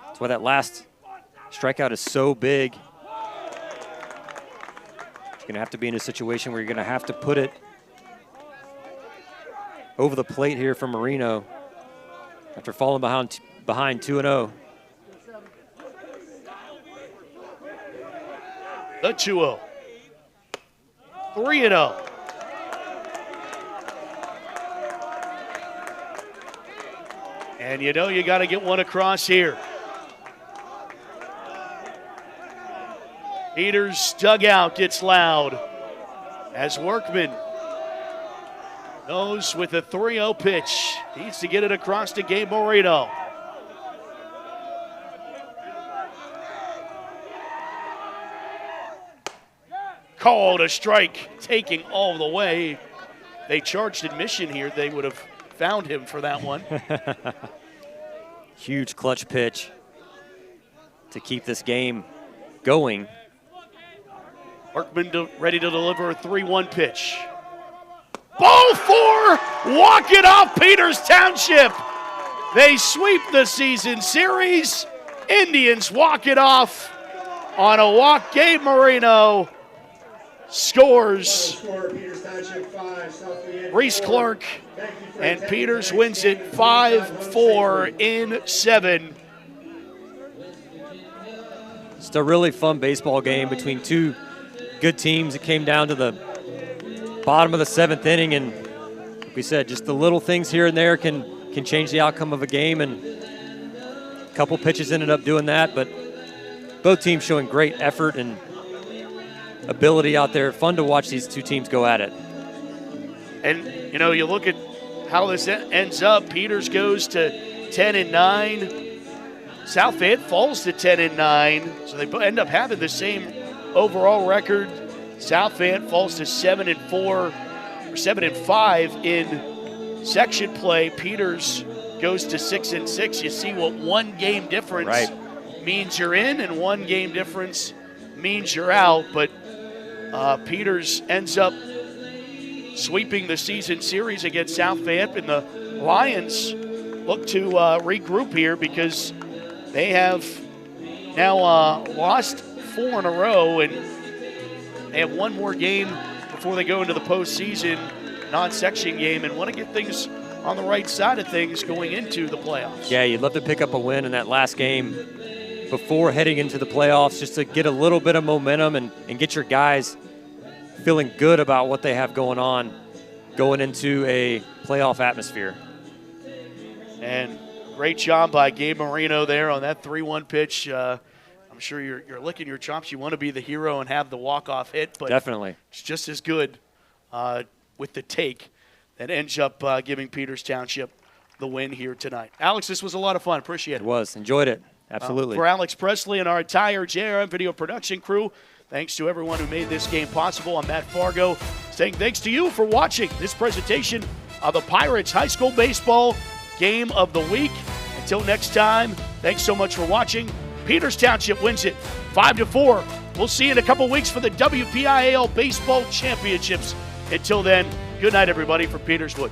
That's why that last strikeout is so big. You're going to have to be in a situation where you're going to have to put it over the plate here for Marino after falling behind 2-0. The 2-0. 3-0. And you know you got to get one across here. Peters' dugout gets loud as Workman knows with a 3-0 pitch. Needs to get it across to Gabe Marino. Called a strike, taking all the way. They charged admission here. They would have found him for that one. Huge clutch pitch to keep this game going. Workman ready to deliver a 3-1 pitch. Ball 4, walk it off Peters Township. They sweep the season series. Indians walk it off on a walk. Gabe Marino scores. Reese Clark, and Peters wins it 5-4 in 7. Just a really fun baseball game between two good teams. It came down to the bottom of the 7th inning, and like we said, just the little things here and there can change the outcome of a game, and a couple pitches ended up doing that, but both teams showing great effort and ability out there. Fun to watch these two teams go at it. And, you know, you look at how this ends up. Peters goes to 10-9. South Fayette falls to 10-9. So they end up having the same overall record. South Fayette falls to 7-4 or 7-5 in section play. Peters goes to 6-6. You see what one game difference means you're in, and one game difference means you're out. But Peters ends up sweeping the season series against South Fayette, and the Lions look to regroup here because they have now lost 4 in a row, and they have one more game before they go into the postseason non-section game and want to get things on the right side of things going into the playoffs. Yeah, you'd love to pick up a win in that last game before heading into the playoffs, just to get a little bit of momentum and get your guys feeling good about what they have going on going into a playoff atmosphere. And great job by Gabe Marino there on that 3-1 pitch. I'm sure you're licking your chops. You want to be the hero and have the walk-off hit, but definitely it's just as good with the take that ends up giving Peters Township the win here tonight. Alex, this was a lot of fun. Appreciate it. It was. Enjoyed it. Absolutely. For Alex Presley and our entire JRM video production crew, thanks to everyone who made this game possible. I'm Matt Fargo saying thanks to you for watching this presentation of the Pirates High School Baseball Game of the Week. Until next time, thanks so much for watching. Peters Township wins it 5-4. We'll see you in a couple weeks for the WPIAL Baseball Championships. Until then, good night, everybody, from Peterswood.